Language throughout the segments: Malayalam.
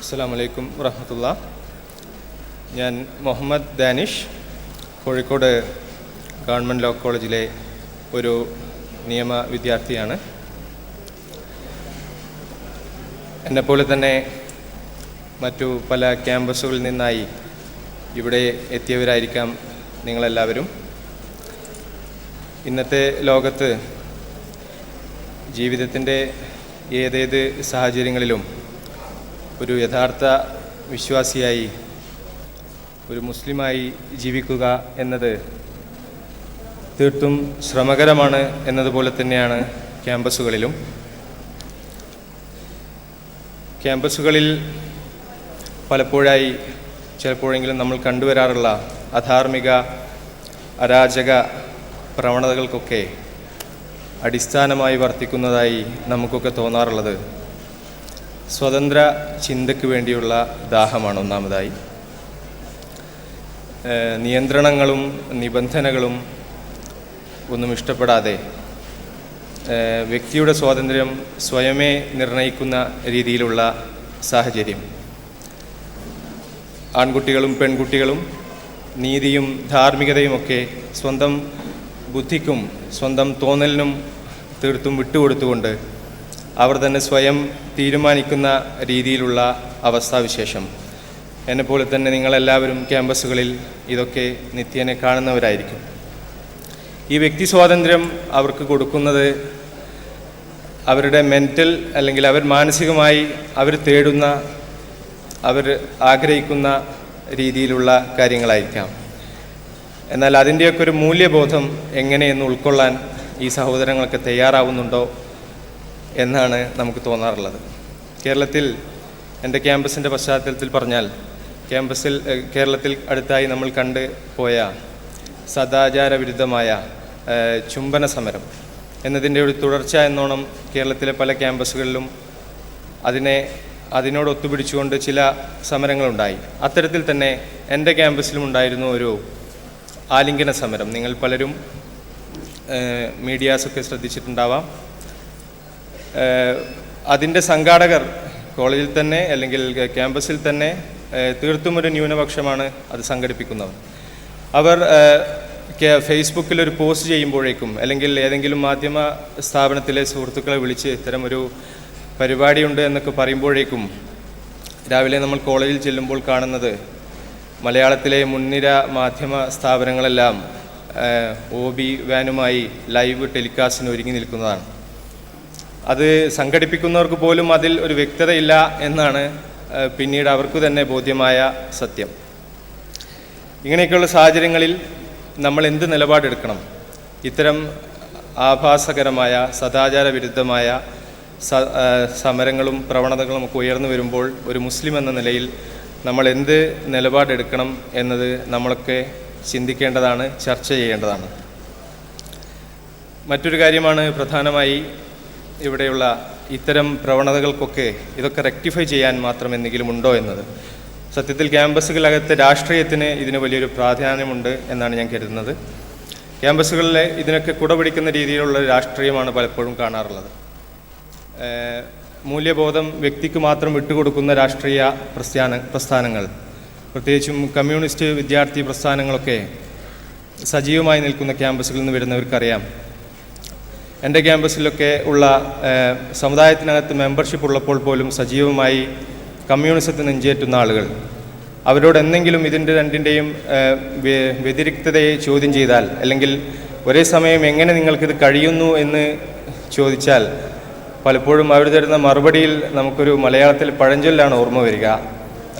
അസ്സലാമു അലൈക്കും വറഹ്മത്തുള്ളാഹി. ഞാൻ മുഹമ്മദ് ദാനിഷ്, കോഴിക്കോട് ഗവൺമെൻറ് ലോ കോളേജിലെ ഒരു നിയമ വിദ്യാർത്ഥിയാണ്. എന്നെപ്പോലെ തന്നെ മറ്റു പല ക്യാമ്പസുകളിൽ നിന്നായി ഇവിടെ എത്തിയവരായിരിക്കാം നിങ്ങളെല്ലാവരും. ഇന്നത്തെ ലോകത്ത് ജീവിതത്തിൻ്റെ ഏതേത് സാഹചര്യങ്ങളിലും ഒരു യഥാർത്ഥ വിശ്വാസിയായി, ഒരു മുസ്ലിമായി ജീവിക്കുക എന്നത് തീർത്തും ശ്രമകരമാണ് എന്നതുപോലെ തന്നെയാണ് ക്യാമ്പസുകളിൽ പലപ്പോഴായി ചിലപ്പോഴെങ്കിലും നമ്മൾ കണ്ടുവരാറുള്ള അധാർമിക അരാജക പ്രവണതകൾക്കൊക്കെ അടിസ്ഥാനമായി വർത്തിക്കുന്നതായി നമുക്കൊക്കെ തോന്നാറുള്ളത് സ്വതന്ത്ര ചിന്തയ്ക്ക് വേണ്ടിയുള്ള ദാഹമാണ്. ഒന്നാമതായി നിയന്ത്രണങ്ങളും നിബന്ധനകളും ഒന്നും ഇഷ്ടപ്പെടാതെ വ്യക്തിയുടെ സ്വാതന്ത്ര്യം സ്വയമേ നിർണയിക്കുന്ന രീതിയിലുള്ള സാഹചര്യം. ആൺകുട്ടികളും പെൺകുട്ടികളും നീതിയും ധാർമ്മികതയുമൊക്കെ സ്വന്തം ബുദ്ധിക്കും സ്വന്തം തോന്നലിനും തീർത്തും വിട്ടുകൊടുത്തുകൊണ്ട് അവർ തന്നെ സ്വയം തീരുമാനിക്കുന്ന രീതിയിലുള്ള അവസ്ഥാവിശേഷം. എന്നെപ്പോലെ തന്നെ നിങ്ങളെല്ലാവരും ക്യാമ്പസുകളിൽ ഇതൊക്കെ നിത്യേന കാണുന്നവരായിരിക്കും. ഈ വ്യക്തി സ്വാതന്ത്ര്യം അവർക്ക് കൊടുക്കുന്നത് അവരുടെ മെൻ്റൽ, അല്ലെങ്കിൽ അവർ മാനസികമായി അവർ തേടുന്ന, അവർ ആഗ്രഹിക്കുന്ന രീതിയിലുള്ള കാര്യങ്ങളായിരിക്കാം. എന്നാൽ അതിൻ്റെയൊക്കെ ഒരു മൂല്യബോധം എങ്ങനെയെന്ന് ഉൾക്കൊള്ളാൻ ഈ സഹോദരങ്ങളൊക്കെ തയ്യാറാവുന്നുണ്ടോ എന്നാണ് നമുക്ക് തോന്നാറുള്ളത്. കേരളത്തിൽ, എൻ്റെ ക്യാമ്പസിൻ്റെ പശ്ചാത്തലത്തിൽ പറഞ്ഞാൽ, കേരളത്തിൽ അടുത്തായി നമ്മൾ കണ്ടു പോയ സദാചാര വിരുദ്ധമായ ചുംബന സമരം എന്നതിൻ്റെ ഒരു തുടർച്ച എന്നോണം കേരളത്തിലെ പല ക്യാമ്പസുകളിലും അതിനോട് ഒത്തുപിടിച്ചുകൊണ്ട് ചില സമരങ്ങളുണ്ടായി. അത്തരത്തിൽ തന്നെ എൻ്റെ ക്യാമ്പസിലും ഉണ്ടായിരുന്നു ഒരു ആലിംഗന സമരം. നിങ്ങൾ പലരും മീഡിയാസൊക്കെ ശ്രദ്ധിച്ചിട്ടുണ്ടാവാം. അതിൻ്റെ സംഘാടകർ കോളേജിൽ തന്നെ, അല്ലെങ്കിൽ ക്യാമ്പസിൽ തന്നെ തീർത്തും ഒരു ന്യൂനപക്ഷമാണ് അത് സംഘടിപ്പിക്കുന്നവർ. അവർ ഫേസ്ബുക്കിൽ ഒരു പോസ്റ്റ് ചെയ്യുമ്പോഴേക്കും, അല്ലെങ്കിൽ ഏതെങ്കിലും മാധ്യമ സ്ഥാപനത്തിലെ സുഹൃത്തുക്കളെ വിളിച്ച് ഇത്തരം ഒരു പരിപാടിയുണ്ട് എന്നൊക്കെ പറയുമ്പോഴേക്കും രാവിലെ നമ്മൾ കോളേജിൽ ചെല്ലുമ്പോൾ കാണുന്നത് മലയാളത്തിലെ മുൻനിര മാധ്യമ സ്ഥാപനങ്ങളെല്ലാം OB വാനുമായി ലൈവ് ടെലികാസ്റ്റിന് ഒരുങ്ങി നിൽക്കുന്നതാണ്. അത് സംഘടിപ്പിക്കുന്നവർക്ക് പോലും അതിൽ ഒരു വ്യക്തതയില്ല എന്നാണ് പിന്നീട് അവർക്ക് തന്നെ ബോധ്യമായ സത്യം. ഇങ്ങനെയൊക്കെയുള്ള സാഹചര്യങ്ങളിൽ നമ്മൾ എന്ത് നിലപാടെടുക്കണം? ഇത്തരം ആഭാസകരമായ സദാചാര വിരുദ്ധമായ സമരങ്ങളും പ്രവണതകളും ഒക്കെ ഉയർന്നു വരുമ്പോൾ ഒരു മുസ്ലിം എന്ന നിലയിൽ നമ്മൾ എന്ത് നിലപാടെടുക്കണം എന്നത് നമ്മളൊക്കെ ചിന്തിക്കേണ്ടതാണ്, ചർച്ച ചെയ്യേണ്ടതാണ്. മറ്റൊരു കാര്യമാണ് പ്രധാനമായി ഇവിടെയുള്ള ഇത്തരം പ്രവണതകൾക്കൊക്കെ ഇതൊക്കെ റെക്ടിഫൈ ചെയ്യാൻ മാത്രം എന്തെങ്കിലും ഉണ്ടോ എന്നത്. സത്യത്തിൽ ക്യാമ്പസുകളകത്തെ രാഷ്ട്രീയത്തിന് ഇതിന് വലിയൊരു പ്രാധാന്യമുണ്ട് എന്നാണ് ഞാൻ കരുതുന്നത്. ക്യാമ്പസുകളിലെ ഇതിനൊക്കെ കുടപിടിക്കുന്ന രീതിയിലുള്ള രാഷ്ട്രീയമാണ് പലപ്പോഴും കാണാറുള്ളത്. മൂല്യബോധം വ്യക്തിക്ക് മാത്രം വിട്ടുകൊടുക്കുന്ന രാഷ്ട്രീയ പ്രസ്ഥാനങ്ങൾ, പ്രത്യേകിച്ചും കമ്മ്യൂണിസ്റ്റ് വിദ്യാർത്ഥി പ്രസ്ഥാനങ്ങളൊക്കെ സജീവമായി നിൽക്കുന്ന ക്യാമ്പസുകളിൽ നിന്ന് വരുന്നവർക്കറിയാം. എൻ്റെ ക്യാമ്പസിലൊക്കെ ഉള്ള സമുദായത്തിനകത്ത് മെമ്പർഷിപ്പ് ഉള്ളപ്പോൾ പോലും സജീവമായി കമ്മ്യൂണിസത്തിന് നെഞ്ചേറ്റുന്ന ആളുകൾ, അവരോട് എന്തെങ്കിലും ഇതിൻ്റെ രണ്ടിൻ്റെയും വ്യതിരിക്തതയെ ചോദ്യം ചെയ്താൽ, അല്ലെങ്കിൽ ഒരേ സമയം എങ്ങനെ നിങ്ങൾക്കിത് കഴിയുന്നു എന്ന് ചോദിച്ചാൽ, പലപ്പോഴും അവർ തരുന്ന മറുപടിയിൽ നമുക്കൊരു മലയാളത്തിൽ പഴഞ്ചൊല്ലാണ് ഓർമ്മ വരിക.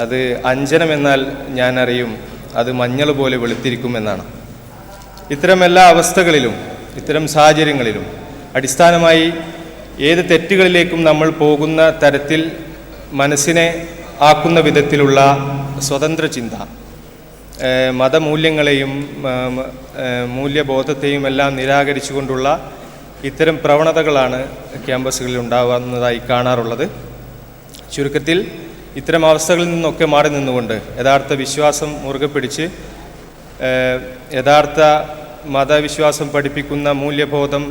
അത് അഞ്ജനം എന്നാൽ ഞാൻ അറിയും, അത് മഞ്ഞൾ പോലെ വെളുത്തിരിക്കും എന്നാണ്. ഇത്തരം എല്ലാ അവസ്ഥകളിലും, ഇത്തരം സാഹചര്യങ്ങളിലും അടിസ്ഥാനമായി ഏത് തെറ്റുകളിലേക്കും നമ്മൾ പോകുന്ന തരത്തിൽ മനസ്സിനെ ആക്കുന്ന വിധത്തിലുള്ള സ്വതന്ത്ര ചിന്ത, മതമൂല്യങ്ങളെയും മൂല്യബോധത്തെയും എല്ലാം നിരാകരിച്ചുകൊണ്ടുള്ള ഇത്തരം പ്രവണതകളാണ് ക്യാമ്പസുകളിൽ ഉണ്ടാകുന്നതായി കാണാറുള്ളത്. ചുരുക്കത്തിൽ ഇത്തരം അവസ്ഥകളിൽ നിന്നൊക്കെ മാറി നിന്നുകൊണ്ട് യഥാർത്ഥ വിശ്വാസം മുറുകെ പിടിച്ച് യഥാർത്ഥ മതവിശ്വാസം പഠിപ്പിക്കുന്ന മൂല്യബോധം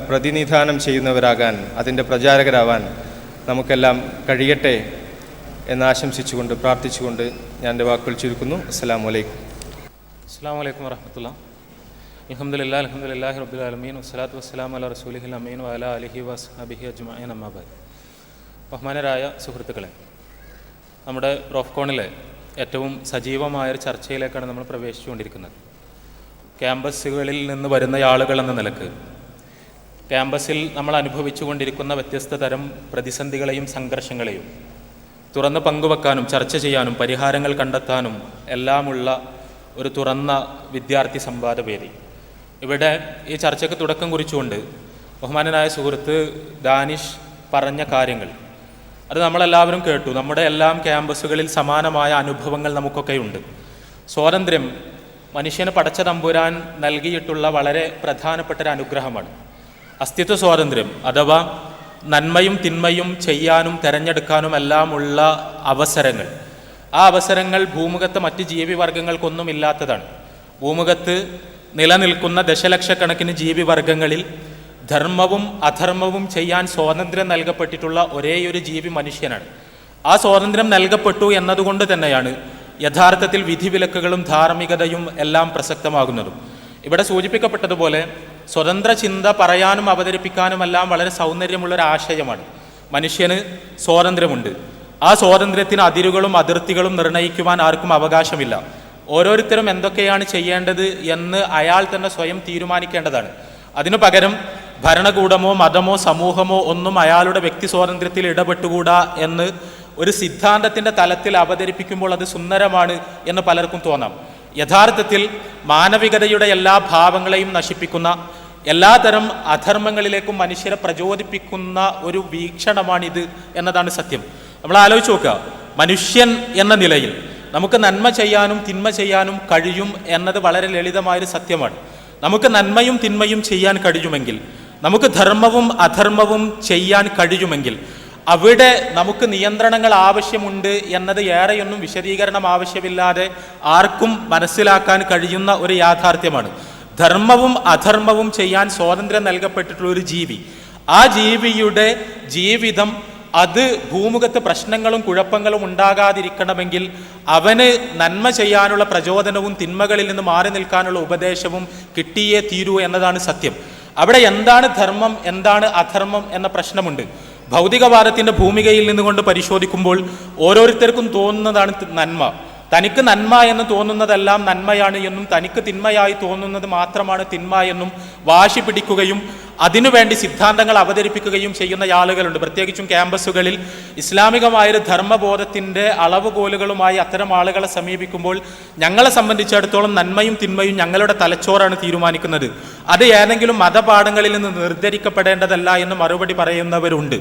പ്രതിനിധാനം ചെയ്യുന്നവരാകാൻ, അതിൻ്റെ പ്രചാരകരാവാൻ നമുക്കെല്ലാം കഴിയട്ടെ എന്ന് ആശംസിച്ചുകൊണ്ട് പ്രാർത്ഥിച്ചുകൊണ്ട് ഞാൻ എൻ്റെ വാക്കുകൾ ചുരുക്കുന്നു. അസ്സലാമു അലൈക്കും. അസ്സലാമു അലൈക്കും വറഹ്മത്തുള്ളാഹി. അൽഹംദുലില്ലാഹി റബ്ബിൽ ആലമീൻ വസ്സലാത്തു വസ്സലാമു അലാ റസൂലിഹിൽ അമീൻ വഅലാ ആലിഹി വസ്ഹബിഹി അജ്മഈൻ അമ്മാ ബഅദ്. ബഹുമാനരായ സുഹൃത്തുക്കളെ, നമ്മുടെ റോഫ്കോണിലെ ഏറ്റവും സജീവമായൊരു ചർച്ചയിലേക്കാണ് നമ്മൾ പ്രവേശിച്ചുകൊണ്ടിരിക്കുന്നത്. ക്യാമ്പസുകളിൽ നിന്ന് വരുന്ന ആളുകൾ എന്ന നിലക്ക് ക്യാമ്പസിൽ നമ്മൾ അനുഭവിച്ചു കൊണ്ടിരിക്കുന്ന വ്യത്യസ്ത തരം പ്രതിസന്ധികളെയും സംഘർഷങ്ങളെയും തുറന്ന് പങ്കുവെക്കാനും ചർച്ച ചെയ്യാനും പരിഹാരങ്ങൾ കണ്ടെത്താനും എല്ലാമുള്ള ഒരു തുറന്ന വിദ്യാർത്ഥി സംവാദവേദി. ഇവിടെ ഈ ചർച്ചയ്ക്ക് തുടക്കം കുറിച്ചുകൊണ്ട് ബഹുമാനനായ സുഹൃത്ത് ദാനിഷ് പറഞ്ഞ കാര്യങ്ങൾ അത് നമ്മളെല്ലാവരും കേട്ടു. നമ്മുടെ എല്ലാം ക്യാമ്പസുകളിൽ സമാനമായ അനുഭവങ്ങൾ നമുക്കൊക്കെയുണ്ട്. സ്വാതന്ത്ര്യം മനുഷ്യന് പടച്ച തമ്പുരാൻ നൽകിയിട്ടുള്ള വളരെ പ്രധാനപ്പെട്ട ഒരു അനുഗ്രഹമാണ്. അസ്തിത്വ സ്വാതന്ത്ര്യം അഥവാ നന്മയും തിന്മയും ചെയ്യാനും തിരഞ്ഞെടുക്കാനും എല്ലാമുള്ള അവസരങ്ങൾ. ആ അവസരങ്ങൾ ഭൂമുഖത്ത് മറ്റ് ജീവിവർഗങ്ങൾക്കൊന്നുമില്ലാത്തതാണ്. ഭൂമുഖത്ത് നിലനിൽക്കുന്ന ദശലക്ഷക്കണക്കിന് ജീവിവർഗങ്ങളിൽ ധർമ്മവും അധർമ്മവും ചെയ്യാൻ സ്വാതന്ത്ര്യം നൽകപ്പെട്ടിട്ടുള്ള ഒരേയൊരു ജീവി മനുഷ്യനാണ്. ആ സ്വാതന്ത്ര്യം നൽകപ്പെട്ടു എന്നതുകൊണ്ട് തന്നെയാണ് യഥാർത്ഥത്തിൽ വിധിവിലക്കുകളും ധാർമ്മികതയും എല്ലാം പ്രസക്തമാകുന്നതും. ഇവിടെ സൂചിപ്പിക്കപ്പെട്ടതുപോലെ സ്വതന്ത്ര ചിന്ത പറയാനും അവതരിപ്പിക്കാനുമെല്ലാം വളരെ സൗന്ദര്യമുള്ളൊരാശയമാണ്. മനുഷ്യന് സ്വാതന്ത്ര്യമുണ്ട്. ആ സ്വാതന്ത്ര്യത്തിന് അതിരുകളും അതിർത്തികളും നിർണ്ണയിക്കുവാൻ ആർക്കും അവകാശമില്ല. ഓരോരുത്തരും എന്തൊക്കെയാണ് ചെയ്യേണ്ടത് എന്ന് അയാൾ തന്നെ സ്വയം തീരുമാനിക്കേണ്ടതാണ്. അതിനു പകരം ഭരണകൂടമോ മതമോ സമൂഹമോ ഒന്നും അയാളുടെ വ്യക്തി സ്വാതന്ത്ര്യത്തിൽ ഇടപെട്ടുകൂടാ എന്ന് ഒരു സിദ്ധാന്തത്തിൻ്റെ തലത്തിൽ അവതരിപ്പിക്കുമ്പോൾ അത് സുന്ദരമാണ് എന്ന് പലർക്കും തോന്നാം. യഥാർത്ഥത്തിൽ മാനവികതയുടെ എല്ലാ ഭാവങ്ങളെയും നശിപ്പിക്കുന്ന എല്ലാതരം അധർമ്മങ്ങളിലേക്കും മനുഷ്യരെ പ്രചോദിപ്പിക്കുന്ന ഒരു വീക്ഷണമാണിത് എന്നതാണ് സത്യം. നമ്മൾ ആലോചിച്ച് നോക്കുക, മനുഷ്യൻ എന്ന നിലയിൽ നമുക്ക് നന്മ ചെയ്യാനും തിന്മ ചെയ്യാനും കഴിയും എന്നത് വളരെ ലളിതമായൊരു സത്യമാണ്. നമുക്ക് നന്മയും തിന്മയും ചെയ്യാൻ കഴിയുമെങ്കിൽ, നമുക്ക് ധർമ്മവും അധർമ്മവും ചെയ്യാൻ കഴിയുമെങ്കിൽ അവിടെ നമുക്ക് നിയന്ത്രണങ്ങൾ ആവശ്യമുണ്ട് എന്നത് ഏറെയൊന്നും വിശദീകരണം ആവശ്യമില്ലാതെ ആർക്കും മനസ്സിലാക്കാൻ കഴിയുന്ന ഒരു യാഥാർത്ഥ്യമാണ്. ധർമ്മവും അധർമ്മവും ചെയ്യാൻ സ്വാതന്ത്ര്യം നൽകപ്പെട്ടിട്ടുള്ള ഒരു ജീവി, ആ ജീവിയുടെ ജീവിതം അത് ഭൂമുഖത്ത് പ്രശ്നങ്ങളും കുഴപ്പങ്ങളും ഉണ്ടാകാതിരിക്കണമെങ്കിൽ അവന് നന്മ ചെയ്യാനുള്ള പ്രചോദനവും തിന്മകളിൽ നിന്ന് മാറി നിൽക്കാനുള്ള ഉപദേശവും കിട്ടിയേ തീരൂ എന്നതാണ് സത്യം. അവിടെ എന്താണ് ധർമ്മം എന്താണ് അധർമ്മം എന്ന പ്രശ്നമുണ്ട്. ഭൗതികവാദത്തിൻ്റെ ഭൂമികയിൽ നിന്നുകൊണ്ട് പരിശോധിക്കുമ്പോൾ ഓരോരുത്തർക്കും തോന്നുന്നതാണ് നന്മ. തനിക്ക് നന്മ എന്ന് തോന്നുന്നതെല്ലാം നന്മയാണ് എന്നും തനിക്ക് തിന്മയായി തോന്നുന്നത് മാത്രമാണ് തിന്മ എന്നും വാശി പിടിക്കുകയും അതിനുവേണ്ടി സിദ്ധാന്തങ്ങൾ അവതരിപ്പിക്കുകയും ചെയ്യുന്ന ആളുകളുണ്ട്. പ്രത്യേകിച്ചും ക്യാമ്പസുകളിൽ ഇസ്ലാമികമായൊരു ധർമ്മബോധത്തിൻ്റെ അളവുകോലുകളുമായി അത്തരം ആളുകളെ സമീപിക്കുമ്പോൾ ഞങ്ങളെ സംബന്ധിച്ചിടത്തോളം നന്മയും തിന്മയും ഞങ്ങളുടെ തലച്ചോറാണ് തീരുമാനിക്കുന്നത്, അത് ഏതെങ്കിലും മതപാഠങ്ങളിൽ നിന്ന് നിർദ്ധരിക്കപ്പെടേണ്ടതല്ല എന്ന് മറുപടി പറയുന്നവരുണ്ട്.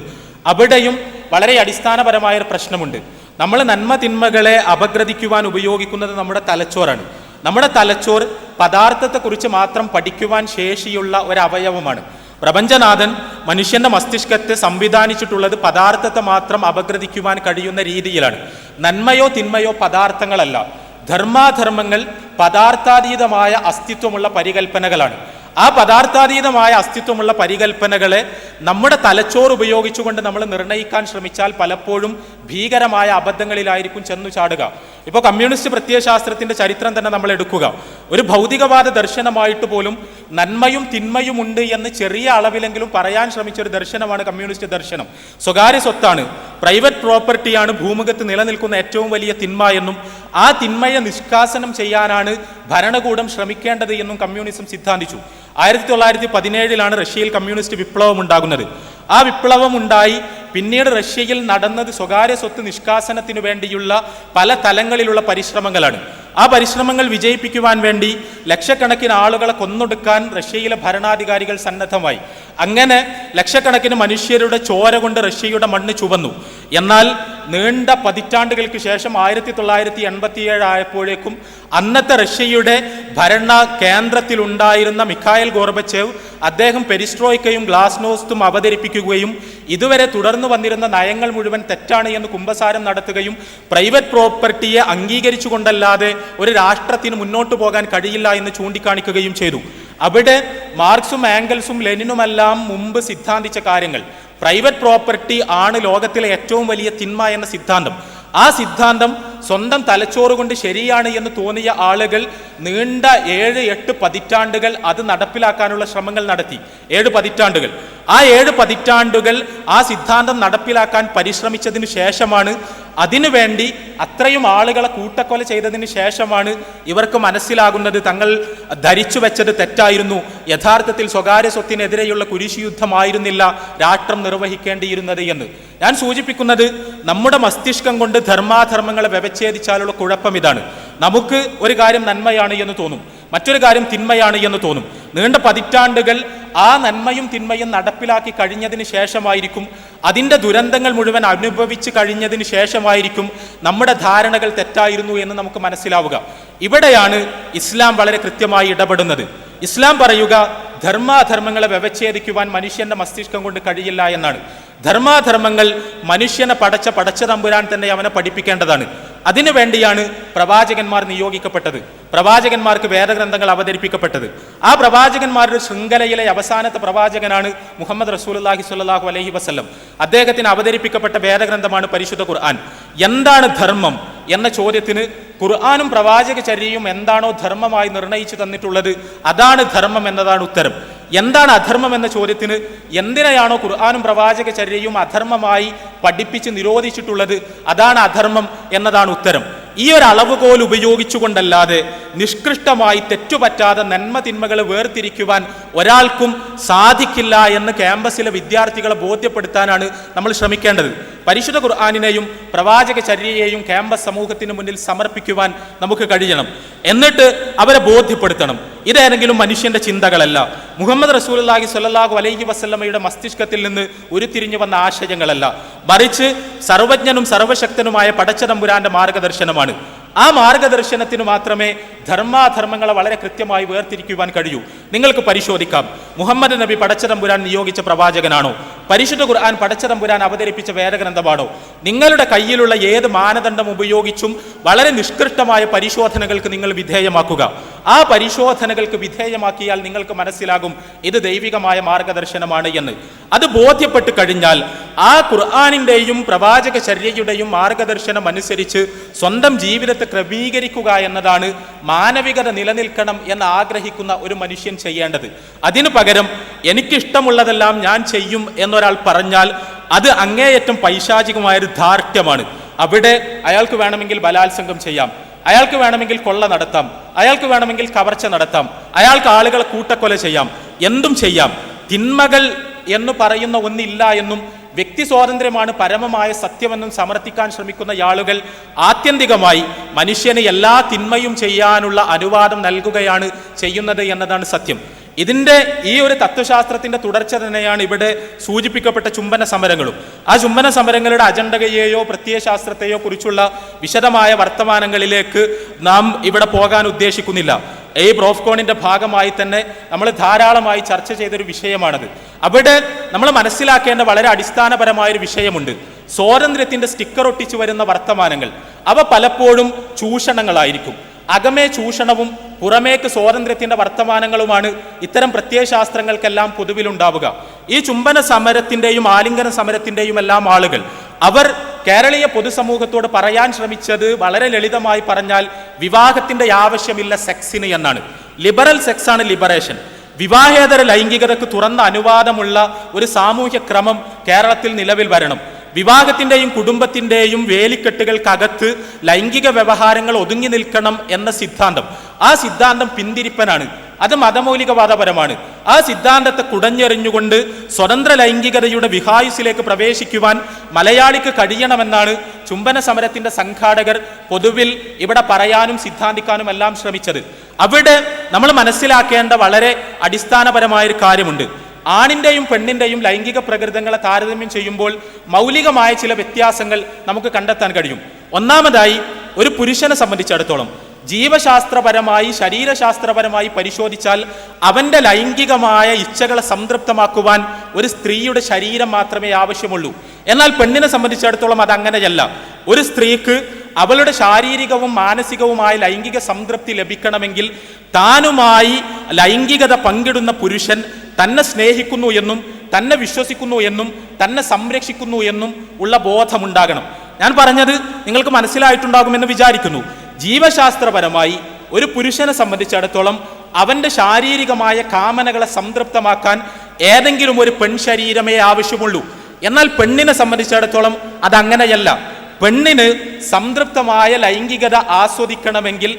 അവിടെയും വളരെ അടിസ്ഥാനപരമായൊരു പ്രശ്നമുണ്ട്. നമ്മൾ നന്മ തിന്മകളെ അപഗ്രഥിക്കുവാൻ ഉപയോഗിക്കുന്നത് നമ്മുടെ തലച്ചോറാണ്. നമ്മുടെ തലച്ചോർ പദാർത്ഥത്തെക്കുറിച്ച് മാത്രം പഠിക്കുവാൻ ശേഷിയുള്ള ഒരു അവയവമാണ്. പ്രപഞ്ചനാഥൻ മനുഷ്യന്റെ മസ്തിഷ്കത്തെ സംവിധാനിച്ചിട്ടുള്ളത് പദാർത്ഥത്തെ മാത്രം അപഗ്രഥിക്കുവാൻ കഴിയുന്ന രീതിയിലാണ്. നന്മയോ തിന്മയോ പദാർത്ഥങ്ങളല്ല. ധർമാധർമ്മങ്ങൾ പദാർത്ഥാതീതമായ അസ്തിത്വമുള്ള പരികൽപ്പനകളാണ്. ആ പദാർത്ഥാതീതമായ അസ്തിത്വമുള്ള പരികൽപ്പനകളെ നമ്മുടെ തലച്ചോറ് ഉപയോഗിച്ചുകൊണ്ട് നമ്മൾ നിർണ്ണയിക്കാൻ ശ്രമിച്ചാൽ പലപ്പോഴും ഭീകരമായ അബദ്ധങ്ങളിലായിരിക്കും ചെന്നു ചാടുക. ഇപ്പോൾ കമ്മ്യൂണിസ്റ്റ് പ്രത്യയശാസ്ത്രത്തിന്റെ ചരിത്രം തന്നെ നമ്മൾ എടുക്കുക. ഒരു ഭൗതികവാദ ദർശനമായിട്ട് പോലും നന്മയും തിന്മയും ഉണ്ട് എന്ന് ചെറിയ അളവിലെങ്കിലും പറയാൻ ശ്രമിച്ചൊരു ദർശനമാണ് കമ്മ്യൂണിസ്റ്റ് ദർശനം. സ്വകാര്യ സ്വത്താണ്, പ്രൈവറ്റ് പ്രോപ്പർട്ടിയാണ് ഭൂമുഖത്ത് നിലനിൽക്കുന്ന ഏറ്റവും വലിയ തിന്മ എന്നും ആ തിന്മയെ നിഷ്കാസനം ചെയ്യാനാണ് ഭരണകൂടം ശ്രമിക്കേണ്ടത് എന്നും കമ്മ്യൂണിസം സിദ്ധാന്തിച്ചു. 1917 റഷ്യയിൽ കമ്മ്യൂണിസ്റ്റ് വിപ്ലവം ഉണ്ടാകുന്നത്. ആ വിപ്ലവം ഉണ്ടായി പിന്നീട് റഷ്യയിൽ നടന്നത് സ്വകാര്യ സ്വത്ത് നിഷ്കാസനത്തിനു വേണ്ടിയുള്ള പല തലങ്ങളിലുള്ള പരിശ്രമങ്ങളാണ്. ആ പരിശ്രമങ്ങൾ വിജയിപ്പിക്കുവാൻ വേണ്ടി ലക്ഷക്കണക്കിന് ആളുകളെ കൊന്നൊടുക്കാൻ റഷ്യയിലെ ഭരണാധികാരികൾ സന്നദ്ധമായി. അങ്ങനെ ലക്ഷക്കണക്കിന് മനുഷ്യരുടെ ചോര കൊണ്ട് റഷ്യയുടെ മണ്ണ് ചുവന്നു. എന്നാൽ നീണ്ട പതിറ്റാണ്ടുകൾക്ക് ശേഷം 1987 ആയപ്പോഴേക്കും അന്നത്തെ റഷ്യയുടെ ഭരണ കേന്ദ്രത്തിലുണ്ടായിരുന്ന മിഖായിൽ ഗോർബച്ചേവ് അദ്ദേഹം പെരിസ്ട്രോയ്ക്കയും ഗ്ലാസ്നോസ്തും അവതരിപ്പിക്കുകയും ഇതുവരെ തുടർന്നു വന്നിരുന്ന നയങ്ങൾ മുഴുവൻ തെറ്റാണ് എന്ന് കുമ്പസാരം നടത്തുകയും പ്രൈവറ്റ് പ്രോപ്പർട്ടിയെ അംഗീകരിച്ചുകൊണ്ടല്ലാതെ ഒരു രാഷ്ട്രത്തിന് മുന്നോട്ട് പോകാൻ കഴിയില്ല എന്ന് ചൂണ്ടിക്കാണിക്കുകയും ചെയ്തു. അവിടെ മാർക്സും ആംഗൽസും ലെനിനുമെല്ലാം മുമ്പ് സിദ്ധാന്തിച്ച കാര്യങ്ങൾ, പ്രൈവറ്റ് പ്രോപ്പർട്ടി ആണ് ലോകത്തിലെ ഏറ്റവും വലിയ തിന്മ എന്ന സിദ്ധാന്തം, ആ സിദ്ധാന്തം സ്വന്തം തലച്ചോറ് കൊണ്ട് ശരിയാണ് എന്ന് തോന്നിയ ആളുകൾ നീണ്ട 7-8 പതിറ്റാണ്ടുകൾ അത് നടപ്പിലാക്കാനുള്ള ശ്രമങ്ങൾ നടത്തി. 7 പതിറ്റാണ്ടുകൾ. ആ 7 പതിറ്റാണ്ടുകൾ ആ സിദ്ധാന്തം നടപ്പിലാക്കാൻ പരിശ്രമിച്ചതിന് ശേഷമാണ്, അതിനുവേണ്ടി അത്രയും ആളുകളെ കൂട്ടക്കൊല ചെയ്തതിന് ശേഷമാണ് ഇവർക്ക് മനസ്സിലാകുന്നത് തങ്ങൾ ധരിച്ചു വെച്ചത് തെറ്റായിരുന്നു. യഥാർത്ഥത്തിൽ സ്വകാര്യ സ്വത്തിനെതിരെയുള്ള കുരിശുയുദ്ധമായിരുന്നില്ല രാഷ്ട്രം നിർവഹിക്കേണ്ടിയിരുന്നത് എന്ന്. ഞാൻ സൂചിപ്പിക്കുന്നത്, നമ്മുടെ മസ്തിഷ്കം കൊണ്ട് ധർമാധർമ്മങ്ങളെ വ്യവച്ഛേദിച്ചാലുള്ള കുഴപ്പം ഇതാണ്. നമുക്ക് ഒരു കാര്യം നന്മയാണ് എന്ന് തോന്നും, മറ്റൊരു കാര്യം തിന്മയാണ് എന്ന് തോന്നും. നീണ്ട പതിറ്റാണ്ടുകൾ ആ നന്മയും തിന്മയും നടപ്പിലാക്കി കഴിഞ്ഞതിന് ശേഷമായിരിക്കും, അതിൻ്റെ ദുരന്തങ്ങൾ മുഴുവൻ അനുഭവിച്ച് കഴിഞ്ഞതിന് ശേഷമായിരിക്കും നമ്മുടെ ധാരണകൾ തെറ്റായിരുന്നു എന്ന് നമുക്ക് മനസ്സിലാവുക. ഇവിടെയാണ് ഇസ്ലാം വളരെ കൃത്യമായി ഇടപെടുന്നത്. ഇസ്ലാം പറയുക, ധർമാധർമ്മങ്ങളെ വ്യവച്ഛേദിക്കുവാൻ മനുഷ്യന്റെ മസ്തിഷ്കം കൊണ്ട് കഴിയില്ല എന്നാണ്. ധർമാധർമ്മങ്ങൾ മനുഷ്യനെ പടച്ച തമ്പുരാൻ തന്നെ അവനെ പഠിപ്പിക്കേണ്ടതാണ്. അതിനു വേണ്ടിയാണ് പ്രവാചകന്മാർ നിയോഗിക്കപ്പെട്ടത്, പ്രവാചകന്മാർക്ക് വേദഗ്രന്ഥങ്ങൾ അവതരിപ്പിക്കപ്പെട്ടത്. ആ പ്രവാചകന്മാരുടെ ശൃംഖലയിലെ അവസാനത്തെ പ്രവാചകനാണ് മുഹമ്മദ് റസൂലുള്ളാഹി സ്വല്ലല്ലാഹു അലൈഹി വസല്ലം. അദ്ദേഹത്തിന് അവതരിപ്പിക്കപ്പെട്ട വേദഗ്രന്ഥമാണ് പരിശുദ്ധ ഖുർആൻ. എന്താണ് ധർമ്മം എന്ന ചോദ്യത്തിന് ഖുർആനും പ്രവാചകചര്യയും എന്താണോ ധർമ്മമായി നിർണയിച്ചു തന്നിട്ടുള്ളത് അതാണ് ധർമ്മം എന്നതാണ് ഉത്തരം. എന്താണ് അധർമ്മം എന്ന ചോദ്യത്തിന് എന്തിനെയാണോ ഖുർആനും പ്രവാചകചര്യയും അധർമ്മമായി പഠിപ്പിച്ച് നിരോധിച്ചിട്ടുള്ളത് അതാണ് അധർമ്മം എന്നതാണ് ഉത്തരം. ഈ ഒരു അളവുകോൽ ഉപയോഗിച്ചുകൊണ്ടല്ലാതെ നിഷ്കൃഷ്ടമായി തെറ്റുപറ്റാതെ നന്മ തിന്മകളെ വേർതിരിക്കുവാൻ ഒരാൾക്കും സാധിക്കില്ല എന്ന് ക്യാമ്പസിലെ വിദ്യാർത്ഥികളെ ബോധ്യപ്പെടുത്താനാണ് നമ്മൾ ശ്രമിക്കേണ്ടത്. പരിശുദ്ധ ഖുർആനിനെയും പ്രവാചകചര്യയെയും ക്യാമ്പസ് സമൂഹത്തിന് മുന്നിൽ സമർപ്പിക്കുവാൻ നമുക്ക് കഴിയണം. എന്നിട്ട് അവരെ ബോധ്യപ്പെടുത്തണം, ഇതേതെങ്കിലും മനുഷ്യന്റെ ചിന്തകളല്ല, മുഹമ്മദ് റസൂലുള്ളാഹി സ്വല്ലല്ലാഹു അലൈഹി വസല്ലമയുടെ മസ്തിഷ്കത്തിൽ നിന്ന് ഉരുത്തിരിഞ്ഞു വന്ന ആശയങ്ങളല്ല, മറിച്ച് സർവജ്ഞനും സർവശക്തനുമായ പടച്ച തമ്പുരാന്റെ മാർഗദർശനമാണ്. ആ മാർഗദർശനത്തിന് മാത്രമേ ധർമാധർമ്മങ്ങളെ വളരെ കൃത്യമായി വേർതിരിക്കുവാൻ കഴിയൂ. നിങ്ങൾക്ക് പരിശോധിക്കാം, മുഹമ്മദ് നബി പടച്ച തമ്പുരാൻ നിയോഗിച്ച പ്രവാചകനാണോ? പരിശുദ്ധ ഖുർആൻ പടച്ച തമ്പുരാൻ അവതരിപ്പിച്ച വേദഗ്രന്ഥമാണോ? നിങ്ങളുടെ കയ്യിലുള്ള ഏത് മാനദണ്ഡം ഉപയോഗിച്ചും വളരെ നിഷ്കൃഷ്ടമായ പരിശോധനകൾക്ക് നിങ്ങൾ വിധേയമാക്കുക. ആ പരിശോധനകൾക്ക് വിധേയമാക്കിയാൽ നിങ്ങൾക്ക് മനസ്സിലാകും ഇത് ദൈവികമായ മാർഗദർശനമാണ് എന്ന്. അത് ബോധ്യപ്പെട്ട് കഴിഞ്ഞാൽ ആ ഖുർആനിന്റെയും പ്രവാചകചര്യയുടെയും മാർഗദർശനം അനുസരിച്ച് സ്വന്തം ജീവിതത്തെ ക്രമീകരിക്കുക എന്നതാണ് മാനവികത നിലനിൽക്കണം എന്ന് ആഗ്രഹിക്കുന്ന ഒരു മനുഷ്യൻ ചെയ്യേണ്ടത്. അതിനു പകരം എനിക്കിഷ്ടമുള്ളതെല്ലാം ഞാൻ ചെയ്യും എന്നൊരാൾ പറഞ്ഞാൽ അത് അങ്ങേയറ്റം പൈശാചികമായൊരു ധാർഷ്ട്യമാണ്. അവിടെ അയാൾക്ക് വേണമെങ്കിൽ ബലാത്സംഗം ചെയ്യാം, അയാൾക്ക് വേണമെങ്കിൽ കൊള്ള നടത്താം, അയാൾക്ക് വേണമെങ്കിൽ കവർച്ച നടത്താം, അയാൾക്ക് ആളുകളെ കൂട്ടക്കൊല ചെയ്യാം, എന്തും ചെയ്യാം. തിന്മകൾ എന്ന് പറയുന്ന ഒന്നില്ല എന്നും വ്യക്തി സ്വാതന്ത്ര്യമാണ് പരമമായ സത്യമെന്നും സമർത്ഥിക്കാൻ ശ്രമിക്കുന്ന ആളുകൾ ആത്യന്തികമായി മനുഷ്യന് എല്ലാ തിന്മയും ചെയ്യാനുള്ള അനുവാദം നൽകുകയാണ് ചെയ്യുന്നത് എന്നതാണ് സത്യം. ഇതിൻ്റെ ഈ ഒരു തത്വശാസ്ത്രത്തിന്റെ തുടർച്ച തന്നെയാണ് ഇവിടെ സൂചിപ്പിക്കപ്പെട്ട ചുംബന സമരങ്ങളും. ആ ചുംബന സമരങ്ങളുടെ അജണ്ടയെയോ പ്രത്യയശാസ്ത്രത്തെയോ കുറിച്ചുള്ള വിശദമായ വർത്തമാനങ്ങളിലേക്ക് നാം ഇവിടെ പോകാൻ ഉദ്ദേശിക്കുന്നില്ല. ഈ പ്രോഫ്കോണിന്റെ ഭാഗമായി തന്നെ നമ്മൾ ധാരാളമായി ചർച്ച ചെയ്തൊരു വിഷയമാണത്. അവിടെ നമ്മൾ മനസ്സിലാക്കേണ്ട വളരെ അടിസ്ഥാനപരമായൊരു വിഷയമുണ്ട്. സ്വാതന്ത്ര്യത്തിന്റെ സ്റ്റിക്കർ ഒട്ടിച്ചു വരുന്ന വർത്തമാനങ്ങൾ അവ പലപ്പോഴും ചൂഷണങ്ങളായിരിക്കും. അകമേ ചൂഷണവും പുറമേക്ക് സ്വാതന്ത്ര്യത്തിന്റെ വർത്തമാനങ്ങളുമാണ് ഇത്തരം പ്രത്യയശാസ്ത്രങ്ങൾക്കെല്ലാം പൊതുവിലുണ്ടാവുക. ഈ ചുംബന സമരത്തിന്റെയും ആലിംഗന സമരത്തിന്റെയും എല്ലാം ആളുകൾ അവർ കേരളീയ പൊതുസമൂഹത്തോട് പറയാൻ ശ്രമിച്ചത് വളരെ ലളിതമായി പറഞ്ഞാൽ വിവാഹത്തിന്റെ ആവശ്യമില്ല സെക്സിന് എന്നാണ്. ലിബറൽ സെക്സ് ആണ് ലിബറേഷൻ. വിവാഹേതര ലൈംഗികതയ്ക്ക് തുറന്ന അനുവാദമുള്ള ഒരു സാമൂഹ്യ ക്രമം കേരളത്തിൽ നിലവിൽ വരണം. വിവാഹത്തിന്റെയും കുടുംബത്തിന്റെയും വേലിക്കെട്ടുകൾക്കകത്ത് ലൈംഗിക വ്യവഹാരങ്ങൾ ഒതുങ്ങി നിൽക്കണം എന്ന സിദ്ധാന്തം, ആ സിദ്ധാന്തം പിന്തിരിപ്പനാണ്. അത് മതമൗലികവാദപരമാണ്. ആ സിദ്ധാന്തത്തെ കുടഞ്ഞെറിഞ്ഞുകൊണ്ട് സ്വതന്ത്ര ലൈംഗികതയുടെ വിഹായുസിലേക്ക് പ്രവേശിക്കുവാൻ മലയാളിക്ക് കഴിയണമെന്നാണ് ചുംബന സമരത്തിന്റെ സംഘാടകർ പൊതുവിൽ ഇവിടെ പറയാനും സിദ്ധാന്തിക്കാനും എല്ലാം ശ്രമിച്ചത്. അവിടെ നമ്മൾ മനസ്സിലാക്കേണ്ട വളരെ അടിസ്ഥാനപരമായൊരു കാര്യമുണ്ട്. ആണിന്റെയും പെണ്ണിന്റെയും ലൈംഗിക പ്രകൃതങ്ങളെ താരതമ്യം ചെയ്യുമ്പോൾ മൗലികമായ ചില വ്യത്യാസങ്ങൾ നമുക്ക് കണ്ടെത്താൻ കഴിയും. ഒന്നാമതായി, ഒരു പുരുഷനെ സംബന്ധിച്ചിടത്തോളം ജീവശാസ്ത്രപരമായി ശരീരശാസ്ത്രപരമായി പരിശോധിച്ചാൽ അവന്റെ ലൈംഗികമായ ഇച്ഛകളെ സംതൃപ്തമാക്കുവാൻ ഒരു സ്ത്രീയുടെ ശരീരം മാത്രമേ ആവശ്യമുള്ളൂ. എന്നാൽ പെണ്ണിനെ സംബന്ധിച്ചിടത്തോളം അതങ്ങനെയല്ല. ഒരു സ്ത്രീക്ക് അവളുടെ ശാരീരികവും മാനസികവുമായ ലൈംഗിക സംതൃപ്തി ലഭിക്കണമെങ്കിൽ താനുമായി ലൈംഗികത പങ്കിടുന്ന പുരുഷൻ തന്നെ സ്നേഹിക്കുന്നു എന്നും തന്നെ വിശ്വസിക്കുന്നു എന്നും തന്നെ സംരക്ഷിക്കുന്നു എന്നും ഉള്ള ബോധമുണ്ടാകണം. ഞാൻ പറഞ്ഞത് നിങ്ങൾക്ക് മനസ്സിലായിട്ടുണ്ടാകുമെന്ന് വിചാരിക്കുന്നു. ജീവശാസ്ത്രപരമായി ഒരു പുരുഷനെ സംബന്ധിച്ചിടത്തോളം അവൻ്റെ ശാരീരികമായ കാമനകളെ സംതൃപ്തമാക്കാൻ ഏതെങ്കിലും ഒരു പെൺ ശരീരമേ ആവശ്യമുള്ളൂ. എന്നാൽ പെണ്ണിനെ സംബന്ധിച്ചിടത്തോളം അതങ്ങനെയല്ല. പെണ്ണിന് സംതൃപ്തമായ ലൈംഗികത ആസ്വദിക്കണമെങ്കിൽ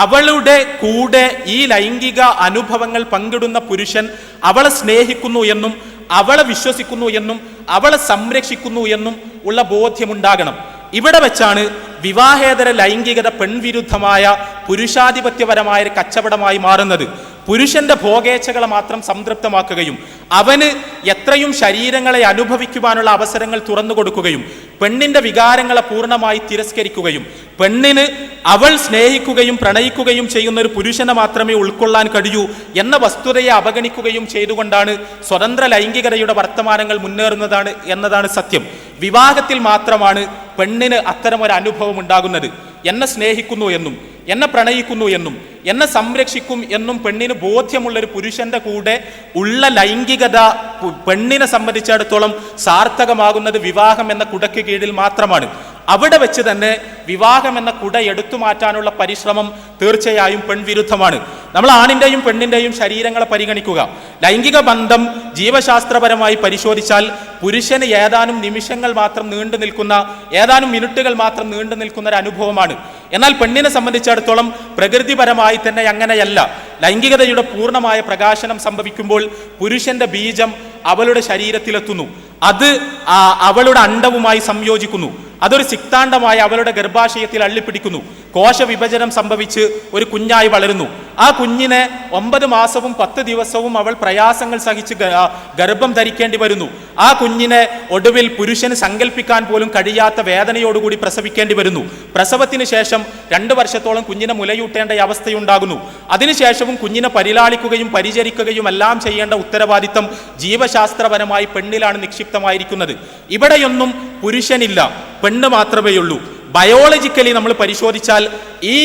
അവളുടെ കൂടെ ഈ ലൈംഗിക അനുഭവങ്ങൾ പങ്കിടുന്ന പുരുഷൻ അവളെ സ്നേഹിക്കുന്നു എന്നും അവളെ വിശ്വസിക്കുന്നു എന്നും അവളെ സംരക്ഷിക്കുന്നു എന്നും ഉള്ള ബോധ്യമുണ്ടാകണം. ഇവിടെ വെച്ചാണ് വിവാഹേതര ലൈംഗികത പെൺവിരുദ്ധമായ പുരുഷാധിപത്യപരമായ ഒരു കച്ചവടമായി മാറുന്നത്. പുരുഷന്റെ ഭോഗേച്ഛകളെ മാത്രം സംതൃപ്തമാക്കുകയും അവന് എത്രയും ശരീരങ്ങളെ അനുഭവിക്കുവാനുള്ള അവസരങ്ങൾ തുറന്നു കൊടുക്കുകയും പെണ്ണിന്റെ വികാരങ്ങളെ പൂർണ്ണമായി തിരസ്കരിക്കുകയും പെണ്ണിന് അവൾ സ്നേഹിക്കുകയും പ്രണയിക്കുകയും ചെയ്യുന്ന ഒരു പുരുഷനെ മാത്രമേ ഉൾക്കൊള്ളാൻ കഴിയൂ എന്ന വസ്തുതയെ അവഗണിക്കുകയും ചെയ്തുകൊണ്ടാണ് സ്വതന്ത്ര ലൈംഗികതയുടെ വർത്തമാനങ്ങൾ മുന്നേറുന്നതാണ് എന്നതാണ് സത്യം. വിവാഹത്തിൽ മാത്രമാണ് പെണ്ണിന് അത്തരമൊരു അനുഭവം ഉണ്ടാകുന്നത്. എന്നെ സ്നേഹിക്കുന്നു എന്നും എന്നെ പ്രണയിക്കുന്നു എന്നും എന്നെ സംരക്ഷിക്കും എന്നും പെണ്ണിന് ബോധ്യമുള്ളൊരു പുരുഷന്റെ കൂടെ ഉള്ള ലൈംഗികത പെണ്ണിനെ സംബന്ധിച്ചിടത്തോളം സാർത്ഥകമാകുന്നത് വിവാഹം എന്ന കുടയ്ക്ക് കീഴിൽ മാത്രമാണ്. അവിടെ വെച്ച് തന്നെ വിവാഹം എന്ന കുട എടുത്തു മാറ്റാനുള്ള പരിശ്രമം തീർച്ചയായും പെൺവിരുദ്ധമാണ്. നമ്മൾ ആണിൻ്റെയും പെണ്ണിൻ്റെയും ശരീരങ്ങളെ പരിഗണിക്കുക. ലൈംഗിക ബന്ധം ജീവശാസ്ത്രപരമായി പരിശോധിച്ചാൽ പുരുഷന് ഏതാനും നിമിഷങ്ങൾ മാത്രം നീണ്ടു നിൽക്കുന്ന, ഏതാനും മിനിറ്റുകൾ മാത്രം നീണ്ടു നിൽക്കുന്ന ഒരു അനുഭവമാണ്. എന്നാൽ പെണ്ണിനെ സംബന്ധിച്ചിടത്തോളം പ്രകൃതിപരമായി തന്നെ അങ്ങനെയല്ല. ലൈംഗികതയുടെ പൂർണ്ണമായ പ്രകാശനം സംഭവിക്കുമ്പോൾ പുരുഷന്റെ ബീജം അവളുടെ ശരീരത്തിലെത്തുന്നു. അത് അവളുടെ അണ്ഡവുമായി സംയോജിക്കുന്നു. അതൊരു സിക്താണ്ഡമായി അവളുടെ ഗർഭാശയത്തിൽ അള്ളിപ്പിടിക്കുന്നു. കോശവിഭജനം സംഭവിച്ച് ഒരു കുഞ്ഞായി വളരുന്നു. ആ കുഞ്ഞിനെ 9 മാസവും 10 ദിവസവും അവൾ പ്രയാസങ്ങൾ സഹിച്ച് ഗർഭം ധരിക്കേണ്ടി വരുന്നു. ആ കുഞ്ഞിനെ ഒടുവിൽ പുരുഷന് സങ്കല്പിക്കാൻ പോലും കഴിയാത്ത വേദനയോടുകൂടി പ്രസവിക്കേണ്ടി വരുന്നു. പ്രസവത്തിന് ശേഷം 2 വർഷത്തോളം കുഞ്ഞിനെ മുലയൂട്ടേണ്ട അവസ്ഥയുണ്ടാകുന്നു. അതിനുശേഷവും കുഞ്ഞിനെ പരിലാളിക്കുകയും പരിചരിക്കുകയും എല്ലാം ചെയ്യേണ്ട ഉത്തരവാദിത്തം ജീവശാസ്ത്രപരമായി പെണ്ണിലാണ് നിക്ഷിപ്തമായിരിക്കുന്നത്. ഇവിടെയൊന്നും പുരുഷനില്ല, പെണ്ണ് മാത്രമേയുള്ളൂ. ബയോളജിക്കലി നമ്മൾ പരിശോധിച്ചാൽ ഈ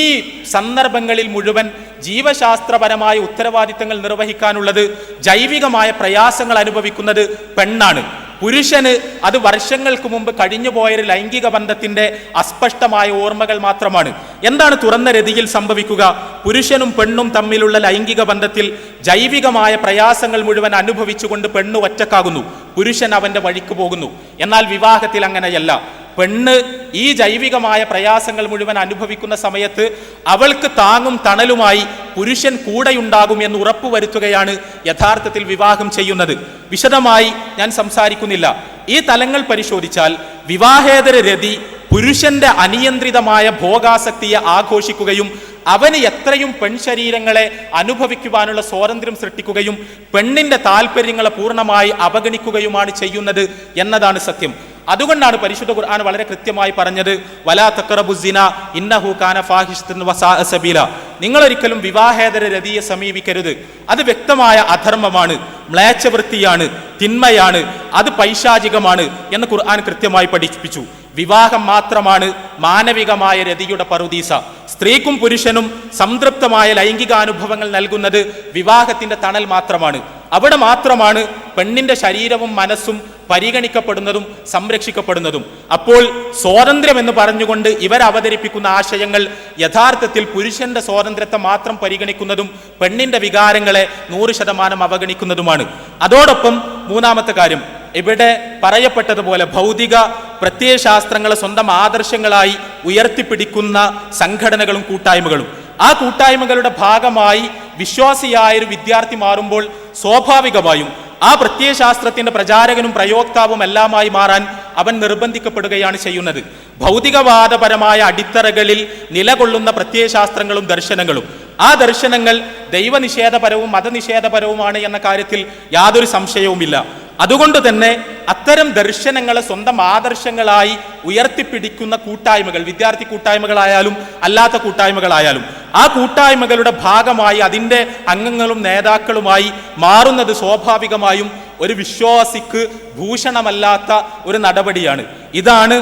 സന്ദർഭങ്ങളിൽ മുഴുവൻ ജീവശാസ്ത്രപരമായ ഉത്തരവാദിത്തങ്ങൾ നിർവഹിക്കാനുള്ളത്, ജൈവികമായ പ്രയാസങ്ങൾ അനുഭവിക്കുന്നത് പെണ്ണാണ്. പുരുഷന് അത് വർഷങ്ങൾക്ക് മുമ്പ് കഴിഞ്ഞുപോയൊരു ലൈംഗിക ബന്ധത്തിന്റെ അസ്പഷ്ടമായ ഓർമ്മകൾ മാത്രമാണ്. എന്താണ് തുറന്ന രതിയിൽ സംഭവിക്കുക? പുരുഷനും പെണ്ണും തമ്മിലുള്ള ലൈംഗിക ബന്ധത്തിൽ ജൈവികമായ പ്രയാസങ്ങൾ മുഴുവൻ അനുഭവിച്ചുകൊണ്ട് പെണ്ണ് ഒറ്റക്കാകുന്നു, പുരുഷൻ അവന്റെ വഴിക്ക് പോകുന്നു. എന്നാൽ വിവാഹത്തിൽ അങ്ങനെയല്ല. പെണ്ണ് ഈ ജൈവികമായ പ്രയാസങ്ങൾ മുഴുവൻ അനുഭവിക്കുന്ന സമയത്ത് അവൾക്ക് താങ്ങും തണലുമായി പുരുഷൻ കൂടെയുണ്ടാകും എന്ന് ഉറപ്പുവരുത്തുകയാണ് യഥാർത്ഥത്തിൽ വിവാഹം ചെയ്യുന്നത്. വിശദമായി ഞാൻ സംസാരിക്കുന്നില്ല. ഈ തലങ്ങൾ പരിശോധിച്ചാൽ വിവാഹേതര രതി പുരുഷന്റെ അനിയന്ത്രിതമായ ഭോഗാസക്തിയെ ആഘോഷിക്കുകയും അവന് എത്രയും പെൺശരീരങ്ങളെ അനുഭവിക്കുവാനുള്ള സ്വാതന്ത്ര്യം സൃഷ്ടിക്കുകയും പെണ്ണിന്റെ താല്പര്യങ്ങളെ പൂർണ്ണമായി അവഗണിക്കുകയുമാണ് ചെയ്യുന്നത് എന്നതാണ് സത്യം. അതുകൊണ്ടാണ് പരിശുദ്ധ ഖുർആൻ വളരെ കൃത്യമായി പറഞ്ഞത്, വലാ തഖറബുസ്സിന ഇന്നഹു കാന ഫാഹിഷതൻ വസാഅ സബീല. നിങ്ങളൊരിക്കലും വിവാഹേതര രതിയെ സമീപിക്കരുത്. അത് വ്യക്തമായ അധർമ്മമാണ്, മ്ലേച്ഛവൃത്തിയാണ്, തിന്മയാണ്, അത് പൈശാചികമാണ് എന്ന് ഖുർആൻ കൃത്യമായി പഠിപ്പിച്ചു. വിവാഹം മാത്രമാണ് മാനവികമായ രതിയുടെ പറുദീസ. സ്ത്രീക്കും പുരുഷനും സംതൃപ്തമായ ലൈംഗികാനുഭവങ്ങൾ നൽകുന്നത് വിവാഹത്തിന്റെ തണൽ മാത്രമാണ്. അവിടെ മാത്രമാണ് പെണ്ണിന്റെ ശരീരവും മനസ്സും പരിഗണിക്കപ്പെടുന്നതും സംരക്ഷിക്കപ്പെടുന്നതും. അപ്പോൾ സ്വാതന്ത്ര്യം എന്ന് പറഞ്ഞുകൊണ്ട് ഇവർ അവതരിപ്പിക്കുന്ന ആശയങ്ങൾ യഥാർത്ഥത്തിൽ പുരുഷന്റെ സ്വാതന്ത്ര്യത്തെ മാത്രം പരിഗണിക്കുന്നതും പെണ്ണിന്റെ വികാരങ്ങളെ 100% അവഗണിക്കുന്നതുമാണ്. അതോടൊപ്പം മൂന്നാമത്തെ കാര്യം, ഇവിടെ പറയപ്പെട്ടതുപോലെ ഭൗതിക പ്രത്യയശാസ്ത്രങ്ങളെ സ്വന്തം ആദർശങ്ങളായി ഉയർത്തിപ്പിടിക്കുന്ന സംഘടനകളും കൂട്ടായ്മകളും, ആ കൂട്ടായ്മകളുടെ ഭാഗമായി വിശ്വാസിയായൊരു വിദ്യാർത്ഥി മാറുമ്പോൾ സ്വാഭാവികമായും ആ പ്രത്യയശാസ്ത്രത്തിന്റെ പ്രചാരകനും പ്രയോക്താവും എല്ലാമായി മാറാൻ അവൻ നിർബന്ധിക്കപ്പെടുകയാണ് ചെയ്യുന്നത്. ഭൗതികവാദപരമായ അടിത്തറകളിൽ നിലകൊള്ളുന്ന പ്രത്യയശാസ്ത്രങ്ങളും ദർശനങ്ങളും, ആ ദർശനങ്ങൾ ദൈവനിഷേധപരവും മതനിഷേധപരവുമാണ് എന്ന കാര്യത്തിൽ യാതൊരു സംശയവുമില്ല. അതുകൊണ്ട് തന്നെ അത്തരം ദർശനങ്ങളെ സ്വന്തം ആദർശങ്ങളായി ഉയർത്തിപ്പിടിക്കുന്ന കൂട്ടായ്മകൾ, വിദ്യാർത്ഥി കൂട്ടായ്മകളായാലും അല്ലാത്ത കൂട്ടായ്മകളായാലും, ആ കൂട്ടായ്മകളുടെ ഭാഗമായി അതിൻ്റെ അംഗങ്ങളും നേതാക്കളുമായി മാറുന്നത് സ്വാഭാവികമായും ഒരു വിശ്വാസിക്ക് ഭൂഷണമല്ലാത്ത ഒരു നടപടിയാണ്. ഇതാണ്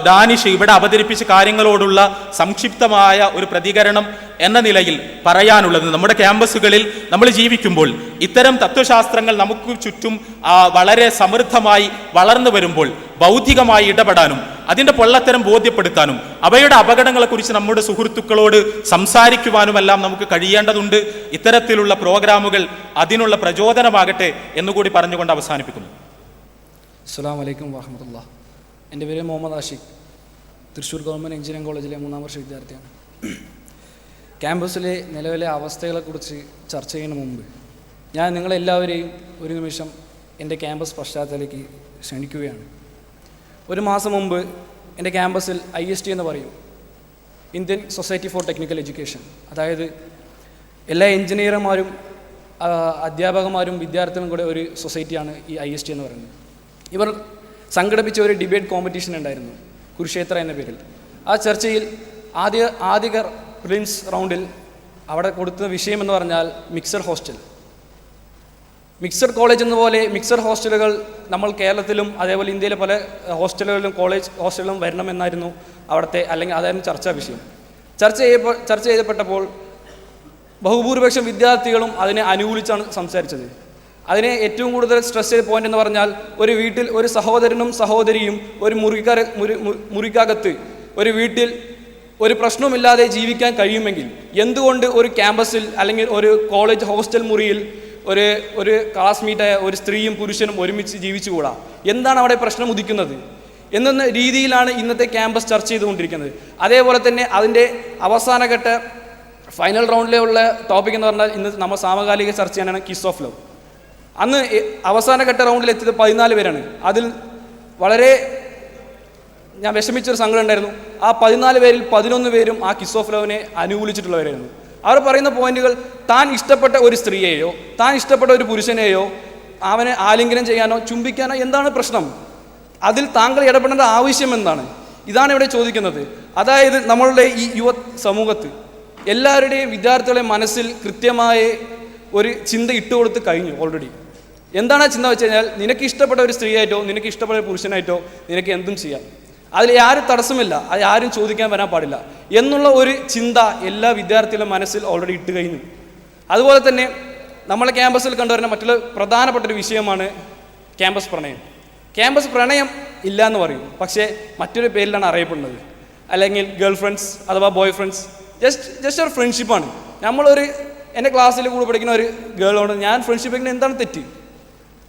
ഡാനിഷ് ഇവിടെ അവതരിപ്പിച്ച കാര്യങ്ങളോടുള്ള സംക്ഷിപ്തമായ ഒരു പ്രതികരണം എന്ന നിലയിൽ പറയാനുള്ളത്. നമ്മുടെ ക്യാമ്പസുകളിൽ നമ്മൾ ജീവിക്കുമ്പോൾ ഇത്തരം തത്വശാസ്ത്രങ്ങൾ നമുക്ക് ചുറ്റും വളരെ സമൃദ്ധമായി വളർന്നു വരുമ്പോൾ ബൗദ്ധികമായി ഇടപെടാനും അതിൻ്റെ പൊള്ളത്തരം ബോധ്യപ്പെടുത്താനും അവയുടെ അപകടങ്ങളെക്കുറിച്ച് നമ്മുടെ സുഹൃത്തുക്കളോട് സംസാരിക്കുവാനുമെല്ലാം നമുക്ക് കഴിയേണ്ടതുണ്ട്. ഇത്തരത്തിലുള്ള പ്രോഗ്രാമുകൾ അതിനുള്ള പ്രചോദനമാകട്ടെ എന്നുകൂടി പറഞ്ഞുകൊണ്ട് അവസാനിപ്പിക്കുന്നു. അസ്സലാമു അലൈക്കും വറഹ്മത്തുള്ളാഹി. എൻ്റെ പേര് മുഹമ്മദ് ആഷിഖ്, തൃശ്ശൂർ ഗവൺമെൻറ് എഞ്ചിനീയറിംഗ് കോളേജിലെ 3ാം വർഷ വിദ്യാർത്ഥിയാണ്. ക്യാമ്പസിലെ നിലവിലെ അവസ്ഥകളെക്കുറിച്ച് ചർച്ച ചെയ്യുന്ന മുമ്പ് ഞാൻ നിങ്ങളെല്ലാവരെയും ഒരു നിമിഷം എൻ്റെ ക്യാമ്പസ് പശ്ചാത്തലത്തിലേക്ക് ക്ഷണിക്കുകയാണ്. ഒരു മാസം മുമ്പ് എൻ്റെ ക്യാമ്പസിൽ IST എന്ന് പറയും, Indian society for technical education, അതായത് എല്ലാ എഞ്ചിനീയർമാരും അധ്യാപകന്മാരും വിദ്യാർത്ഥികളും കൂടെ ഒരു സൊസൈറ്റിയാണ് ഈ IST എന്ന് പറയുന്നത്. ഇവർ സംഘടിപ്പിച്ച ഒരു ഡിബേറ്റ് കോമ്പറ്റീഷൻ ഉണ്ടായിരുന്നു, കുരുക്ഷേത്ര എന്ന പേരിൽ. ആ ചർച്ചയിൽ ആദ്യ പ്രിലിംസ് റൗണ്ടിൽ അവിടെ കൊടുത്ത വിഷയം എന്ന് പറഞ്ഞാൽ മിക്സഡ് ഹോസ്റ്റൽ. മിക്സഡ് കോളേജ് എന്നപോലെ മിക്സഡ് ഹോസ്റ്റലുകൾ നമ്മൾ കേരളത്തിലും അതേപോലെ ഇന്ത്യയിലെ പല ഹോസ്റ്റലുകളിലും കോളേജ് ഹോസ്റ്റലിലും വരണമെന്നായിരുന്നു അവിടുത്തെ, അല്ലെങ്കിൽ അതായിരുന്നു ചർച്ചാ വിഷയം. ചർച്ച ചെയ്യപ്പെട്ടപ്പോൾ ബഹുഭൂരിപക്ഷം വിദ്യാർത്ഥികളും അതിനെ അനുകൂലിച്ചാണ് സംസാരിച്ചത്. അതിനെ ഏറ്റവും കൂടുതൽ സ്ട്രെസ് ചെയ്ത പോയിന്റ് എന്ന് പറഞ്ഞാൽ, ഒരു വീട്ടിൽ ഒരു സഹോദരനും സഹോദരിയും ഒരു മുറിക്കകത്ത് ഒരു വീട്ടിൽ ഒരു പ്രശ്നവുമില്ലാതെ ജീവിക്കാൻ കഴിയുമെങ്കിൽ എന്തുകൊണ്ട് ഒരു ക്യാമ്പസിൽ അല്ലെങ്കിൽ ഒരു കോളേജ് ഹോസ്റ്റൽ മുറിയിൽ ഒരു ക്ലാസ്മേറ്റായ ഒരു സ്ത്രീയും പുരുഷനും ഒരുമിച്ച് ജീവിച്ചുകൂടാ? എന്താണ് അവിടെ പ്രശ്നം ഉദിക്കുന്നത് എന്ന രീതിയിലാണ് ഇന്നത്തെ ക്യാമ്പസ് ചർച്ച ചെയ്തുകൊണ്ടിരിക്കുന്നത്. അതേപോലെ തന്നെ അതിൻ്റെ അവസാനഘട്ട ഫൈനൽ റൗണ്ടിലുള്ള ടോപ്പിക് എന്ന് പറഞ്ഞാൽ ഇന്ന് നമ്മൾ സാമകാലിക ചർച്ച ചെയ്യാനാണ് കിസ് ഓഫ് ലവ്. അന്ന് അവസാനഘട്ട റൗണ്ടിൽ എത്തിയത് 14 പേരാണ്. അതിൽ വളരെ ഞാൻ വിഷമിച്ചൊരു സങ്കടം ഉണ്ടായിരുന്നു. ആ 14 പേരിൽ 11 പേരും ആ കിസ് ഓഫ് ലവിനെ അനുകൂലിച്ചിട്ടുള്ളവരായിരുന്നു. അവർ പറയുന്ന പോയിന്റുകൾ, താൻ ഇഷ്ടപ്പെട്ട ഒരു സ്ത്രീയെയോ താൻ ഇഷ്ടപ്പെട്ട ഒരു പുരുഷനെയോ അവനെ ആലിംഗനം ചെയ്യാനോ ചുംബിക്കാനോ എന്താണ് പ്രശ്നം? അതിൽ താങ്കൾ ഇടപെടേണ്ട ആവശ്യം എന്താണ്? ഇതാണ് ഇവിടെ ചോദിക്കുന്നത്. അതായത് നമ്മളുടെ ഈ യുവ സമൂഹത്ത് എല്ലാവരുടെയും വിദ്യാർത്ഥികളുടെ മനസ്സിൽ കൃത്യമായ ഒരു ചിന്ത ഇട്ടുകൊടുത്ത് കഴിഞ്ഞു ഓൾറെഡി. എന്താണ് ആ ചിന്ത വെച്ച് കഴിഞ്ഞാൽ, നിനക്ക് ഇഷ്ടപ്പെട്ട ഒരു സ്ത്രീയായിട്ടോ നിനക്ക് ഇഷ്ടപ്പെട്ട ഒരു പുരുഷനായിട്ടോ നിനക്ക് എന്തും ചെയ്യാം, അതിൽ ആരും തടസ്സമില്ല, അത് ആരും ചോദിക്കാൻ വരാൻ പാടില്ല എന്നുള്ള ഒരു ചിന്ത എല്ലാ വിദ്യാർത്ഥികളുടെ മനസ്സിൽ ഓൾറെഡി ഇട്ട് കഴിഞ്ഞു. അതുപോലെ തന്നെ നമ്മളെ ക്യാമ്പസിൽ കണ്ടുവരുന്ന മറ്റുള്ള പ്രധാനപ്പെട്ട ഒരു വിഷയമാണ് ക്യാമ്പസ് പ്രണയം. ക്യാമ്പസ് പ്രണയം ഇല്ല എന്ന് പറയും, പക്ഷേ മറ്റൊരു പേരിലാണ് അറിയപ്പെടുന്നത്, അല്ലെങ്കിൽ ഗേൾ ഫ്രണ്ട്സ് അഥവാ ബോയ് ഫ്രണ്ട്സ്. ജസ്റ്റ് ഒരു ഫ്രണ്ട്ഷിപ്പാണ്. എൻ്റെ ക്ലാസ്സിൽ കൂടെ പഠിക്കുന്ന ഒരു ഗേളോട് ഞാൻ ഫ്രണ്ട്ഷിപ്പ് വയ്ക്കുന്നത് എന്താണ് തെറ്റ്?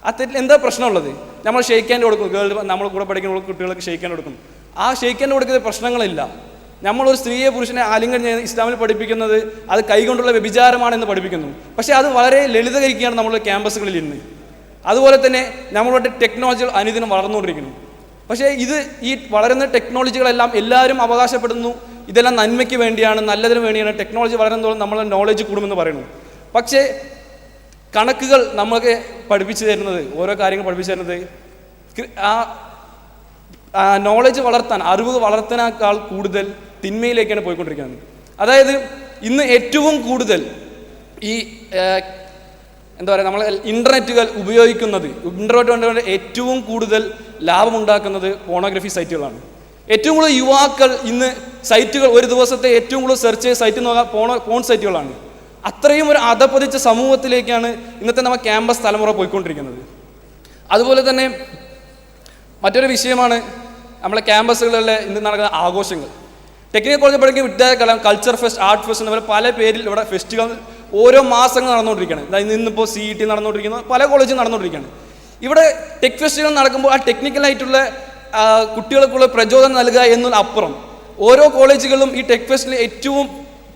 ആ തെറ്റിൽ എന്താ പ്രശ്നമുള്ളത്? നമ്മൾ ഷെയ്ക്ക് ഹാൻഡ് കൊടുക്കും, നമ്മൾ കൂടെ പഠിക്കുന്ന കുട്ടികൾക്ക് ഷെയ്ക്ക് ഹാൻഡ് കൊടുക്കും. ആ ഷെയ്ക്ക് ഹാൻഡ് കൊടുക്കുന്ന പ്രശ്നങ്ങളില്ല. നമ്മളൊരു സ്ത്രീയെ പുരുഷനെ ആലിംഗനം ചെയ്യുന്ന ഇസ്ലാമിൽ പഠിപ്പിക്കുന്നത് അത് കൈകൊണ്ടുള്ള വ്യഭിചാരമാണെന്ന് പഠിപ്പിക്കുന്നു. പക്ഷേ അത് വളരെ ലളിതകരിക്കുകയാണ് നമ്മുടെ ക്യാമ്പസുകളിൽ ഇന്ന്. അതുപോലെ തന്നെ നമ്മളുടെ ടെക്നോളജികൾ അനുദിനം വളർന്നുകൊണ്ടിരിക്കുന്നു. പക്ഷേ ഈ വളരുന്ന ടെക്നോളജികളെല്ലാം എല്ലാവരും അവകാശപ്പെടുന്നു ഇതെല്ലാം നന്മയ്ക്ക് വേണ്ടിയാണ്, നല്ലതിന് വേണ്ടിയാണ്. ടെക്നോളജി വളരുന്നതോളം നമ്മളെ നോളജ് കൂടുമെന്ന് പറയുന്നു. പക്ഷേ കണക്കുകൾ നമുക്ക് പഠിപ്പിച്ചു തരുന്നത്, ഓരോ കാര്യങ്ങൾ പഠിപ്പിച്ചു തരുന്നത് ആ നോളജ് വളർത്താൻ, അറിവ് വളർത്താനേക്കാൾ കൂടുതൽ തിന്മയിലേക്കാണ് പോയിക്കൊണ്ടിരിക്കുന്നത്. അതായത് ഇന്ന് ഏറ്റവും കൂടുതൽ ഈ നമ്മൾ ഇൻ്റർനെറ്റുകൾ ഉപയോഗിക്കുന്നത്, ഇൻ്റർനെറ്റ് ഏറ്റവും കൂടുതൽ ലാഭമുണ്ടാക്കുന്നത് പോണോഗ്രഫി സൈറ്റുകളാണ്. ഏറ്റവും കൂടുതൽ യുവാക്കൾ ഇന്ന് സൈറ്റുകൾ, ഒരു ദിവസത്തെ ഏറ്റവും കൂടുതൽ സെർച്ച് ചെയ്ത സൈറ്റ് നോക്കാൻ പോൺ സൈറ്റുകളാണ്. അത്രയും ഒരു അധപ്പതിച്ച സമൂഹത്തിലേക്കാണ് ഇന്നത്തെ നമ്മുടെ ക്യാമ്പസ് തലമുറ പോയിക്കൊണ്ടിരിക്കുന്നത്. അതുപോലെ തന്നെ മറ്റൊരു വിഷയമാണ് നമ്മളെ ക്യാമ്പസുകളിലെ ഇന്ന് നടക്കുന്ന ആഘോഷങ്ങൾ. ടെക്നിക്കൽ കോളേജ് പഠിക്കുന്ന വിദ്യാലയം കൾച്ചർ ഫെസ്റ്റ്, ആർട്ട് ഫെസ്റ്റ് എന്നിവ പല പേരിൽ ഇവിടെ ഫെസ്റ്റുകൾ ഓരോ മാസങ്ങൾ നടന്നുകൊണ്ടിരിക്കുകയാണ്. ഇന്നിപ്പോൾ CET നടന്നുകൊണ്ടിരിക്കുന്നത്, പല കോളേജും നടന്നുകൊണ്ടിരിക്കുകയാണ്. ഇവിടെ ടെക് ഫെസ്റ്റുകൾ നടക്കുമ്പോൾ ആ ടെക്നിക്കലായിട്ടുള്ള കുട്ടികൾക്കുള്ള പ്രചോദനം നൽകുക എന്നതിനപ്പുറം ഓരോ കോളേജുകളിലും ഈ ടെക് ഫെസ്റ്റിൽ ഏറ്റവും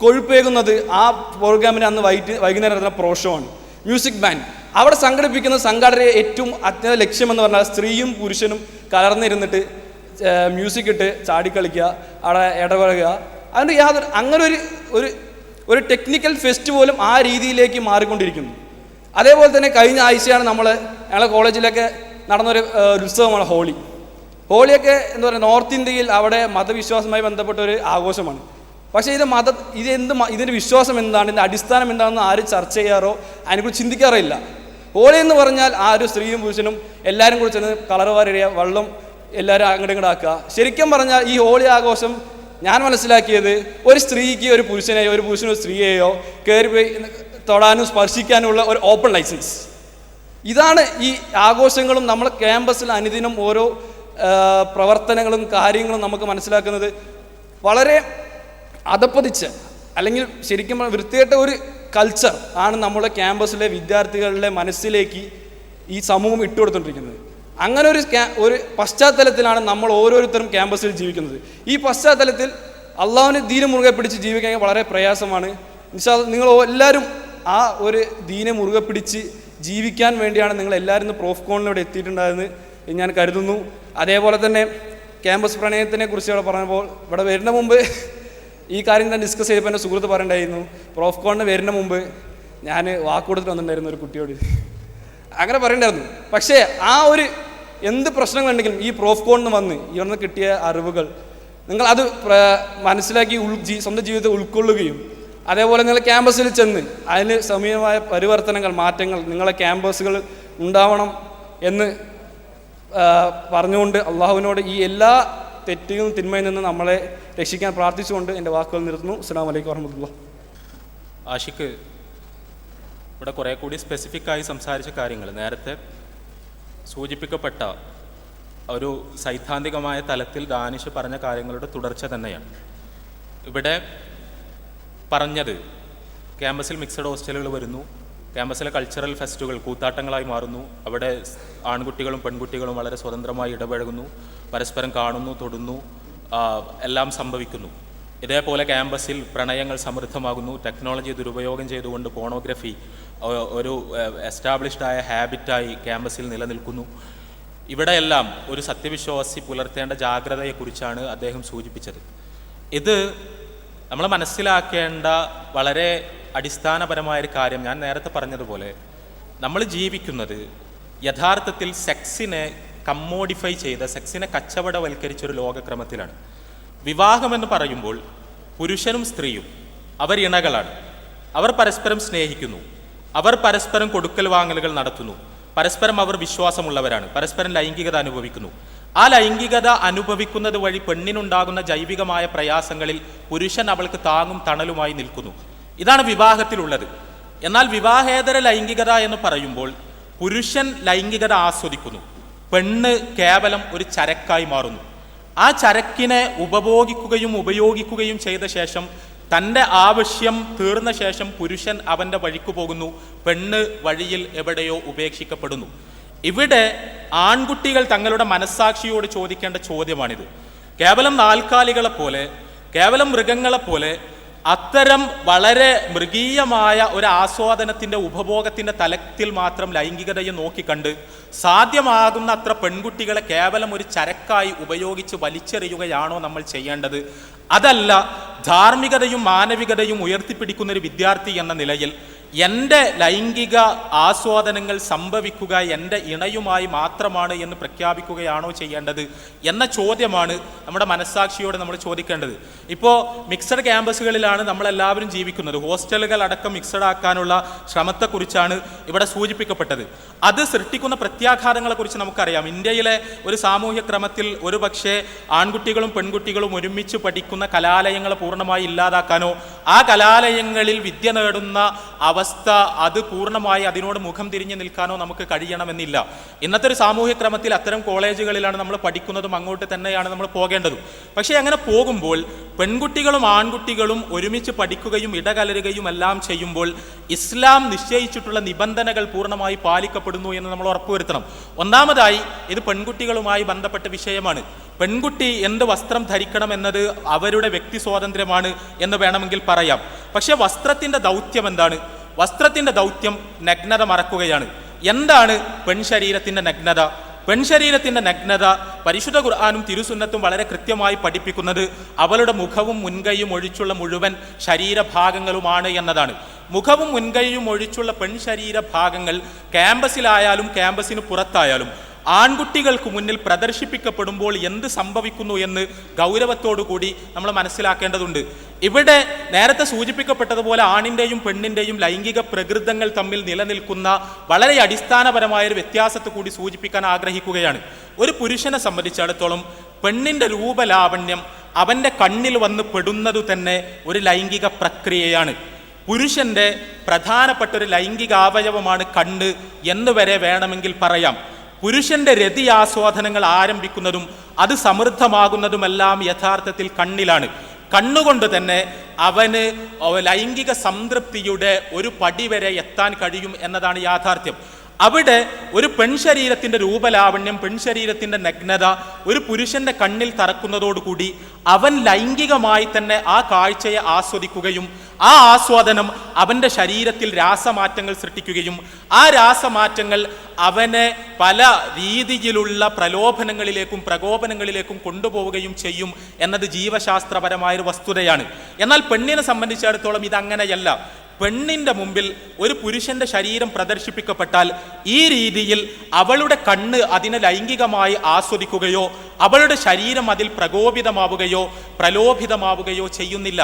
കൊഴുപ്പേകുന്നത് ആ പ്രോഗ്രാമിന് അന്ന് വൈകുന്നേരം നടത്തുന്ന പ്രോ ഷോ ആണ്. മ്യൂസിക് ബാൻഡ് അവിടെ സംഘടിപ്പിക്കുന്ന സംഘടനയെ ഏറ്റവും അത്യുന്നത ലക്ഷ്യമെന്ന് പറഞ്ഞാൽ സ്ത്രീയും പുരുഷനും കലർന്നിരുന്നിട്ട് മ്യൂസിക് ഇട്ട് ചാടിക്കളിക്കുക, അവിടെ ഇടപഴകുക. അതിൻ്റെ അങ്ങനെ ഒരു ടെക്നിക്കൽ ഫെസ്റ്റ് പോലും ആ രീതിയിലേക്ക് മാറിക്കൊണ്ടിരിക്കുന്നു. അതേപോലെ തന്നെ കഴിഞ്ഞ ആഴ്ചയാണ് ഞങ്ങളെ കോളേജിലൊക്കെ നടന്നൊരു ഉത്സവമാണ് ഹോളി. ഹോളിയൊക്കെ എന്താ പറയുക, നോർത്ത് ഇന്ത്യയിൽ അവിടെ മതവിശ്വാസവുമായി ബന്ധപ്പെട്ട ഒരു ആഘോഷമാണ്. പക്ഷേ ഇതിൻ്റെ വിശ്വാസം എന്താണ്, ഇതിൻ്റെ അടിസ്ഥാനം എന്താണെന്ന് ആരും ചർച്ച ചെയ്യാറോ അതിനെക്കുറിച്ച് ചിന്തിക്കാറോ ഇല്ല. ഹോളി എന്ന് പറഞ്ഞാൽ ആ ഒരു സ്ത്രീയും പുരുഷനും എല്ലാവരും കൂടി ചെന്ന് കളർ വാരിടുക, വെള്ളം എല്ലാവരും അങ്ങോട്ടും ഇങ്ങോട്ട് ആക്കുക. ശരിക്കും പറഞ്ഞാൽ ഈ ഹോളി ആഘോഷം ഞാൻ മനസ്സിലാക്കിയത് ഒരു സ്ത്രീക്ക് ഒരു പുരുഷനെയോ ഒരു പുരുഷന് ഒരു സ്ത്രീയെയോ കയറി പോയി തൊടാനും സ്പർശിക്കാനുമുള്ള ഒരു ഓപ്പൺ ലൈസൻസ്. ഇതാണ് ഈ ആഘോഷങ്ങളും നമ്മളെ ക്യാമ്പസിൽ അനുദിനം ഓരോ പ്രവർത്തനങ്ങളും കാര്യങ്ങളും നമുക്ക് മനസ്സിലാക്കുന്നത് വളരെ അധപ്പതിച്ച് അല്ലെങ്കിൽ ശരിക്കും വൃത്തികെട്ട ഒരു കൾച്ചർ ആണ് നമ്മുടെ ക്യാമ്പസിലെ വിദ്യാർത്ഥികളുടെ മനസ്സിലേക്ക് ഈ സമൂഹം ഇട്ടുകൊടുത്തുകൊണ്ടിരിക്കുന്നത്. അങ്ങനെ ഒരു പശ്ചാത്തലത്തിലാണ് നമ്മൾ ഓരോരുത്തരും ക്യാമ്പസിൽ ജീവിക്കുന്നത്. ഈ പശ്ചാത്തലത്തിൽ അള്ളാഹുവിനെ ദീനെ മുറുകെ പിടിച്ച് ജീവിക്കാൻ വളരെ പ്രയാസമാണ്. നിങ്ങൾ എല്ലാവരും ആ ഒരു ദീനെ മുറുകെ പിടിച്ച് ജീവിക്കാൻ വേണ്ടിയാണ് നിങ്ങൾ എല്ലാവരും ഇന്ന് പ്രോഫ്കോണിലൂടെ എത്തിയിട്ടുണ്ടായെന്ന് ഞാൻ കരുതുന്നു. അതേപോലെ തന്നെ ക്യാമ്പസ് പ്രണയത്തിനെ കുറിച്ച് ഇവിടെ പറഞ്ഞപ്പോൾ ഇവിടെ വരുന്ന മുമ്പ് ഈ കാര്യം ഞാൻ ഡിസ്കസ് ചെയ്തപ്പോൾ എൻ്റെ സുഹൃത്ത് പറയണ്ടായിരുന്നു, പ്രോഫ്കോണിന് വരുന്ന മുമ്പ് ഞാൻ വാക്ക് കൊടുത്തിട്ട് വന്നിട്ടുണ്ടായിരുന്നു ഒരു കുട്ടിയോട്, അങ്ങനെ പറയണ്ടായിരുന്നു. പക്ഷേ ആ ഒരു എന്ത് പ്രശ്നങ്ങളുണ്ടെങ്കിലും ഈ പ്രോഫ്കോണിന് വന്ന് ഇവിടുന്ന് കിട്ടിയ അറിവുകൾ നിങ്ങൾ അത് മനസ്സിലാക്കി സ്വന്തം ജീവിതത്തെ ഉൾക്കൊള്ളുകയും അതേപോലെ നിങ്ങൾ ക്യാമ്പസിൽ ചെന്ന് അതിന് സമീപമായ പരിവർത്തനങ്ങൾ, മാറ്റങ്ങൾ നിങ്ങളെ ക്യാമ്പസുകൾ ഉണ്ടാവണം എന്ന് പറഞ്ഞുകൊണ്ട് അള്ളാഹുവിനോട് ഈ എല്ലാ തെറ്റിലും തിന്മയിൽ നിന്ന് നമ്മളെ രക്ഷിക്കാൻ പ്രാർത്ഥിച്ചുകൊണ്ട് എൻ്റെ വാക്കുകൾ നിർത്തുന്നു. അസ്സലാമു അലൈക്കും വറഹ്മത്തുള്ളാഹി. ആഷിഖ് ഇവിടെ കുറേ കൂടി സ്പെസിഫിക്കായി സംസാരിച്ച കാര്യങ്ങൾ നേരത്തെ സൂചിപ്പിക്കപ്പെട്ട ഒരു സൈദ്ധാന്തികമായ തലത്തിൽ ദാനിഷ് പറഞ്ഞ കാര്യങ്ങളുടെ തുടർച്ച തന്നെയാണ്. ഇവിടെ പറഞ്ഞത് ക്യാമ്പസിൽ മിക്സഡ് ഹോസ്റ്റലുകൾ വരുന്നു, ക്യാമ്പസിലെ കൾച്ചറൽ ഫെസ്റ്റുകൾ കൂത്താട്ടങ്ങളായി മാറുന്നു, അവിടെ ആൺകുട്ടികളും പെൺകുട്ടികളും വളരെ സ്വതന്ത്രമായി ഇടപഴകുന്നു, പരസ്പരം കാണുന്നു, തൊടുന്നു, എല്ലാം സംഭവിക്കുന്നു. ഇതേപോലെ ക്യാമ്പസിൽ പ്രണയങ്ങൾ സമൃദ്ധമാകുന്നു, ടെക്നോളജി ദുരുപയോഗം ചെയ്തുകൊണ്ട് പോണോഗ്രഫി ഒരു എസ്റ്റാബ്ലിഷ്ഡായ ഹാബിറ്റായി ക്യാമ്പസിൽ നിലനിൽക്കുന്നു. ഇവിടെയെല്ലാം ഒരു സത്യവിശ്വാസി പുലർത്തേണ്ട ജാഗ്രതയെക്കുറിച്ചാണ് അദ്ദേഹം സൂചിപ്പിച്ചത്. ഇത് നമ്മൾ മനസ്സിലാക്കേണ്ട വളരെ അടിസ്ഥാനപരമായൊരു കാര്യം, ഞാൻ നേരത്തെ പറഞ്ഞതുപോലെ നമ്മൾ ജീവിക്കുന്നത് യഥാർത്ഥത്തിൽ സെക്സിനെ കമ്മോഡിഫൈ ചെയ്ത, സെക്സിനെ കച്ചവടവൽക്കരിച്ചൊരു ലോകക്രമത്തിലാണ്. വിവാഹമെന്ന് പറയുമ്പോൾ പുരുഷനും സ്ത്രീയും അവർ ഇണകളാണ്, അവർ പരസ്പരം സ്നേഹിക്കുന്നു, അവർ പരസ്പരം കൊടുക്കൽ വാങ്ങലുകൾ നടത്തുന്നു, പരസ്പരം അവർ വിശ്വാസമുള്ളവരാണ്, പരസ്പരം ലൈംഗികത അനുഭവിക്കുന്നു. ആ ലൈംഗികത അനുഭവിക്കുന്നത് വഴി പെണ്ണിനുണ്ടാകുന്ന ജൈവികമായ പ്രയാസങ്ങളിൽ പുരുഷൻ അവൾക്ക് താങ്ങും തണലുമായി നിൽക്കുന്നു. ഇതാണ് വിവാഹത്തിലുള്ളത്. എന്നാൽ വിവാഹേതര ലൈംഗികത എന്ന് പറയുമ്പോൾ പുരുഷൻ ലൈംഗികത ആസ്വദിക്കുന്നു, പെണ്ണ് കേവലം ഒരു ചരക്കായി മാറുന്നു. ആ ചരക്കിനെ ഉപയോഗിക്കുകയും ചെയ്ത ശേഷം തൻ്റെ ആവശ്യം തീർന്ന ശേഷം പുരുഷൻ അവൻ്റെ വഴിക്ക് പോകുന്നു, പെണ്ണ് വഴിയിൽ എവിടെയോ ഉപേക്ഷിക്കപ്പെടുന്നു. ഇവിടെ ആൺകുട്ടികൾ തങ്ങളുടെ മനസ്സാക്ഷിയോട് ചോദിക്കേണ്ട ചോദ്യമാണിത്. കേവലം നാൽക്കാലികളെപ്പോലെ, കേവലം മൃഗങ്ങളെപ്പോലെ അത്തരം വളരെ മൃഗീയമായ ഒരു ആസ്വാദനത്തിൻ്റെ ഉപഭോഗത്തിൻ്റെ തലത്തിൽ മാത്രം ലൈംഗികതയെ നോക്കിക്കണ്ട് സാധ്യമാകുന്ന അത്ര പെൺകുട്ടികളെ കേവലം ഒരു ചരക്കായി ഉപയോഗിച്ച് വലിച്ചെറിയുകയാണോ നമ്മൾ ചെയ്യേണ്ടത്? അതല്ല, ധാർമ്മികതയും മാനവികതയും ഉയർത്തിപ്പിടിക്കുന്നൊരു വിദ്യാർത്ഥി എന്ന നിലയിൽ എൻ്റെ ലൈംഗിക ആസ്വാദനങ്ങൾ സംഭവിക്കുക എൻ്റെ ഇണയുമായി മാത്രമാണ് എന്ന് പ്രഖ്യാപിക്കുകയാണോ ചെയ്യേണ്ടത് എന്ന ചോദ്യമാണ് നമ്മുടെ മനസ്സാക്ഷിയോട് നമ്മൾ ചോദിക്കേണ്ടത്. ഇപ്പോൾ മിക്സഡ് ക്യാമ്പസുകളിലാണ് നമ്മളെല്ലാവരും ജീവിക്കുന്നത്. ഹോസ്റ്റലുകൾ അടക്കം മിക്സഡ് ആക്കാനുള്ള ശ്രമത്തെക്കുറിച്ചാണ് ഇവിടെ സൂചിപ്പിക്കപ്പെട്ടത്. അത് സൃഷ്ടിക്കുന്ന പ്രത്യാഘാതങ്ങളെക്കുറിച്ച് നമുക്കറിയാം. ഇന്ത്യയിലെ ഒരു സാമൂഹ്യ ക്രമത്തിൽ ഒരു പക്ഷേ ആൺകുട്ടികളും പെൺകുട്ടികളും ഒരുമിച്ച് പഠിക്കുന്ന കലാലയങ്ങളെ പൂർണ്ണമായി ഇല്ലാതാക്കാനോ ആ കലാലയങ്ങളിൽ വിദ്യ നേടുന്ന അവസ്ഥ അത് പൂർണ്ണമായി അതിനോട് മുഖം തിരിഞ്ഞു നിൽക്കാനോ നമുക്ക് കഴിയണമെന്നില്ല. ഇന്നത്തെ ഒരു സാമൂഹ്യ ക്രമത്തിൽ അത്തരം കോളേജുകളിലാണ് നമ്മൾ പഠിക്കുന്നതും അങ്ങോട്ട് തന്നെയാണ് നമ്മൾ പോകേണ്ടതും. പക്ഷേ അങ്ങനെ പോകുമ്പോൾ പെൺകുട്ടികളും ആൺകുട്ടികളും ഒരുമിച്ച് പഠിക്കുകയും ഇടകലരുകയും എല്ലാം ചെയ്യുമ്പോൾ ഇസ്ലാം നിശ്ചയിച്ചിട്ടുള്ള നിബന്ധനകൾ പൂർണ്ണമായി പാലിക്കപ്പെടുന്നു എന്ന് നമ്മൾ ഉറപ്പുവരുത്തണം. ഒന്നാമതായി ഇത് പെൺകുട്ടികളുമായി ബന്ധപ്പെട്ട വിഷയമാണ്. പെൺകുട്ടി എന്ത് വസ്ത്രം ധരിക്കണം എന്നത് അവരുടെ വ്യക്തി സ്വാതന്ത്ര്യമാണ് എന്ന് വേണമെങ്കിൽ പറയാം. പക്ഷെ വസ്ത്രത്തിൻ്റെ ദൗത്യം എന്താണ്? വസ്ത്രത്തിൻ്റെ ദൗത്യം നഗ്നത മറക്കുകയാണ്. എന്താണ് പെൺശരീരത്തിൻ്റെ നഗ്നത? പെൺശരീരത്തിൻ്റെ നഗ്നത പരിശുദ്ധ ഖുർആനും തിരുസുന്നത്തും വളരെ കൃത്യമായി പഠിപ്പിക്കുന്നത് അവളുടെ മുഖവും മുൻകൈയും ഒഴിച്ചുള്ള മുഴുവൻ ശരീരഭാഗങ്ങളുമാണ് എന്നതാണ്. മുഖവും മുൻകൈയും ഒഴിച്ചുള്ള പെൺശരീരഭാഗങ്ങൾ ക്യാമ്പസിലായാലും ക്യാമ്പസിന് പുറത്തായാലും ആൺകുട്ടികൾക്ക് മുന്നിൽ പ്രദർശിപ്പിക്കപ്പെടുമ്പോൾ എന്ത് സംഭവിക്കുന്നു എന്ന് ഗൗരവത്തോടുകൂടി നമ്മൾ മനസ്സിലാക്കേണ്ടതുണ്ട്. ഇവിടെ നേരത്തെ സൂചിപ്പിക്കപ്പെട്ടതുപോലെ ആണിൻ്റെയും പെണ്ണിൻ്റെയും ലൈംഗിക പ്രകൃതങ്ങൾ തമ്മിൽ നിലനിൽക്കുന്ന വളരെ അടിസ്ഥാനപരമായൊരു വ്യത്യാസത്തെ കൂടി സൂചിപ്പിക്കാൻ ആഗ്രഹിക്കുകയാണ്. ഒരു പുരുഷനെ സംബന്ധിച്ചിടത്തോളം പെണ്ണിൻ്റെ രൂപലാവണ്യം അവൻ്റെ കണ്ണിൽ വന്ന് പെടുന്നതു തന്നെ ഒരു ലൈംഗിക പ്രക്രിയയാണ്. പുരുഷൻ്റെ പ്രധാനപ്പെട്ട ഒരു ലൈംഗിക അവയവമാണ് കണ്ണ് എന്ന് വരെ വേണമെങ്കിൽ പറയാം. പുരുഷന്റെ രതി ആസ്വാദനങ്ങൾ ആരംഭിക്കുന്നതും അത് സമൃദ്ധമാകുന്നതുമെല്ലാം യഥാർത്ഥത്തിൽ കണ്ണിലാണ്. കണ്ണുകൊണ്ട് തന്നെ അവന് ലൈംഗിക സംതൃപ്തിയുടെ ഒരു പടി വരെ എത്താൻ കഴിയും എന്നതാണ് യാഥാർത്ഥ്യം. അവിടെ ഒരു പെൺശരീരത്തിൻ്റെ രൂപലാവണ്യം, പെൺശരീരത്തിൻ്റെ നഗ്നത ഒരു പുരുഷന്റെ കണ്ണിൽ തറക്കുന്നതോടുകൂടി അവൻ ലൈംഗികമായി തന്നെ ആ കാഴ്ചയെ ആസ്വദിക്കുകയും ആ ആസ്വാദനം അവൻ്റെ ശരീരത്തിൽ രാസമാറ്റങ്ങൾ സൃഷ്ടിക്കുകയും ആ രാസമാറ്റങ്ങൾ അവനെ പല രീതിയിലുള്ള പ്രലോഭനങ്ങളിലേക്കും പ്രകോപനങ്ങളിലേക്കും കൊണ്ടുപോവുകയും ചെയ്യും എന്നത് ജീവശാസ്ത്രപരമായൊരു വസ്തുതയാണ്. എന്നാൽ പെണ്ണിനെ സംബന്ധിച്ചിടത്തോളം ഇതങ്ങനെയല്ല. പെണ്ണിൻ്റെ മുമ്പിൽ ഒരു പുരുഷന്റെ ശരീരം പ്രദർശിപ്പിക്കപ്പെട്ടാൽ ഈ രീതിയിൽ അവളുടെ കണ്ണ് അതിനെ ലൈംഗികമായി ആസ്വദിക്കുകയോ അവളുടെ ശരീരം അതിൽ പ്രകോപിതമാവുകയോ പ്രലോഭിതമാവുകയോ ചെയ്യുന്നില്ല.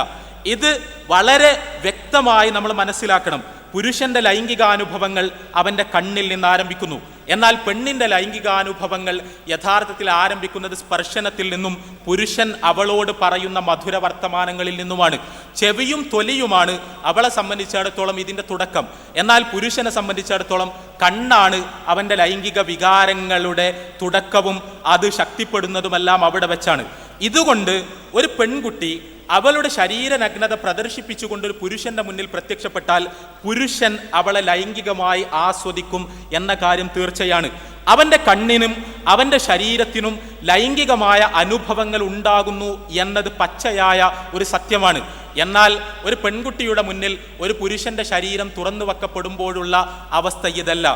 ഇത് വളരെ വ്യക്തമായി നമ്മൾ മനസ്സിലാക്കണം. പുരുഷന്റെ ലൈംഗികാനുഭവങ്ങൾ അവൻ്റെ കണ്ണിൽ നിന്ന് ആരംഭിക്കുന്നു. എന്നാൽ പെണ്ണിൻ്റെ ലൈംഗികാനുഭവങ്ങൾ യഥാർത്ഥത്തിൽ ആരംഭിക്കുന്നത് സ്പർശനത്തിൽ നിന്നും പുരുഷൻ അവളോട് പറയുന്ന മധുര വർത്തമാനങ്ങളിൽ നിന്നുമാണ്. ചെവിയും തൊലിയുമാണ് അവളെ സംബന്ധിച്ചിടത്തോളം ഇതിൻ്റെ തുടക്കം. എന്നാൽ പുരുഷനെ സംബന്ധിച്ചിടത്തോളം കണ്ണാണ് അവൻ്റെ ലൈംഗിക വികാരങ്ങളുടെ തുടക്കവും അത് ശക്തിപ്പെടുന്നതുമെല്ലാം അവിടെ വെച്ചാണ്. ഇതുകൊണ്ട് ഒരു പെൺകുട്ടി അവളുടെ ശരീരനഗ്നത പ്രദർശിപ്പിച്ചുകൊണ്ട് ഒരു പുരുഷന്റെ മുന്നിൽ പ്രത്യക്ഷപ്പെട്ടാൽ പുരുഷൻ അവളെ ലൈംഗികമായി ആസ്വദിക്കും എന്ന കാര്യം തീർച്ചയാണ്. അവൻ്റെ കണ്ണിനും അവൻ്റെ ശരീരത്തിനും ലൈംഗികമായ അനുഭവങ്ങൾ ഉണ്ടാകുന്നു എന്നത് പച്ചയായ ഒരു സത്യമാണ്. എന്നാൽ ഒരു പെൺകുട്ടിയുടെ മുന്നിൽ ഒരു പുരുഷന്റെ ശരീരം തുറന്നു വെക്കപ്പെടുമ്പോഴുള്ള അവസ്ഥ ഇതല്ല.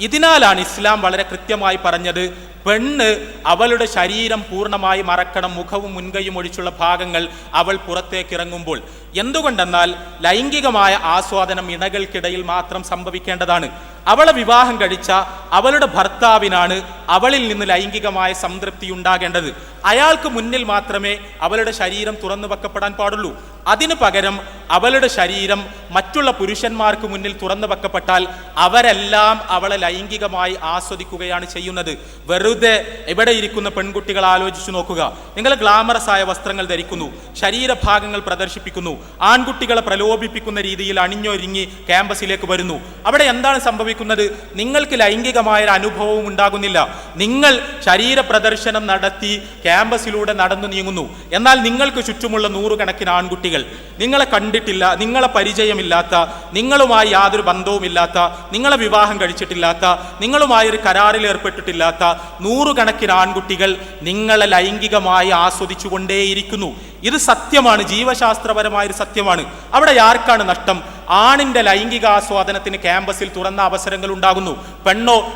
ഇതിനാലാണ് ഇസ്ലാം വളരെ കൃത്യമായി പറഞ്ഞത്, പെണ്ണ് അവളുടെ ശരീരം പൂർണ്ണമായി മറക്കണം, മുഖവും മുൻകൈയും ഒഴിച്ചുള്ള ഭാഗങ്ങൾ അവൾ പുറത്തേക്ക് ഇറങ്ങുമ്പോൾ. എന്തുകൊണ്ടെന്നാൽ ലൈംഗികമായ ആസ്വാദനം ഇണകൾക്കിടയിൽ മാത്രം സംഭവിക്കേണ്ടതാണ്. അവളെ വിവാഹം കഴിച്ച അവളുടെ ഭർത്താവിനാണ് അവളിൽ നിന്ന് ലൈംഗികമായ സംതൃപ്തി ഉണ്ടാകേണ്ടത്. അയാൾക്ക് മുന്നിൽ മാത്രമേ അവളുടെ ശരീരം തുറന്നു വെക്കപ്പെടാൻ പാടുള്ളൂ. അതിനു പകരം അവളുടെ ശരീരം മറ്റുള്ള പുരുഷന്മാർക്ക് മുന്നിൽ തുറന്നു വെക്കപ്പെട്ടാൽ അവരെല്ലാം അവളെ ലൈംഗികമായി ആസ്വദിക്കുകയാണ് ചെയ്യുന്നത്. വെറുതെ ഇവിടെ ഇരിക്കുന്ന പെൺകുട്ടികൾ ആലോചിച്ചു നോക്കുക. നിങ്ങൾ ഗ്ലാമറസ് ആയ വസ്ത്രങ്ങൾ ധരിക്കുന്നു, ശരീരഭാഗങ്ങൾ പ്രദർശിപ്പിക്കുന്നു, ആൺകുട്ടികളെ പ്രലോഭിപ്പിക്കുന്ന രീതിയിൽ അണിഞ്ഞൊരുങ്ങി ക്യാമ്പസിലേക്ക് വരുന്നു. അവിടെ എന്താണ് സംഭവിക്കുന്നത്? നിങ്ങൾക്ക് ലൈംഗികമായൊരു അനുഭവവും ഉണ്ടാകുന്നില്ല. നിങ്ങൾ ശരീര പ്രദർശനം നടത്തി ക്യാമ്പസിലൂടെ നടന്നു നീങ്ങുന്നു. എന്നാൽ നിങ്ങൾക്ക് ചുറ്റുമുള്ള നൂറുകണക്കിന് ആൺകുട്ടികൾ നിങ്ങളെ കണ്ടിട്ടില്ല, നിങ്ങളെ പരിചയമില്ലാത്ത, നിങ്ങളുമായി യാതൊരു ബന്ധവുമില്ലാത്ത, നിങ്ങളെ വിവാഹം കഴിച്ചിട്ടില്ലാത്ത, നിങ്ങളുമായി ഒരു കരാറിൽ ഏർപ്പെട്ടിട്ടില്ലാത്ത നൂറുകണക്കിന് ആൺകുട്ടികൾ നിങ്ങളെ ലൈംഗികമായി ആസ്വദിച്ചുകൊണ്ടേയിരിക്കുന്നു. ഇത് സത്യമാണ്, ജീവശാസ്ത്രപരമായൊരു സത്യമാണ്. അവിടെ ആർക്കാണ് നഷ്ടം? ആണിൻ്റെ ലൈംഗിക ആസ്വാദനത്തിന് ക്യാമ്പസിൽ തുറന്ന അവസരങ്ങൾ ഉണ്ടാകുന്നു.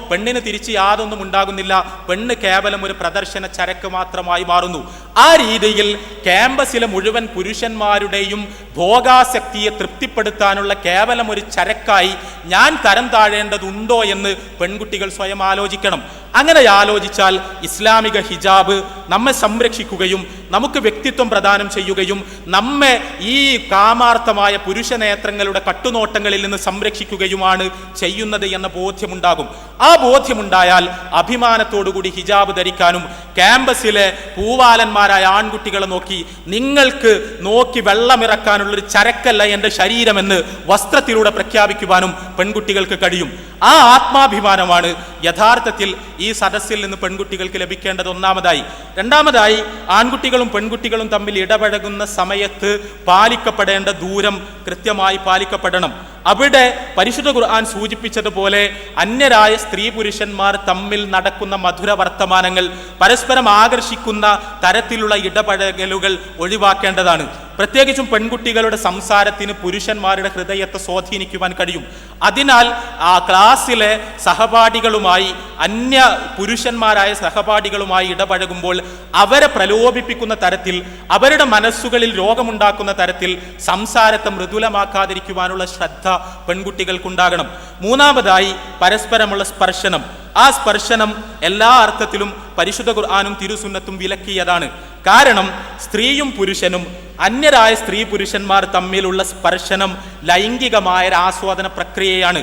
പെണ്ണിന് തിരിച്ച് യാതൊന്നും ഉണ്ടാകുന്നില്ല. പെണ്ണ് കേവലം ഒരു പ്രദർശന ചരക്ക് മാത്രമായി മാറുന്നു. ആ രീതിയിൽ ക്യാമ്പസിലെ മുഴുവൻ പുരുഷന്മാരുടെയും ഭോഗാസക്തിയെ തൃപ്തിപ്പെടുത്താനുള്ള കേവലം ഒരു ചരക്കായി ഞാൻ തരം താഴേണ്ടതുണ്ടോ എന്ന് പെൺകുട്ടികൾ സ്വയം ആലോചിക്കണം. അങ്ങനെ ആലോചിച്ചാൽ ഇസ്ലാമിക ഹിജാബ് നമ്മെ സംരക്ഷിക്കുകയും നമുക്ക് വ്യക്തിത്വം പ്രദാനം ചെയ്യുകയും നമ്മെ ഈ കാമാർത്ഥമായ പുരുഷ നേത്രങ്ങളുടെ കട്ടുനോട്ടങ്ങളിൽ നിന്ന് സംരക്ഷിക്കുകയുമാണ് ചെയ്യുന്നത് എന്ന ബോധ്യമുണ്ടാകും. ആ ബോധ്യമുണ്ടായാൽ അഭിമാനത്തോടുകൂടി ഹിജാബ് ധരിക്കാനും ക്യാമ്പസിലെ പൂവാലന്മാരായ ആൺകുട്ടികളെ നോക്കി നിങ്ങൾക്ക് നോക്കി വെള്ളമിറക്കാനുള്ളൊരു ചരക്കല്ല എൻ്റെ ശരീരമെന്ന് വസ്ത്രത്തിലൂടെ പ്രഖ്യാപിക്കുവാനും പെൺകുട്ടികൾക്ക് കഴിയും. ആ ആത്മാഭിമാനമാണ് യഥാർത്ഥത്തിൽ ഈ സദസ്സിൽ നിന്ന് പെൺകുട്ടികൾക്ക് ലഭിക്കേണ്ടത്. ഒന്നാമതായി. രണ്ടാമതായി, ആൺകുട്ടികളും പെൺകുട്ടികളും തമ്മിൽ ഇടപഴകുന്ന സമയത്ത് പാലിക്കപ്പെടേണ്ട ദൂരം കൃത്യമായി പാലിക്കപ്പെടണം. അവിടെ പരിശുദ്ധ ഖുർആൻ സൂചിപ്പിച്ചതുപോലെ അന്യരായ സ്ത്രീ പുരുഷന്മാർ തമ്മിൽ നടക്കുന്ന മധുര വർത്തമാനങ്ങൾ, പരസ്പരം ആകർഷിക്കുന്ന തരത്തിലുള്ള ഇടപഴകലുകൾ ഒഴിവാക്കേണ്ടതാണ്. പ്രത്യേകിച്ചും പെൺകുട്ടികളുടെ സംസാരത്തിന് പുരുഷന്മാരുടെ ഹൃദയത്തെ സ്വാധീനിക്കുവാൻ കഴിയും. അതിനാൽ ആ ക്ലാസ്സിലെ സഹപാഠികളുമായി, അന്യ പുരുഷന്മാരായ സഹപാഠികളുമായി ഇടപഴകുമ്പോൾ അവരെ പ്രലോഭിപ്പിക്കുന്ന തരത്തിൽ, അവരുടെ മനസ്സുകളിൽ രോഗമുണ്ടാക്കുന്ന തരത്തിൽ സംസാരത്തെ മൃദുലമാക്കാതിരിക്കുവാനുള്ള ശ്രദ്ധ പെൺകുട്ടികൾക്കുണ്ടാകണം. മൂന്നാമതായി, പരസ്പരമുള്ള സ്പർശനം. ആ സ്പർശനം എല്ലാ അർത്ഥത്തിലും പരിശുദ്ധ ഖുർആനും തിരുസുന്നത്തും വിലക്കിയതാണ്. കാരണം സ്ത്രീയും പുരുഷനും, അന്യരായ സ്ത്രീ പുരുഷന്മാർ തമ്മിലുള്ള സ്പർശനം ലൈംഗികമായ ഒരു ആസ്വാദന പ്രക്രിയയാണ്.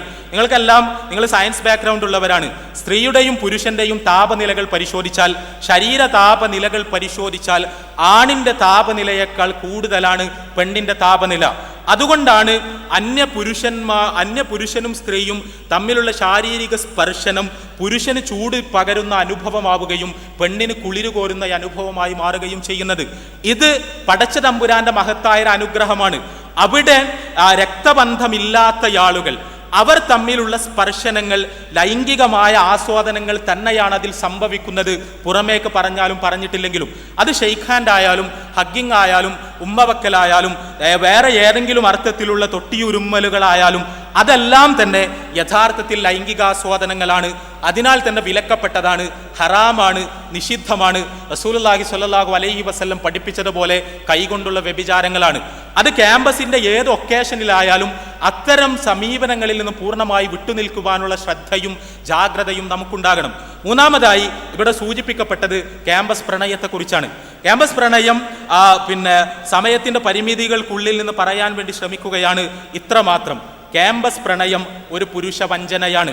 നിങ്ങൾ സയൻസ് ബാക്ക്ഗ്രൗണ്ട് ഉള്ളവരാണ്. സ്ത്രീയുടെയും പുരുഷന്റെയും താപനിലകൾ പരിശോധിച്ചാൽ, ശരീര താപനിലകൾ പരിശോധിച്ചാൽ ആണിൻ്റെ താപനിലയേക്കാൾ കൂടുതലാണ് പെണ്ണിൻ്റെ താപനില. അതുകൊണ്ടാണ് അന്യപുരുഷനും സ്ത്രീയും തമ്മിലുള്ള ശാരീരിക സ്പർശനം പുരുഷന് ചൂട് പകരുന്ന അനുഭവമാവുകയും പെണ്ണിന് കുളിര് കോരുന്ന അനുഭവമായി മാറുകയും ചെയ്യുന്നത്. ഇത് പടച്ച തമ്പുരാന്റെ മഹത്തായ അനുഗ്രഹമാണ്. അവിടെ രക്തബന്ധമില്ലാത്ത ആളുകൾ, അവർ തമ്മിലുള്ള സ്പർശനങ്ങൾ, ലൈംഗികമായ ആസ്വാദനങ്ങൾ തന്നെയാണ് അതിൽ സംഭവിക്കുന്നത്. പുറമേക്ക് പറഞ്ഞാലും പറഞ്ഞിട്ടില്ലെങ്കിലും അത് ഷെയ്ക്ക് ഹാൻഡ് ആയാലും ഹഗ്ഗിങ് ആയാലും ഉമ്മവക്കലായാലും വേറെ ഏതെങ്കിലും അർത്ഥത്തിലുള്ള തൊട്ടിയുരുമ്മലുകളായാലും അതെല്ലാം തന്നെ യഥാർത്ഥത്തിൽ ലൈംഗികാസ്വാദനങ്ങളാണ്. അതിനാൽ തന്നെ വിലക്കപ്പെട്ടതാണ്, ഹറാമാണ്, നിഷിദ്ധമാണ്. റസൂലുള്ളാഹി സ്വല്ലല്ലാഹു അലൈഹി വസല്ലം പഠിപ്പിച്ചതുപോലെ കൈകൊണ്ടുള്ള വ്യഭിചാരങ്ങളാണ്. അത് ക്യാമ്പസിന്റെ ഏത് ഒക്കേഷനിലായാലും അത്തരം സമീപനങ്ങളിൽ നിന്ന് പൂർണ്ണമായി വിട്ടുനിൽക്കുവാനുള്ള ശ്രദ്ധയും ജാഗ്രതയും നമുക്കുണ്ടാകണം. മൂന്നാമതായി ഇവിടെ സൂചിപ്പിക്കപ്പെട്ടത് ക്യാമ്പസ് പ്രണയത്തെക്കുറിച്ചാണ്. ക്യാമ്പസ് പ്രണയം സമയത്തിന്റെ പരിമിതികൾക്കുള്ളിൽ നിന്ന് പറയാൻ വേണ്ടി ശ്രമിക്കുകയാണ് ഇത്രമാത്രം. ക്യാമ്പസ് പ്രണയം ഒരു പുരുഷ വഞ്ചനയാണ്.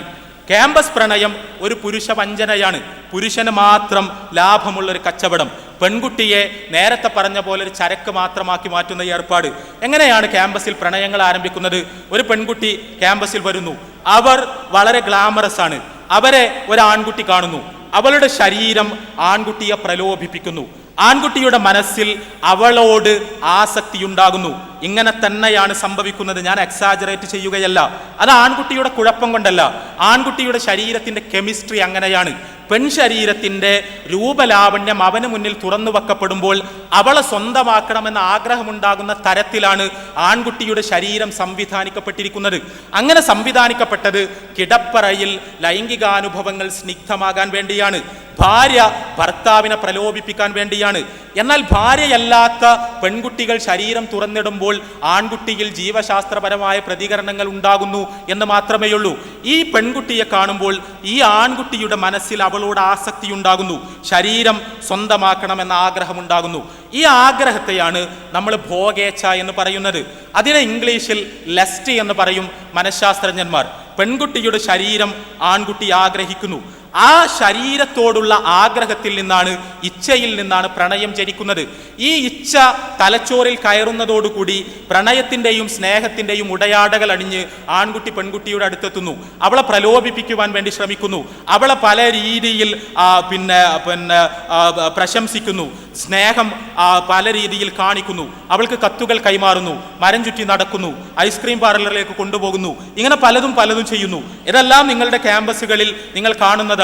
ക്യാമ്പസ് പ്രണയം ഒരു പുരുഷ വഞ്ചനയാണ്. പുരുഷന് മാത്രം ലാഭമുള്ള ഒരു കച്ചവടം, പെൺകുട്ടിയെ നേരത്തെ പറഞ്ഞ പോലെ ഒരു ചരക്ക് മാത്രമാക്കി മാറ്റുന്ന ഏർപ്പാട്. എങ്ങനെയാണ് ക്യാമ്പസിൽ പ്രണയങ്ങൾ ആരംഭിക്കുന്നത്? ഒരു പെൺകുട്ടി ക്യാമ്പസിൽ വരുന്നു, അവർ വളരെ ഗ്ലാമറസ് ആണ്. അവരെ ഒരു ആൺകുട്ടി കാണുന്നു, അവളുടെ ശരീരം ആൺകുട്ടിയെ പ്രലോഭിപ്പിക്കുന്നു, ആൺകുട്ടിയുടെ മനസ്സിൽ അവളോട് ആസക്തിയുണ്ടാകുന്നു. ഇങ്ങനെ തന്നെയാണ് സംഭവിക്കുന്നത്. ഞാൻ എക്സാജറേറ്റ് ചെയ്യുകയല്ല. അത് ആൺകുട്ടിയുടെ കുഴപ്പം കൊണ്ടല്ല, ആൺകുട്ടിയുടെ ശരീരത്തിന്റെ കെമിസ്ട്രി അങ്ങനെയാണ്. പെൺശരീരത്തിന്റെ രൂപലാവണ്യം അവന് മുന്നിൽ തുറന്നു വെക്കപ്പെടുമ്പോൾ അവളെ സ്വന്തമാക്കണമെന്ന ആഗ്രഹമുണ്ടാകുന്ന തരത്തിലാണ് ആൺകുട്ടിയുടെ ശരീരം സംവിധാനിക്കപ്പെട്ടിരിക്കുന്നത്. അങ്ങനെ സംവിധാനിക്കപ്പെട്ടത് കിടപ്പറയിൽ ലൈംഗികാനുഭവങ്ങൾ സ്നിഗ്ധമാകാൻ വേണ്ടിയാണ്. ഭാര്യ ഭർത്താവിനെ പ്രലോഭിപ്പിക്കാൻ വേണ്ടിയാണ്. എന്നാൽ ഭാര്യയല്ലാത്ത പെൺകുട്ടികൾ ശരീരം തുറന്നിടുമ്പോൾ ആൺകുട്ടിയിൽ ജീവശാസ്ത്രപരമായ പ്രതികരണങ്ങൾ ഉണ്ടാകുന്നു എന്ന് മാത്രമേയുള്ളൂ. ഈ പെൺകുട്ടിയെ കാണുമ്പോൾ ഈ ആൺകുട്ടിയുടെ മനസ്സിൽ അവളോട് ആസക്തി ഉണ്ടാകുന്നു, ശരീരം സ്വന്തമാക്കണമെന്ന ആഗ്രഹമുണ്ടാകുന്നു. ഈ ആഗ്രഹത്തെയാണ് നമ്മൾ ഭോഗേച്ഛ എന്ന് പറയുന്നത്. അതിനെ ഇംഗ്ലീഷിൽ ലസ്റ്റ് എന്ന് പറയും മനഃശാസ്ത്രജ്ഞന്മാർ. പെൺകുട്ടിയുടെ ശരീരം ആൺകുട്ടി ആഗ്രഹിക്കുന്നു. ആ ശരീരത്തോടുള്ള ആഗ്രഹത്തിൽ നിന്നാണ്, ഇച്ഛയിൽ നിന്നാണ് പ്രണയം ജനിക്കുന്നത്. ഈ ഇച്ഛ തലച്ചോറിൽ കയറുന്നതോടുകൂടി പ്രണയത്തിൻ്റെയും സ്നേഹത്തിൻ്റെയും ഉടയാടകൾ അണിഞ്ഞ് ആൺകുട്ടി പെൺകുട്ടിയുടെ അടുത്തെത്തുന്നു. അവളെ പ്രലോഭിപ്പിക്കുവാൻ വേണ്ടി ശ്രമിക്കുന്നു, അവളെ പല രീതിയിൽ പ്രശംസിക്കുന്നു, സ്നേഹം പല രീതിയിൽ കാണിക്കുന്നു, അവൾക്ക് കത്തുകൾ കൈമാറുന്നു, മരം ചുറ്റി നടക്കുന്നു, ഐസ്ക്രീം പാർലറിലേക്ക് കൊണ്ടുപോകുന്നു. ഇങ്ങനെ പലതും ചെയ്യുന്നു. ഇതെല്ലാം നിങ്ങളുടെ ക്യാമ്പസുകളിൽ നിങ്ങൾ കാണുന്നതാണ്.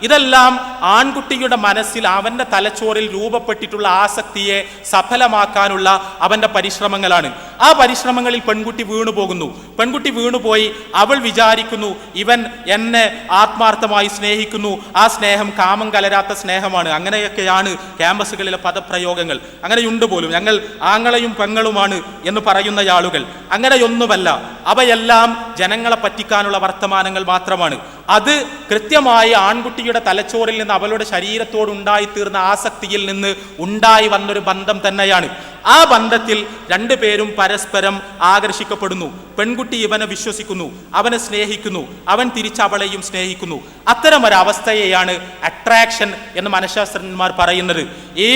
ഇതെല്ലാം ആൺകുട്ടിയുടെ മനസ്സിൽ അവന്റെ തലച്ചോറിൽ രൂപപ്പെട്ടിട്ടുള്ള ആസക്തിയെ സഫലമാക്കാനുള്ള അവന്റെ പരിശ്രമങ്ങളാണ്. ആ പരിശ്രമങ്ങളിൽ പെൺകുട്ടി വീണുപോകുന്നു. പെൺകുട്ടി വീണുപോയി അവൾ വിചാരിക്കുന്നു ഇവൻ എന്നെ ആത്മാർത്ഥമായി സ്നേഹിക്കുന്നു, ആ സ്നേഹം കാമം കലരാത്ത സ്നേഹമാണ്. അങ്ങനെയൊക്കെയാണ് ക്യാമ്പസുകളിലെ പദപ്രയോഗങ്ങൾ. അങ്ങനെയുണ്ട് പോലും. ഞങ്ങൾ ആങ്ങളെയും പെങ്ങളുമാണ് എന്ന് പറയുന്ന ആളുകൾ. അങ്ങനെയൊന്നുമല്ല. അവയെല്ലാം ജനങ്ങളെ പറ്റിക്കാനുള്ള വർത്തമാനങ്ങൾ മാത്രമാണ്. അത് കൃത്യമായി ആൺകുട്ടിയുടെ തലച്ചോറിൽ നിന്ന് അവളുടെ ശരീരത്തോട് ഉണ്ടായിത്തീർന്ന ആസക്തിയിൽ നിന്ന് ഉണ്ടായി വന്നൊരു ബന്ധം തന്നെയാണ്. ആ ബന്ധത്തിൽ രണ്ടുപേരും പരസ്പരം ആകർഷിക്കപ്പെടുന്നു. പെൺകുട്ടി ഇവനെ വിശ്വസിക്കുന്നു, അവനെ സ്നേഹിക്കുന്നു, അവൻ തിരിച്ചവളെയും സ്നേഹിക്കുന്നു. അത്തരമൊരവസ്ഥയെയാണ് അട്രാക്ഷൻ എന്ന് മനഃശാസ്ത്രജ്ഞന്മാർ പറയുന്നത്. ഈ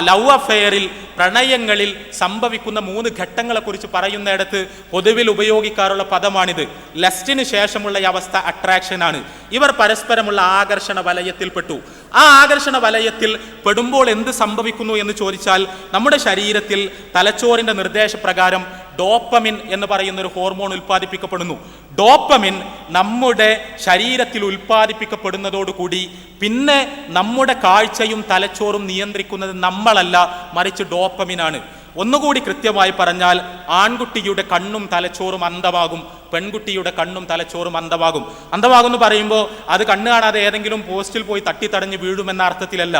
ലവ് അഫെയറിൽ, പ്രണയങ്ങളിൽ സംഭവിക്കുന്ന 3 ഘട്ടങ്ങളെക്കുറിച്ച് പറയുന്നിടത്ത് പൊതുവിൽ ഉപയോഗിക്കാറുള്ള പദമാണിത്. ലസ്റ്റിന് ശേഷമുള്ള ഈ അവസ്ഥ അട്രാക്ഷൻ ആണ്. ഇവർ പരസ്പരമുള്ള ആകർഷണ വലയത്തിൽപ്പെട്ടു. ആ ആകർഷണ വലയത്തിൽ പെടുമ്പോൾ എന്ത് സംഭവിക്കുന്നു എന്ന് ചോദിച്ചാൽ, നമ്മുടെ ശരീരത്തിൽ തലച്ചോറിന്റെ നിർദ്ദേശപ്രകാരം ഡോപ്പമിൻ എന്ന് പറയുന്ന ഒരു ഹോർമോൺ ഉൽപ്പാദിപ്പിക്കപ്പെടുന്നു. ഡോപ്പമിൻ നമ്മുടെ ശരീരത്തിൽ ഉൽപ്പാദിപ്പിക്കപ്പെടുന്നതോടുകൂടി പിന്നെ നമ്മുടെ കാഴ്ചയും തലച്ചോറും നിയന്ത്രിക്കുന്നത് നമ്മളല്ല, മറിച്ച് ഡോപ്പമിനാണ്. ഒന്നുകൂടി കൃത്യമായി പറഞ്ഞാൽ, ആൺകുട്ടിയുടെ കണ്ണും തലച്ചോറും അന്ധമാകും, പെൺകുട്ടിയുടെ കണ്ണും തലച്ചോറും അന്ധമാകും. അന്ധമാകുമെന്ന് പറയുമ്പോൾ അത് കണ്ണ് കാണാതെ ഏതെങ്കിലും പോസ്റ്റിൽ പോയി തട്ടിത്തടഞ്ഞ് വീഴുമെന്ന അർത്ഥത്തിലല്ല.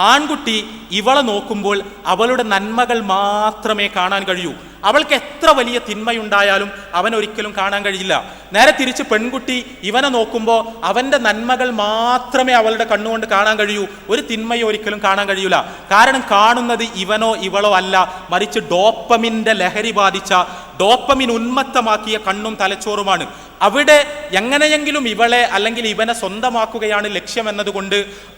ആൺകുട്ടി ഇവളെ നോക്കുമ്പോൾ അവളുടെ നന്മകൾ മാത്രമേ കാണാൻ കഴിയൂ. അവൾക്ക് എത്ര വലിയ തിന്മയുണ്ടായാലും അവൻ ഒരിക്കലും കാണാൻ കഴിയില്ല. നേരെ തിരിച്ച് പെൺകുട്ടി ഇവനെ നോക്കുമ്പോൾ അവൻ്റെ നന്മകൾ മാത്രമേ അവളുടെ കണ്ണുകൊണ്ട് കാണാൻ കഴിയൂ. ഒരു തിന്മയോ ഒരിക്കലും കാണാൻ കഴിയില്ല. കാരണം കാണുന്നത് ഇവനോ ഇവളോ അല്ല, മറിച്ച് ഡോപ്പമിൻ്റെ ലഹരി ബാധിച്ച, ഡോപ്പമിൻ ഉന്മത്തമാക്കിയ കണ്ണും തലച്ചോറുമാണ്. അവിടെ എങ്ങനെയെങ്കിലും ഇവളെ അല്ലെങ്കിൽ ഇവനെ സ്വന്തമാക്കുകയാണ് ലക്ഷ്യം എന്നതുകൊണ്ട്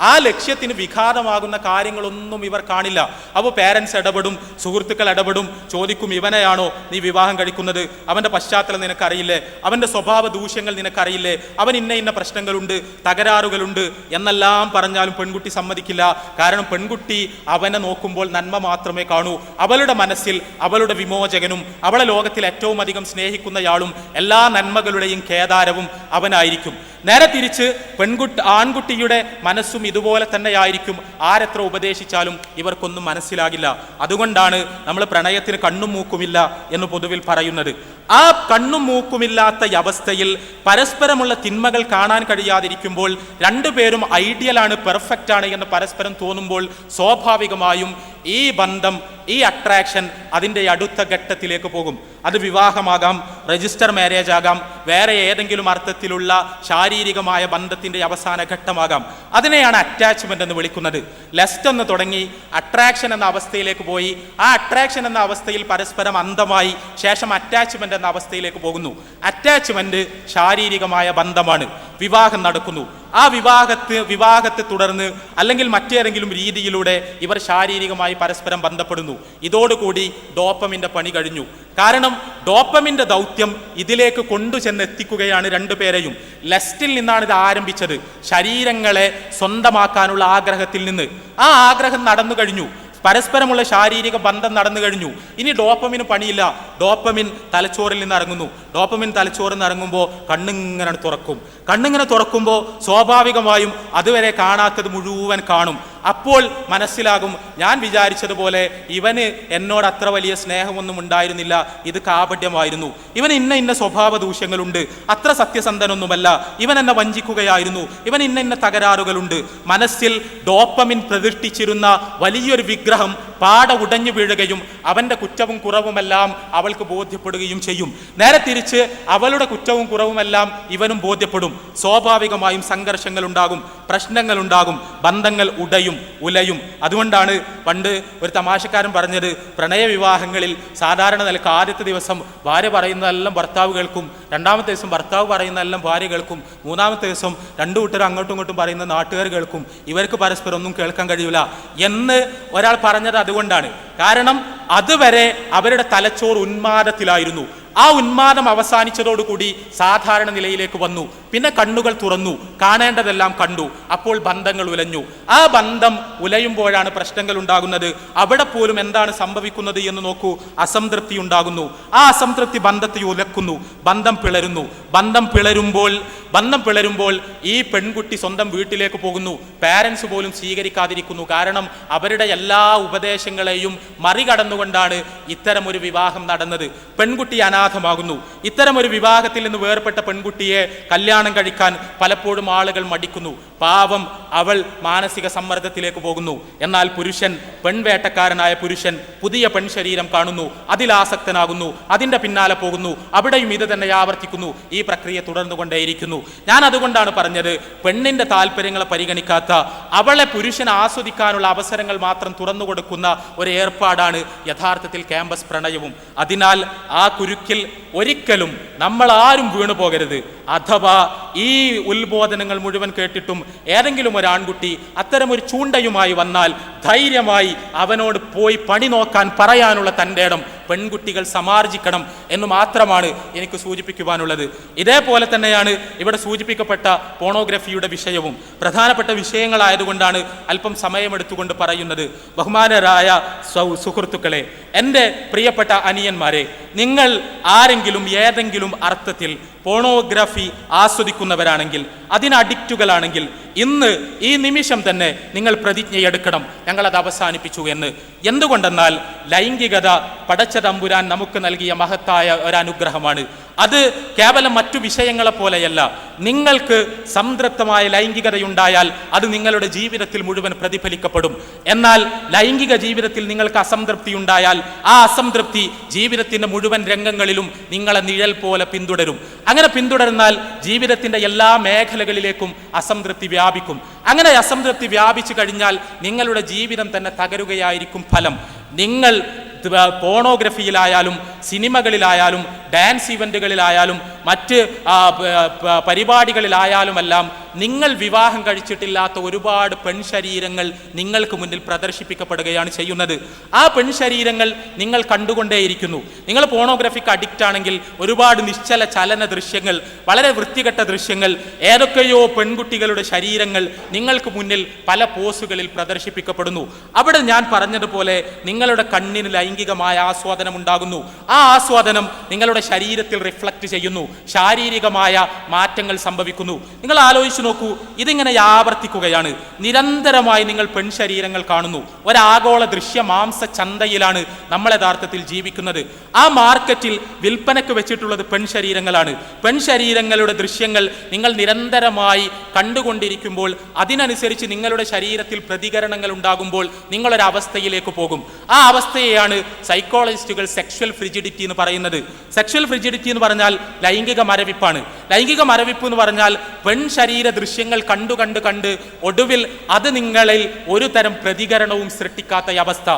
ആ ലക്ഷ്യത്തിന് വിഘാതമാകുന്ന കാര്യങ്ങളൊന്നും ഇവർ കാണില്ല. അപ്പോൾ പേരൻസ് ഇടപെടും, സുഹൃത്തുക്കൾ ഇടപെടും, ചോദിക്കും ഇവനെയാണോ നീ വിവാഹം കഴിക്കുന്നത്, അവൻ്റെ പശ്ചാത്തലം നിനക്കറിയില്ലേ, അവൻ്റെ സ്വഭാവ ദൂഷ്യങ്ങൾ നിനക്കറിയില്ലേ, അവൻ ഇന്ന പ്രശ്നങ്ങളുണ്ട്, തകരാറുകളുണ്ട് എന്നെല്ലാം പറഞ്ഞാലും പെൺകുട്ടി സമ്മതിക്കില്ല. കാരണം പെൺകുട്ടി അവനെ നോക്കുമ്പോൾ നന്മ മാത്രമേ കാണൂ. അവളുടെ മനസ്സിൽ അവളുടെ വിമോചകനും അവളെ ലോകത്തിൽ ഏറ്റവും അധികം സ്നേഹിക്കുന്നയാളും എല്ലാ നന്മകളുടെയും കേദാരവും അവനായിരിക്കും. നേരെ തിരിച്ച് ആൺകുട്ടിയുടെ മനസ്സും ഇതുപോലെ തന്നെയായിരിക്കും. ആരെത്ര ഉപദേശിച്ചാലും ഇവർക്കൊന്നും മനസ്സിലാകില്ല. അതുകൊണ്ടാണ് നമ്മൾ പ്രണയത്തിന് കണ്ണും മൂക്കുമില്ല എന്ന് പൊതുവിൽ പറയുന്നത്. ആ കണ്ണും മൂക്കുമില്ലാത്ത അവസ്ഥയിൽ പരസ്പരമുള്ള തിന്മകൾ കാണാൻ കഴിയാതിരിക്കുമ്പോൾ രണ്ടുപേരും ഐഡിയലാണ്, പെർഫെക്റ്റ് ആണ് എന്ന് പരസ്പരം തോന്നുമ്പോൾ സ്വാഭാവികമായും ഈ ബന്ധം, ഈ അട്രാക്ഷൻ അതിൻ്റെ അടുത്ത ഘട്ടത്തിലേക്ക് പോകും. അത് വിവാഹമാകാം, രജിസ്റ്റർ മാരേജ് ആകാം, വേറെ ഏതെങ്കിലും അർത്ഥത്തിലുള്ള ശാരീരികമായ ബന്ധത്തിൻ്റെ അവസാന ഘട്ടമാകാം. അതിനെയാണ് അറ്റാച്ച്മെന്റ് എന്ന് വിളിക്കുന്നത്. ലെസ്റ്റ് എന്ന് തുടങ്ങി അട്രാക്ഷൻ എന്ന അവസ്ഥയിലേക്ക് പോയി, ആ അട്രാക്ഷൻ എന്ന അവസ്ഥയിൽ പരസ്പരം അന്ധമായി ശേഷം അറ്റാച്ച്മെന്റ് എന്ന അവസ്ഥയിലേക്ക് പോകുന്നു. അറ്റാച്ച്മെന്റ് ശാരീരികമായ ബന്ധമാണ്. വിവാഹം നടക്കുന്നു. ആ വിവാഹത്തെ തുടർന്ന് അല്ലെങ്കിൽ മറ്റേതെങ്കിലും രീതിയിലൂടെ ഇവർ ശാരീരികമായി പരസ്പരം ബന്ധപ്പെടുന്നു. ഇതോടുകൂടി ഡോപ്പമിൻ്റെ പണി കഴിഞ്ഞു. കാരണം ഡോപ്പമിൻ്റെ ദൗത്യം ഇതിലേക്ക് കൊണ്ടുചെന്നെത്തിക്കുകയാണ് രണ്ടുപേരെയും. ലെസ്റ്റിൽ നിന്നാണ് ഇത് ആരംഭിച്ചത്, ശരീരങ്ങളെ സ്വന്തമാക്കാനുള്ള ആഗ്രഹത്തിൽ നിന്ന്. ആ ആഗ്രഹം നടന്നു കഴിഞ്ഞു, പരസ്പരമുള്ള ശാരീരിക ബന്ധം നടന്നു കഴിഞ്ഞു. ഇനി ഡോപ്പമിന് പണിയില്ല. ഡോപ്പമിൻ തലച്ചോറിൽ നിന്ന് ഇറങ്ങുന്നു. ഡോപ്പമിൻ തലച്ചോറിൽ നിന്ന് ഇറങ്ങുമ്പോൾ കണ്ണിങ്ങനെ തുറക്കുമ്പോൾ സ്വാഭാവികമായും അതുവരെ കാണാത്തത് മുഴുവൻ കാണും. അപ്പോൾ മനസ്സിലാകും, ഞാൻ വിചാരിച്ചതുപോലെ ഇവന് എന്നോട് അത്ര വലിയ സ്നേഹമൊന്നും ഉണ്ടായിരുന്നില്ല, ഇത് കാപട്യമായിരുന്നു, ഇവന് ഇന്ന സ്വഭാവ ദൂഷ്യങ്ങളുണ്ട്, അത്ര സത്യസന്ധനൊന്നുമല്ല, ഇവൻ എന്നെ വഞ്ചിക്കുകയായിരുന്നു, ഇവൻ ഇന്ന തകരാറുകളുണ്ട്. മനസ്സിൽ ഡോപ്പമിൻ പ്രതിഷ്ഠിച്ചിരുന്ന വലിയൊരു വിഗ്രഹം പാടെ ഉടഞ്ഞു വീഴുകയും അവൻ്റെ കുറ്റവും കുറവുമെല്ലാം അവൾക്ക് ബോധ്യപ്പെടുകയും ചെയ്യും. നേരെ തിരിച്ച് അവളുടെ കുറ്റവും കുറവുമെല്ലാം ഇവനും ബോധ്യപ്പെടും. സ്വാഭാവികമായും സംഘർഷങ്ങൾ ഉണ്ടാകും, പ്രശ്നങ്ങൾ ഉണ്ടാകും, ബന്ധങ്ങൾ ഉലയും. അതുകൊണ്ടാണ് പണ്ട് ഒരു തമാശക്കാരൻ പറഞ്ഞത്, പ്രണയവിവാഹങ്ങളിൽ സാധാരണ നിലക്ക് ആദ്യത്തെ ദിവസം ഭാര്യ പറയുന്നതെല്ലാം ഭർത്താവ് കേൾക്കും, രണ്ടാമത്തെ ദിവസം ഭർത്താവ് പറയുന്നതെല്ലാം ഭാര്യ കേൾക്കും, മൂന്നാമത്തെ ദിവസം രണ്ടു കൂട്ടരും അങ്ങോട്ടും ഇങ്ങോട്ടും പറയുന്ന നാട്ടുകാർ കേൾക്കും, ഇവർക്ക് പരസ്പരം ഒന്നും കേൾക്കാൻ കഴിയില്ല എന്ന് ഒരാൾ പറഞ്ഞത് അതുകൊണ്ടാണ്. കാരണം അതുവരെ അവരുടെ തലച്ചോറ് ഉന്മാദത്തിലായിരുന്നു. ആ ഉന്മാദം അവസാനിച്ചതോടുകൂടി സാധാരണ നിലയിലേക്ക് വന്നു. പിന്നെ കണ്ണുകൾ തുറന്നു, കാണേണ്ടതെല്ലാം കണ്ടു. അപ്പോൾ ബന്ധങ്ങൾ ഉലഞ്ഞു. ആ ബന്ധം ഉലയുമ്പോഴാണ് പ്രശ്നങ്ങൾ ഉണ്ടാകുന്നത്. അവിടെ പോലും എന്താണ് സംഭവിക്കുന്നത് എന്ന് നോക്കൂ. അസംതൃപ്തി ഉണ്ടാകുന്നു. ആ അസംതൃപ്തി ബന്ധത്തെ ഉലക്കുന്നു, ബന്ധം പിളരുന്നു. ബന്ധം പിളരുമ്പോൾ ഈ പെൺകുട്ടി സ്വന്തം വീട്ടിലേക്ക് പോകുന്നു. പാരൻസ് പോലും സ്വീകരിക്കാതിരിക്കുന്നു. കാരണം അവരുടെ എല്ലാ ഉപദേശങ്ങളെയും മറികടന്നുകൊണ്ടാണ് ഇത്തരമൊരു വിവാഹം നടന്നത്. പെൺകുട്ടി അനാഥമാകുന്നു. ഇത്തരമൊരു വിവാഹത്തിൽ നിന്ന് വേർപെട്ട പെൺകുട്ടിയെ കല്യാണം കഴിക്കാൻ പലപ്പോഴും ആളുകൾ മടിക്കുന്നു. പാവം, അവൾ മാനസിക സമ്മർദ്ദത്തിലേക്ക് പോകുന്നു. എന്നാൽ പുരുഷൻ, പെൺവേട്ടക്കാരനായ പുരുഷൻ പുതിയ പെൺശരീരം കാണുന്നു, അതിലാസക്തനാകുന്നു, അതിൻ്റെ പിന്നാലെ പോകുന്നു. അവിടെയും ഇത് തന്നെ ആവർത്തിക്കുന്നു. ഈ പ്രക്രിയ തുടർന്നുകൊണ്ടേയിരിക്കുന്നു. ഞാൻ അതുകൊണ്ടാണ് പറഞ്ഞത്, പെണ്ണിൻ്റെ താല്പര്യങ്ങളെ പരിഗണിക്കാത്ത, അവളെ പുരുഷൻ ആസ്വദിക്കാനുള്ള അവസരങ്ങൾ മാത്രം തുറന്നു കൊടുക്കുന്ന ഒരു ഏർപ്പാടാണ് യഥാർത്ഥത്തിൽ ക്യാമ്പസ് പ്രണയവും. അതിനാൽ ആ കുരുക്കിൽ ഒരിക്കലും നമ്മൾ ആരും വീണു പോകരുത്. അഥവാ ഈ ഉത്ബോധനങ്ങൾ മുഴുവൻ കേട്ടിട്ടും ഏതെങ്കിലും ഒരു ആൺകുട്ടി അത്തരമൊരു ചൂണ്ടയുമായി വന്നാൽ ധൈര്യമായി അവനോട് പോയി പണി നോക്കാൻ പറയാനുള്ള തൻ്റെ ഇടം പെൺകുട്ടികൾ സമാർജിക്കണം എന്ന് മാത്രമാണ് എനിക്ക് സൂചിപ്പിക്കുവാനുള്ളത്. ഇതേപോലെ തന്നെയാണ് ഇവിടെ സൂചിപ്പിക്കപ്പെട്ട പോണോഗ്രഫിയുടെ വിഷയവും. പ്രധാനപ്പെട്ട വിഷയങ്ങളായതുകൊണ്ടാണ് അല്പം സമയമെടുത്തുകൊണ്ട് പറയുന്നത്. ബഹുമാനരായ സുഹൃത്തുക്കളെ, എൻ്റെ പ്രിയപ്പെട്ട അനിയന്മാരെ, നിങ്ങൾ ആരെങ്കിലും ഏതെങ്കിലും അർത്ഥത്തിൽ പോണോഗ്രഫി ആസ്വദിക്കുന്നവരാണെങ്കിൽ, അതിന് അഡിക്റ്റുകളാണെങ്കിൽ, ഇന്ന് ഈ നിമിഷം തന്നെ നിങ്ങൾ പ്രതിജ്ഞയെടുക്കണം, ഞങ്ങളത് അവസാനിപ്പിച്ചു എന്ന്. എന്തുകൊണ്ടെന്നാൽ ലൈംഗികത പടച്ച തമ്പുരാൻ നമുക്ക് നൽകിയ മഹത്തായ ഒരു അനുഗ്രഹമാണ്. അത് കേവലം മറ്റു വിഷയങ്ങളെ പോലെയല്ല. നിങ്ങൾക്ക് സംതൃപ്തമായ ലൈംഗികതയുണ്ടായാൽ അത് നിങ്ങളുടെ ജീവിതത്തിൽ മുഴുവൻ പ്രതിഫലിക്കപ്പെടും. എന്നാൽ ലൈംഗിക ജീവിതത്തിൽ നിങ്ങൾക്ക് അസംതൃപ്തി ഉണ്ടായാൽ ആ അസംതൃപ്തി ജീവിതത്തിൻ്റെ മുഴുവൻ രംഗങ്ങളിലും നിങ്ങളെ നിഴൽ പോലെ പിന്തുടരും. അങ്ങനെ പിന്തുടർന്നാൽ ജീവിതത്തിൻ്റെ എല്ലാ മേഖലകളിലേക്കും അസംതൃപ്തി വ്യാപിക്കും. അങ്ങനെ അസംതൃപ്തി വ്യാപിച്ചു കഴിഞ്ഞാൽ നിങ്ങളുടെ ജീവിതം തന്നെ തകരുകയായിരിക്കും ഫലം. നിങ്ങൾ പോണോഗ്രഫിയിലായാലും സിനിമകളിലായാലും ഡാൻസ് ഇവൻറ്റുകളിലായാലും മറ്റ് പരിപാടികളിലായാലുമെല്ലാം നിങ്ങൾ വിവാഹം കഴിച്ചിട്ടില്ലാത്ത ഒരുപാട് പെൺശരീരങ്ങൾ നിങ്ങൾക്ക് മുന്നിൽ പ്രദർശിപ്പിക്കപ്പെടുകയാണ് ചെയ്യുന്നത്. ആ പെൺശരീരങ്ങൾ നിങ്ങൾ കണ്ടുകൊണ്ടേയിരിക്കുന്നു. നിങ്ങൾ പോണോഗ്രഫിക്ക് അഡിക്റ്റ് ആണെങ്കിൽ ഒരുപാട് നിശ്ചല ചലന ദൃശ്യങ്ങൾ, വളരെ വൃത്തികെട്ട ദൃശ്യങ്ങൾ, ഏതൊക്കെയോ പെൺകുട്ടികളുടെ ശരീരങ്ങൾ നിങ്ങൾക്ക് മുന്നിൽ പല പോസുകളിൽ പ്രദർശിപ്പിക്കപ്പെടുന്നു. അവിടെ ഞാൻ പറഞ്ഞതുപോലെ നിങ്ങളുടെ കണ്ണിന് ലൈംഗികമായ ആസ്വാദനം ഉണ്ടാകുന്നു. ആ ആസ്വാദനം നിങ്ങളുടെ ശരീരത്തിൽ റിഫ്ലക്റ്റ് ചെയ്യുന്നു, ശാരീരികമായ മാറ്റങ്ങൾ സംഭവിക്കുന്നു. നിങ്ങൾ ആലോചിച്ച് നോക്കൂ, ഇതിങ്ങനെ ആവർത്തിക്കുകയാണ്. നിരന്തരമായി നിങ്ങൾ പെൺശരീരങ്ങൾ കാണുന്നു. ഒരാഗോള ദൃശ്യ മാംസ ചന്തയിലാണ് നമ്മൾ യഥാർത്ഥത്തിൽ ജീവിക്കുന്നത്. ആ മാർക്കറ്റിൽ വിൽപ്പനയ്ക്ക് വെച്ചിട്ടുള്ളത് പെൺശരീരങ്ങളാണ്. പെൺശരീരങ്ങളുടെ ദൃശ്യങ്ങൾ നിങ്ങൾ നിരന്തരമായി കണ്ടുകൊണ്ടിരിക്കുമ്പോൾ അതിനനുസരിച്ച് നിങ്ങളുടെ ശരീരത്തിൽ പ്രതികരണങ്ങൾ ഉണ്ടാകുമ്പോൾ നിങ്ങളൊരവസ്ഥയിലേക്ക് പോകും. ആ അവസ്ഥയെയാണ് സൈക്കോളജിസ്റ്റുകൾ സെക്ഷൽ ഫ്രിജിഡിറ്റി എന്ന് പറയുന്നത്. സെക്ഷൽ ഫ്രിജിഡിറ്റി എന്ന് പറഞ്ഞാൽ ലൈംഗിക മരവിപ്പാണ്. ലൈംഗിക മരവിപ്പ് എന്ന് പറഞ്ഞാൽ പെൺശരീര ദൃശ്യങ്ങൾ കണ്ട് ഒടുവിൽ അത് നിങ്ങളിൽ ഒരു തരം പ്രതികരണവും സൃഷ്ടിക്കാത്ത അവസ്ഥ,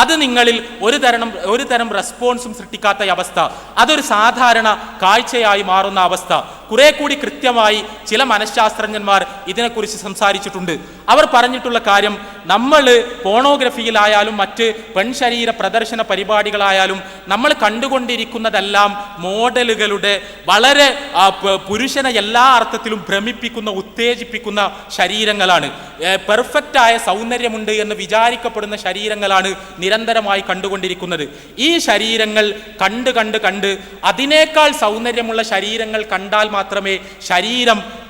അത് നിങ്ങളിൽ ഒരു തരം റെസ്പോൺസും സൃഷ്ടിക്കാത്ത അവസ്ഥ, അതൊരു സാധാരണ കാഴ്ചയായി മാറുന്ന അവസ്ഥ. കുറെ കൂടി കൃത്യമായി ചില മനഃശാസ്ത്രജ്ഞന്മാർ ഇതിനെക്കുറിച്ച് സംസാരിച്ചിട്ടുണ്ട്. അവർ പറഞ്ഞിട്ടുള്ള കാര്യം, നമ്മൾ പോണോഗ്രഫിയിലായാലും മറ്റ് പെൺശരീര പ്രദർശന പരിപാടികളായാലും നമ്മൾ കണ്ടുകൊണ്ടിരിക്കുന്നതെല്ലാം മോഡലുകളുടെ വളരെ പുരുഷനെ എല്ലാ അർത്ഥത്തിലും ഭ്രമിപ്പിക്കുന്ന, ഉത്തേജിപ്പിക്കുന്ന ശരീരങ്ങളാണ്. പെർഫെക്റ്റായ സൗന്ദര്യമുണ്ട് എന്ന് വിചാരിക്കപ്പെടുന്ന ശരീരങ്ങളാണ് നിരന്തരമായി കണ്ടുകൊണ്ടിരിക്കുന്നത്. ഈ ശരീരങ്ങൾ കണ്ട് അതിനേക്കാൾ സൗന്ദര്യമുള്ള ശരീരങ്ങൾ കണ്ടാൽ മാത്രമേ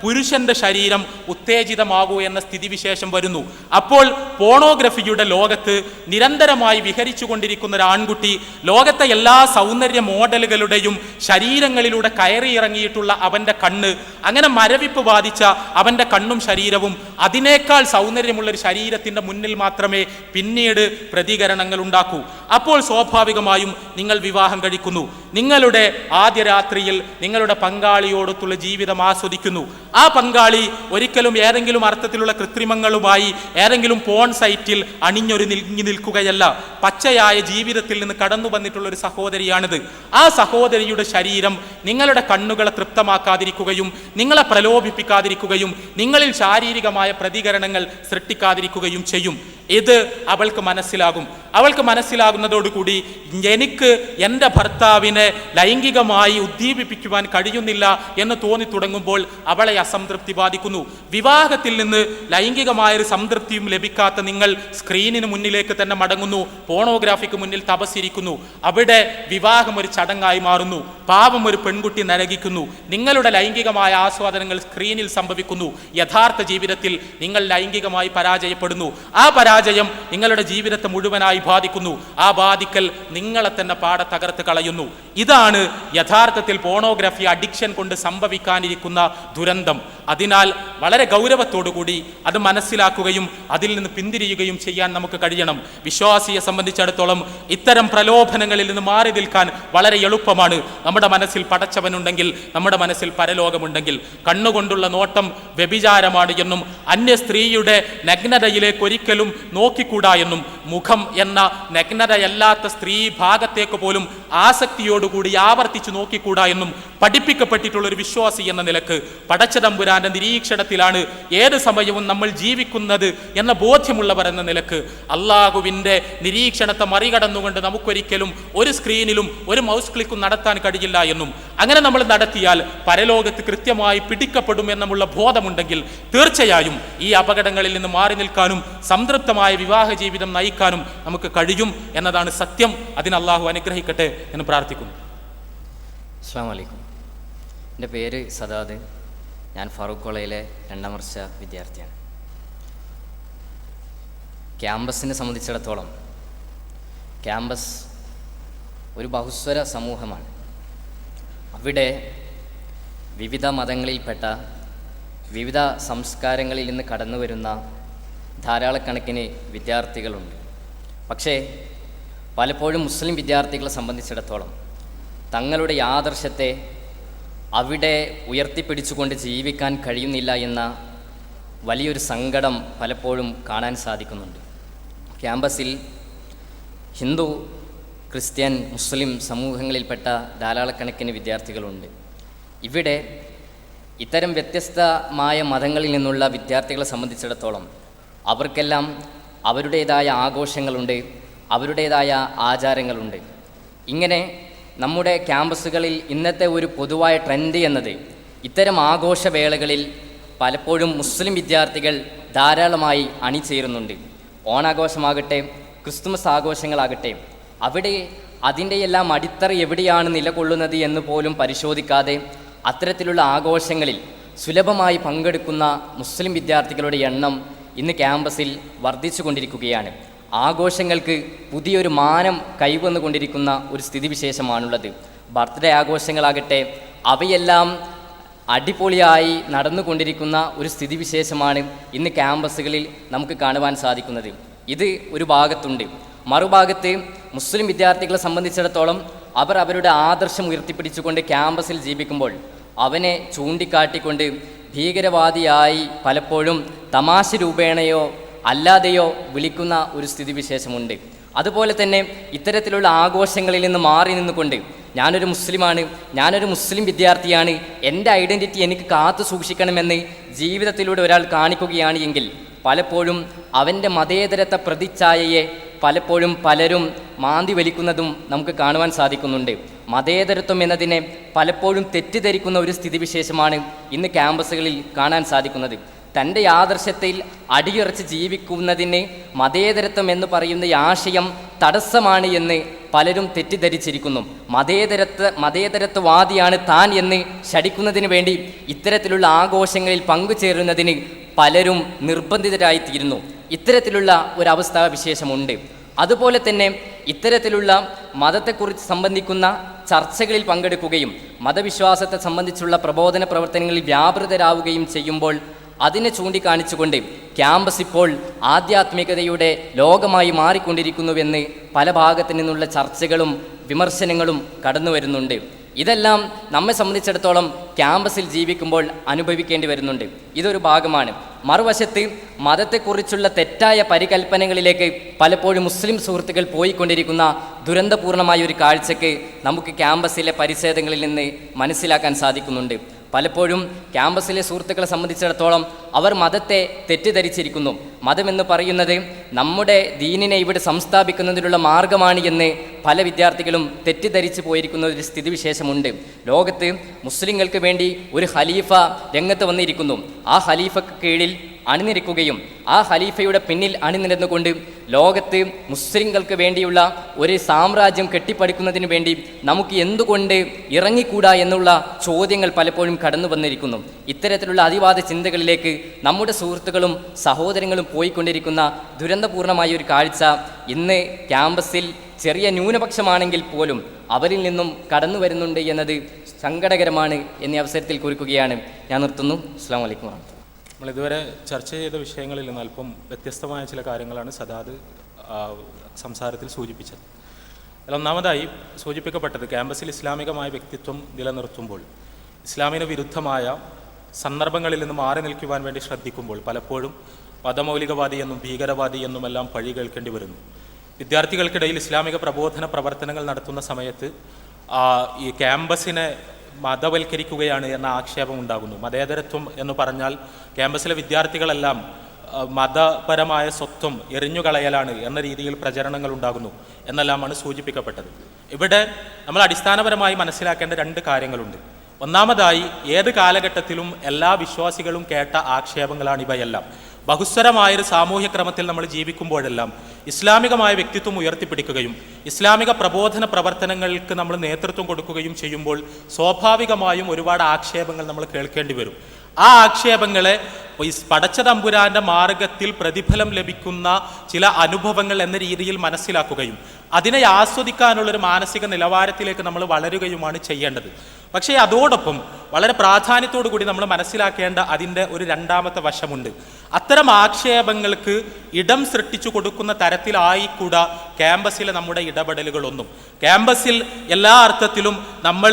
പുരുഷന്റെ ശരീരം ഉത്തേജിതമാകൂ എന്ന സ്ഥിതിവിശേഷം വരുന്നു. അപ്പോൾ പോണോഗ്രഫിയുടെ ലോകത്ത് നിരന്തരമായി വിഹരിച്ചു കൊണ്ടിരിക്കുന്ന ഒരു ആൺകുട്ടി ലോകത്തെ എല്ലാ സൗന്ദര്യ മോഡലുകളുടെയും ശരീരങ്ങളിലൂടെ കയറിയിറങ്ങിയിട്ടുള്ള അവന്റെ കണ്ണ്, അങ്ങനെ മരവിപ്പ് ബാധിച്ച അവന്റെ കണ്ണും ശരീരവും അതിനേക്കാൾ സൗന്ദര്യമുള്ളൊരു ശരീരത്തിന്റെ മുന്നിൽ മാത്രമേ പിന്നീട് പ്രതികരണങ്ങൾ ഉണ്ടാക്കൂ. അപ്പോൾ സ്വാഭാവികമായും നിങ്ങൾ വിവാഹം കഴിക്കുന്നു. നിങ്ങളുടെ ആദ്യ രാത്രിയിൽ നിങ്ങളുടെ പങ്കാളിയോടൊത്തുള്ള ജീവിതം ആസ്വദിക്കുന്നു. ആ പങ്കാളി ഒരിക്കലും ഏതെങ്കിലും അർത്ഥത്തിലുള്ള കൃത്രിമങ്ങളുമായി ഏതെങ്കിലും പോൺ സൈറ്റിൽ അണിഞ്ഞൊരുങ്ങി നിൽക്കുകയല്ല. പച്ചയായ ജീവിതത്തിൽ നിന്ന് കടന്നു വന്നിട്ടുള്ള ഒരു സഹോദരിയാണിത്. ആ സഹോദരിയുടെ ശരീരം നിങ്ങളുടെ കണ്ണുകളെ തൃപ്തമാക്കാതിരിക്കുകയും നിങ്ങളെ പ്രലോഭിപ്പിക്കാതിരിക്കുകയും നിങ്ങളിൽ ശാരീരികമായ പ്രതികരണങ്ങൾ സൃഷ്ടിക്കാതിരിക്കുകയും ചെയ്യും. ഇത് അവൾക്ക് മനസ്സിലാകും. അവൾക്ക് മനസ്സിലാകുന്നതോടുകൂടി എനിക്ക് എൻ്റെ ഭർത്താവിനെ ലൈംഗികമായി ഉദ്ദീപിപ്പിക്കുവാൻ കഴിയുന്നില്ല എന്ന് തോന്നി തുടങ്ങുമ്പോൾ അവളെ അസംതൃപ്തി ബാധിക്കുന്നു. വിവാഹത്തിൽ നിന്ന് ലൈംഗികമായൊരു സംതൃപ്തിയും ലഭിക്കാത്ത നിങ്ങൾ സ്ക്രീനിന് മുന്നിലേക്ക് തന്നെ മടങ്ങുന്നു, പോണോഗ്രാഫിക്ക് മുന്നിൽ തപസ്സിരിക്കുന്നു. അവിടെ വിവാഹം ഒരു ചടങ്ങായി മാറുന്നു. പാവം ഒരു പെൺകുട്ടി നരകിക്കുന്നു. നിങ്ങളുടെ ലൈംഗികമായ ആസ്വാദനങ്ങൾ സ്ക്രീനിൽ സംഭവിക്കുന്നു. യഥാർത്ഥ ജീവിതത്തിൽ നിങ്ങൾ ലൈംഗികമായി പരാജയപ്പെടുന്നു. ആ പരാജയം നിങ്ങളുടെ ജീവിതത്തെ മുഴുവനായി ബാധിക്കുന്നു. ആ ബാധിക്കൽ നിങ്ങളെ തന്നെ പാടെ തകർത്ത് കളയുന്നു. ഇതാണ് യഥാർത്ഥത്തിൽ പോണോഗ്രഫി അഡിക്ഷൻ കൊണ്ട് സംഭവിക്കാനിരിക്കുന്ന ദുരന്തം. അതിനാൽ വളരെ ഗൗരവത്തോടുകൂടി അത് മനസ്സിലാക്കുകയും അതിൽ നിന്ന് പിന്തിരിയുകയും ചെയ്യാൻ നമുക്ക് കഴിയണം. വിശ്വാസിയെ സംബന്ധിച്ചിടത്തോളം ഇത്തരം പ്രലോഭനങ്ങളിൽ നിന്ന് മാറി നിൽക്കാൻ വളരെ എളുപ്പമാണ്. നമ്മുടെ മനസ്സിൽ പടച്ചവനുണ്ടെങ്കിൽ, നമ്മുടെ മനസ്സിൽ പരലോകമുണ്ടെങ്കിൽ. കണ്ണുകൊണ്ടുള്ള നോട്ടം വ്യഭിചാരമാണ് എന്നും അന്യ സ്ത്രീയുടെ നഗ്നതയിലേക്ക് ഒരിക്കലും നോക്കിക്കൂടാ എന്നും മുഖം എന്ന നഗ്നതയല്ലാത്ത സ്ത്രീ ഭാഗത്തേക്ക് പോലും ആസക്തിയോടുകൂടി ആവർത്തിച്ചു നോക്കിക്കൂടാ എന്നും പഠിപ്പിക്കപ്പെട്ടിട്ടുള്ള ഒരു വിശ്വാസി എന്ന നിലക്ക് പടച്ചതമ്പുരാന്റെ നിരീക്ഷണത്തിലാണ് ഏത് സമയവും നമ്മൾ ജീവിക്കുന്നത് എന്ന ബോധ്യമുള്ളവർ എന്ന നിലക്ക് അള്ളാഹുവിൻ്റെ നിരീക്ഷണത്തെ മറികടന്നുകൊണ്ട് നമുക്കൊരിക്കലും ഒരു സ്ക്രീനിലും ഒരു മൗസ് ക്ലിക്കും നടത്താൻ കഴിയില്ല എന്നും, അങ്ങനെ നമ്മൾ നടത്തിയാൽ പരലോകത്ത് കൃത്യമായി പിടിക്കപ്പെടും എന്നുമുള്ള ബോധമുണ്ടെങ്കിൽ തീർച്ചയായും ഈ അപകടങ്ങളിൽ നിന്ന് മാറി നിൽക്കാനും സംതൃപ്തമായ വിവാഹ ജീവിതം നയിക്കാനും നമുക്ക് കഴിയും എന്നതാണ് സത്യം. അതിന് അള്ളാഹു അനുഗ്രഹിക്കട്ടെ എന്ന് പ്രാർത്ഥിക്കുന്നു. അസ്സലാമു അലൈക്കും. എൻ്റെ പേര് സദാദ്. ഞാൻ ഫറൂഖ് കോളേജിലെ 2ാം വർഷ വിദ്യാർത്ഥിയാണ്. ക്യാമ്പസിനെ സംബന്ധിച്ചിടത്തോളം ക്യാമ്പസ് ഒരു ബഹുസ്വര സമൂഹമാണ്. അവിടെ വിവിധ മതങ്ങളിൽപ്പെട്ട, വിവിധ സംസ്കാരങ്ങളിൽ നിന്ന് കടന്നു വരുന്ന ധാരാളക്കണക്കിന് വിദ്യാർത്ഥികളുണ്ട്. പക്ഷേ പലപ്പോഴും മുസ്ലിം വിദ്യാർത്ഥികളെ സംബന്ധിച്ചിടത്തോളം തങ്ങളുടെ ആദർശത്തെ അവിടെ ഉയർത്തിപ്പിടിച്ചുകൊണ്ട് ജീവിക്കാൻ കഴിയുന്നില്ല എന്ന വലിയൊരു സങ്കടം പലപ്പോഴും കാണാൻ സാധിക്കുന്നുണ്ട്. ക്യാമ്പസിൽ ഹിന്ദു, ക്രിസ്ത്യൻ, മുസ്ലിം സമൂഹങ്ങളിൽപ്പെട്ട ധാരാളക്കണക്കിന് വിദ്യാർത്ഥികളുണ്ട്. ഇവിടെ ഇത്തരം വ്യത്യസ്തമായ മതങ്ങളിൽ നിന്നുള്ള വിദ്യാർത്ഥികളെ സംബന്ധിച്ചിടത്തോളം അവർക്കെല്ലാം അവരുടേതായ ആഘോഷങ്ങളുണ്ട്, അവരുടേതായ ആചാരങ്ങളുണ്ട്. ഇങ്ങനെ നമ്മുടെ ക്യാമ്പസുകളിൽ ഇന്നത്തെ ഒരു പൊതുവായ ട്രെൻഡ് എന്നത് ഇത്തരം ആഘോഷവേളകളിൽ പലപ്പോഴും മുസ്ലിം വിദ്യാർത്ഥികൾ ധാരാളമായി അണിചേരുന്നുണ്ട്. ഓണാഘോഷമാകട്ടെ, ക്രിസ്തുമസ് ആഘോഷങ്ങളാകട്ടെ, അവിടെ അതിൻ്റെയെല്ലാം അടിത്തറ എവിടെയാണ് നിലകൊള്ളുന്നത് എന്ന് പോലും പരിശോധിക്കാതെ അത്തരത്തിലുള്ള ആഘോഷങ്ങളിൽ സുലഭമായി പങ്കെടുക്കുന്ന മുസ്ലിം വിദ്യാർത്ഥികളുടെ എണ്ണം ഇന്ന് ക്യാമ്പസിൽ വർദ്ധിച്ചു കൊണ്ടിരിക്കുകയാണ്. ആഘോഷങ്ങൾക്ക് പുതിയൊരു മാനം കൈവന്നുകൊണ്ടിരിക്കുന്ന ഒരു സ്ഥിതിവിശേഷമാണുള്ളത്. ബർത്ത്ഡേ ആഘോഷങ്ങളാകട്ടെ, അവയെല്ലാം അടിപൊളിയായി നടന്നുകൊണ്ടിരിക്കുന്ന ഒരു സ്ഥിതിവിശേഷമാണ് ഇന്ന് ക്യാമ്പസുകളിൽ നമുക്ക് കാണുവാൻ സാധിക്കുന്നത്. ഇത് ഒരു ഭാഗത്തുണ്ട്. മറുഭാഗത്ത് മുസ്ലിം വിദ്യാർത്ഥികളെ സംബന്ധിച്ചിടത്തോളം അവർ അവരുടെ ആദർശം ഉയർത്തിപ്പിടിച്ചുകൊണ്ട് ക്യാമ്പസിൽ ജീവിക്കുമ്പോൾ അവനെ ചൂണ്ടിക്കാട്ടിക്കൊണ്ട് ഭീകരവാദിയായി പലപ്പോഴും തമാശ രൂപേണയോ അല്ലാതെയോ വിളിക്കുന്ന ഒരു സ്ഥിതിവിശേഷമുണ്ട്. അതുപോലെ തന്നെ ഇത്തരത്തിലുള്ള ആഘോഷങ്ങളിൽ നിന്ന് മാറി നിന്നുകൊണ്ട് ഞാനൊരു മുസ്ലിമാണ്, ഞാനൊരു മുസ്ലിം വിദ്യാർത്ഥിയാണ്, എൻ്റെ ഐഡൻറ്റിറ്റി എനിക്ക് കാത്തു സൂക്ഷിക്കണമെന്ന് ജീവിതത്തിലൂടെ ഒരാൾ കാണിക്കുകയാണ് എങ്കിൽ പലപ്പോഴും അവൻ്റെ മതേതരത്വ പ്രതിച്ഛായയെ പലപ്പോഴും പലരും മാന്തി വലിക്കുന്നതും നമുക്ക് കാണുവാൻ സാധിക്കുന്നുണ്ട്. മതേതരത്വം എന്നതിനെ പലപ്പോഴും തെറ്റിദ്ധരിക്കുന്ന ഒരു സ്ഥിതിവിശേഷമാണ് ഇന്ന് ക്യാമ്പസുകളിൽ കാണാൻ സാധിക്കുന്നത്. തൻ്റെ ആദർശത്തിൽ അടിയുറച്ച് ജീവിക്കുന്നതിന് മതേതരത്വം എന്ന് പറയുന്ന ഈ ആശയം തടസ്സമാണ് എന്ന് പലരും തെറ്റിദ്ധരിച്ചിരിക്കുന്നു. മതേതരത്വവാദിയാണ് താൻ എന്ന് ശഠിക്കുന്നതിന് വേണ്ടി ഇത്തരത്തിലുള്ള ആഘോഷങ്ങളിൽ പങ്കുചേരുന്നതിന് പലരും നിർബന്ധിതരായിത്തീരുന്നു. ഇത്തരത്തിലുള്ള ഒരവസ്ഥാവിശേഷമുണ്ട്. അതുപോലെ തന്നെ ഇത്തരത്തിലുള്ള മതത്തെക്കുറിച്ച് സംബന്ധിക്കുന്ന ചർച്ചകളിൽ പങ്കെടുക്കുകയും മതവിശ്വാസത്തെ സംബന്ധിച്ചുള്ള പ്രബോധന പ്രവർത്തനങ്ങളിൽ വ്യാപൃതരാവുകയും ചെയ്യുമ്പോൾ അതിനെ ചൂണ്ടിക്കാണിച്ചുകൊണ്ട് ക്യാമ്പസ് ഇപ്പോൾ ആധ്യാത്മികതയുടെ ലോകമായി മാറിക്കൊണ്ടിരിക്കുന്നുവെന്ന് പല ഭാഗത്തു നിന്നുള്ള ചർച്ചകളും വിമർശനങ്ങളും കടന്നു വരുന്നുണ്ട്. ഇതെല്ലാം നമ്മെ സംബന്ധിച്ചിടത്തോളം ക്യാമ്പസിൽ ജീവിക്കുമ്പോൾ അനുഭവിക്കേണ്ടി വരുന്നുണ്ട്. ഇതൊരു ഭാഗമാണ്. മറുവശത്ത് മതത്തെക്കുറിച്ചുള്ള തെറ്റായ പരികൽപ്പനകളിലേക്ക് പലപ്പോഴും മുസ്ലിം സുഹൃത്തുക്കൾ പോയിക്കൊണ്ടിരിക്കുന്ന ദുരന്തപൂർണമായ ഒരു കാഴ്ചയ്ക്ക് നമുക്ക് ക്യാമ്പസിലെ പരിച്ഛേദങ്ങളിൽ നിന്ന് മനസ്സിലാക്കാൻ സാധിക്കുന്നുണ്ട്. പലപ്പോഴും ക്യാമ്പസിലെ സുഹൃത്തുക്കളെ സംബന്ധിച്ചിടത്തോളം അവർ മതത്തെ തെറ്റിദ്ധരിച്ചിരിക്കുന്നു. മതമെന്ന് പറയുന്നത് നമ്മുടെ ദീനിനെ ഇവിടെ സംസ്ഥാപിക്കുന്നതിനുള്ള മാർഗമാണ് എന്ന് പല വിദ്യാർത്ഥികളും തെറ്റിദ്ധരിച്ചു പോയിരിക്കുന്ന ഒരു സ്ഥിതിവിശേഷമുണ്ട്. ലോകത്ത് മുസ്ലിങ്ങൾക്ക് വേണ്ടി ഒരു ഖലീഫ രംഗത്ത് വന്നിരിക്കുന്നു. ആ ഖലീഫക്ക് കീഴിൽ അണിനിരക്കുകയും ആ ഖലീഫയുടെ പിന്നിൽ അണിനിരന്നുകൊണ്ട് ലോകത്ത് മുസ്ലിങ്ങൾക്ക് വേണ്ടിയുള്ള ഒരു സാമ്രാജ്യം കെട്ടിപ്പടുക്കുന്നതിന് വേണ്ടി നമുക്ക് എന്തുകൊണ്ട് ഇറങ്ങിക്കൂടാ എന്നുള്ള ചോദ്യങ്ങൾ പലപ്പോഴും കടന്നു വന്നിരിക്കുന്നു. ഇത്തരത്തിലുള്ള അതിവാദ ചിന്തകളിലേക്ക് നമ്മുടെ സുഹൃത്തുക്കളും സഹോദരങ്ങളും പോയിക്കൊണ്ടിരിക്കുന്ന ദുരന്തപൂർണമായ ഒരു കാഴ്ച ഇന്ന് ക്യാമ്പസിൽ ചെറിയ ന്യൂനപക്ഷമാണെങ്കിൽ പോലും അവരിൽ നിന്നും കടന്നു വരുന്നുണ്ട് എന്നത് സങ്കടകരമാണ് എന്നീ അവസരത്തിൽ കുറിക്കുകയാണ്. ഞാൻ നിർത്തുന്നു. അസ്സലാമു അലൈക്കും വറഹ്മത്തുള്ളാഹി. നമ്മളിതുവരെ ചർച്ച ചെയ്ത വിഷയങ്ങളിൽ നിന്ന് അല്പം വ്യത്യസ്തമായ ചില കാര്യങ്ങളാണ് സദാദ് സംസാരത്തിൽ സൂചിപ്പിച്ചത്. ഒന്നാമതായി സൂചിപ്പിക്കപ്പെട്ടത് ക്യാമ്പസിൽ ഇസ്ലാമികമായ വ്യക്തിത്വം നിലനിർത്തുമ്പോൾ ഇസ്ലാമിന് വിരുദ്ധമായ സന്ദർഭങ്ങളിൽ നിന്ന് മാറി നിൽക്കുവാൻ വേണ്ടി ശ്രദ്ധിക്കുമ്പോൾ പലപ്പോഴും മതമൗലികവാദി എന്നും ഭീകരവാദി എന്നുമെല്ലാം പഴി കേൾക്കേണ്ടി വരുന്നു. വിദ്യാർത്ഥികൾക്കിടയിൽ ഇസ്ലാമിക പ്രബോധന പ്രവർത്തനങ്ങൾ നടത്തുന്ന സമയത്ത് ഈ ക്യാമ്പസിനെ മതവൽക്കരിക്കുകയാണ് എന്ന ആക്ഷേപം ഉണ്ടാകുന്നു. മതേതരത്വം എന്ന് പറഞ്ഞാൽ ക്യാമ്പസിലെ വിദ്യാർത്ഥികളെല്ലാം മതപരമായ സ്വത്വം എറിഞ്ഞുകളയലാണ് എന്ന രീതിയിൽ പ്രചരണങ്ങൾ ഉണ്ടാകുന്നു എന്നെല്ലാമാണ് സൂചിപ്പിക്കപ്പെട്ടത്. ഇവിടെ നമ്മൾ അടിസ്ഥാനപരമായി മനസ്സിലാക്കേണ്ട രണ്ട് കാര്യങ്ങളുണ്ട്. ഒന്നാമതായി ഏത് കാലഘട്ടത്തിലും എല്ലാ വിശ്വാസികളും കേട്ട ആക്ഷേപങ്ങളാണ് ഇവയെല്ലാം. ബഹുസ്വരമായൊരു സാമൂഹ്യ ക്രമത്തിൽ നമ്മൾ ജീവിക്കുമ്പോഴെല്ലാം ഇസ്ലാമികമായ വ്യക്തിത്വം ഉയർത്തിപ്പിടിക്കുകയും ഇസ്ലാമിക പ്രബോധന പ്രവർത്തനങ്ങൾക്ക് നമ്മൾ നേതൃത്വം കൊടുക്കുകയും ചെയ്യുമ്പോൾ സ്വാഭാവികമായും ഒരുപാട് ആക്ഷേപങ്ങൾ നമ്മൾ കേൾക്കേണ്ടി വരും. ആ ആക്ഷേപങ്ങളെ പടച്ച തമ്പുരാന്റെ മാർഗത്തിൽ പ്രതിഫലം ലഭിക്കുന്ന ചില അനുഭവങ്ങൾ എന്ന രീതിയിൽ മനസ്സിലാക്കുകയും അതിനെ ആസ്വദിക്കാനുള്ളൊരു മാനസിക നിലവാരത്തിലേക്ക് നമ്മൾ വളരുകയുമാണ് ചെയ്യേണ്ടത്. പക്ഷേ അതോടൊപ്പം വളരെ പ്രാധാന്യത്തോടു കൂടി നമ്മൾ മനസ്സിലാക്കേണ്ട അതിൻ്റെ ഒരു രണ്ടാമത്തെ വശമുണ്ട്. അത്തരം ആക്ഷേപങ്ങൾക്ക് ഇടം സൃഷ്ടിച്ചു കൊടുക്കുന്ന തരത്തിലായിക്കൂടാ ക്യാമ്പസിലെ നമ്മുടെ ഇടപെടലുകളൊന്നും. ക്യാമ്പസിൽ എല്ലാ അർത്ഥത്തിലും നമ്മൾ